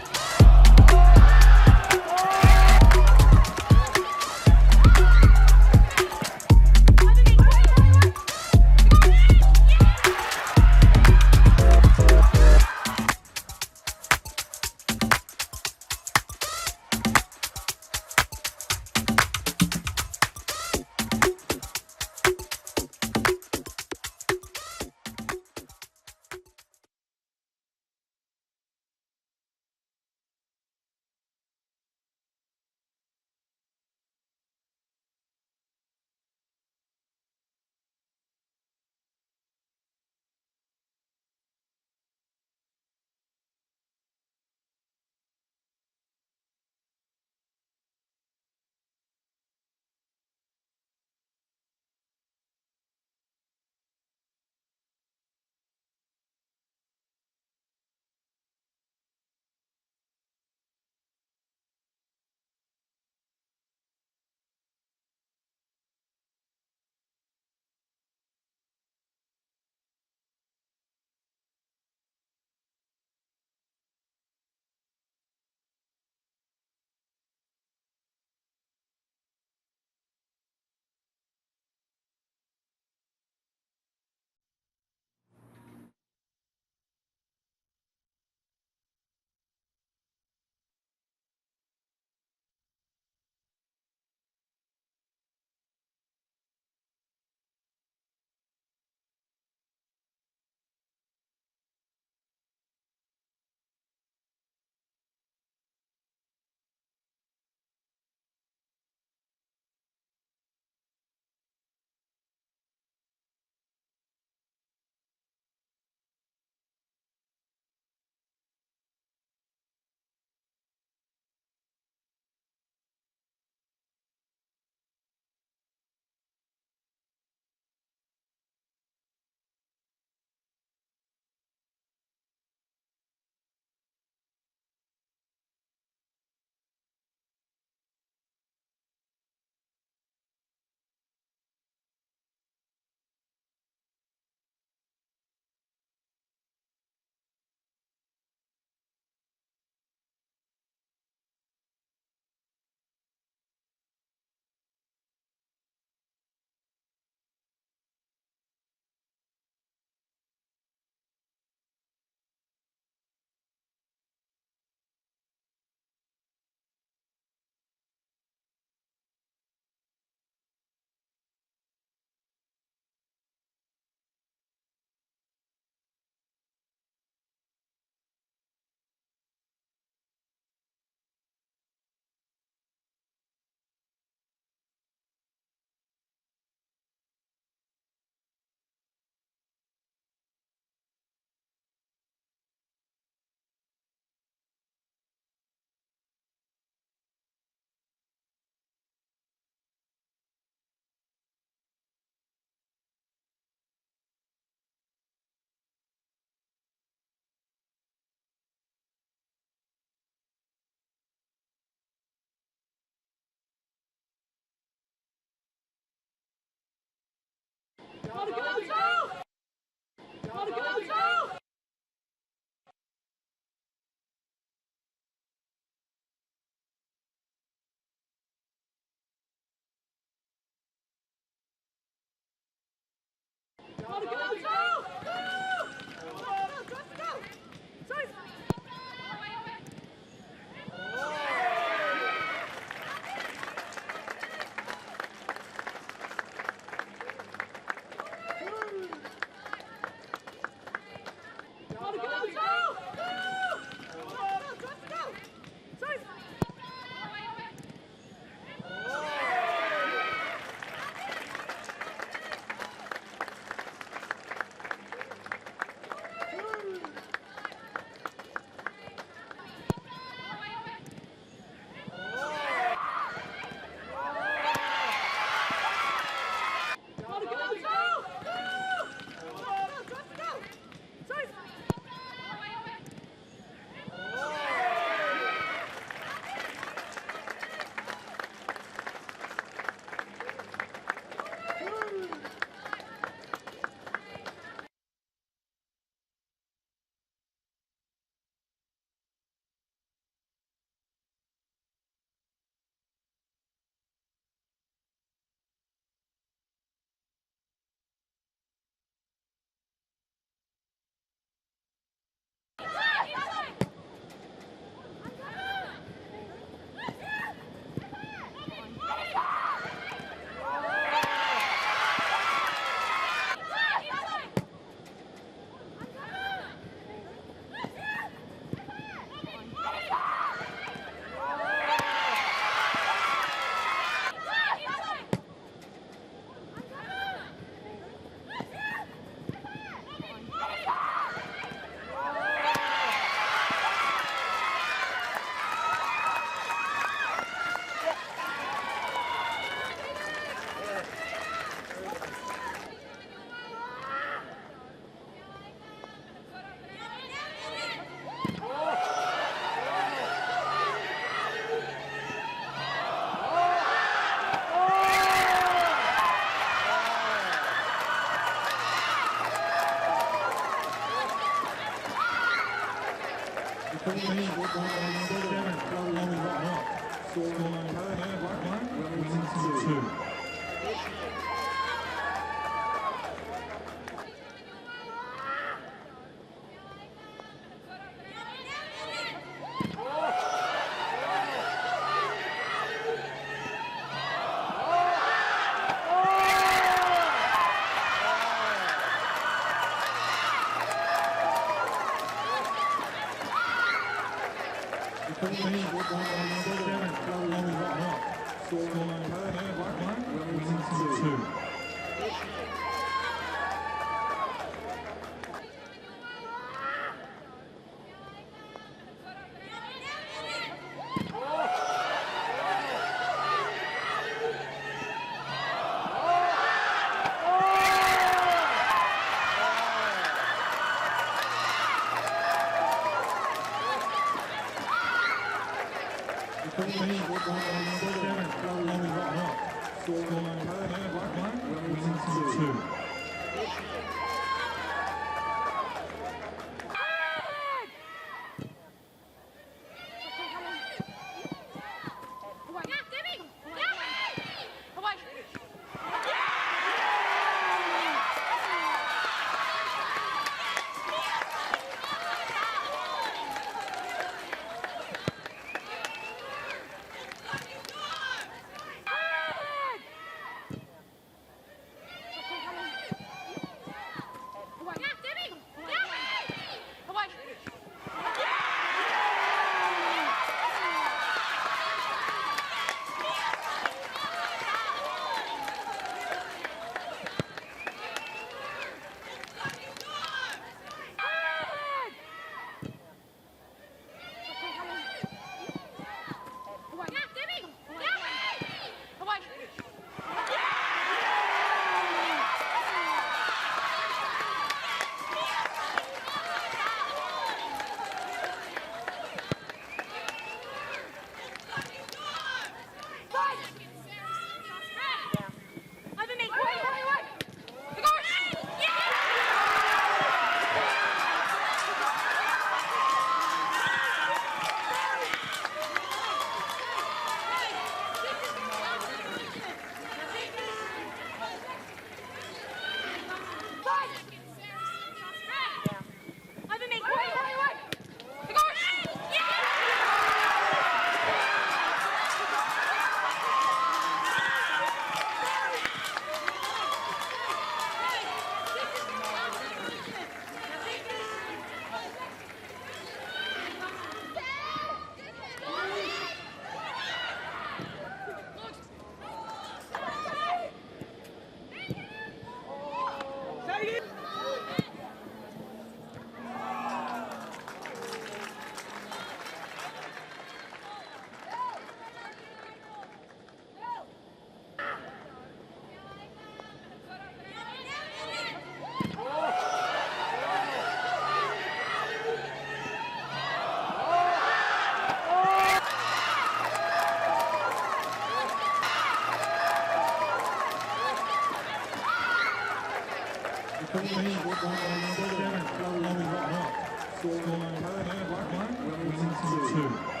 Phoenix won by 7, Chloe Rock. Score Perth 1, Wellington 2.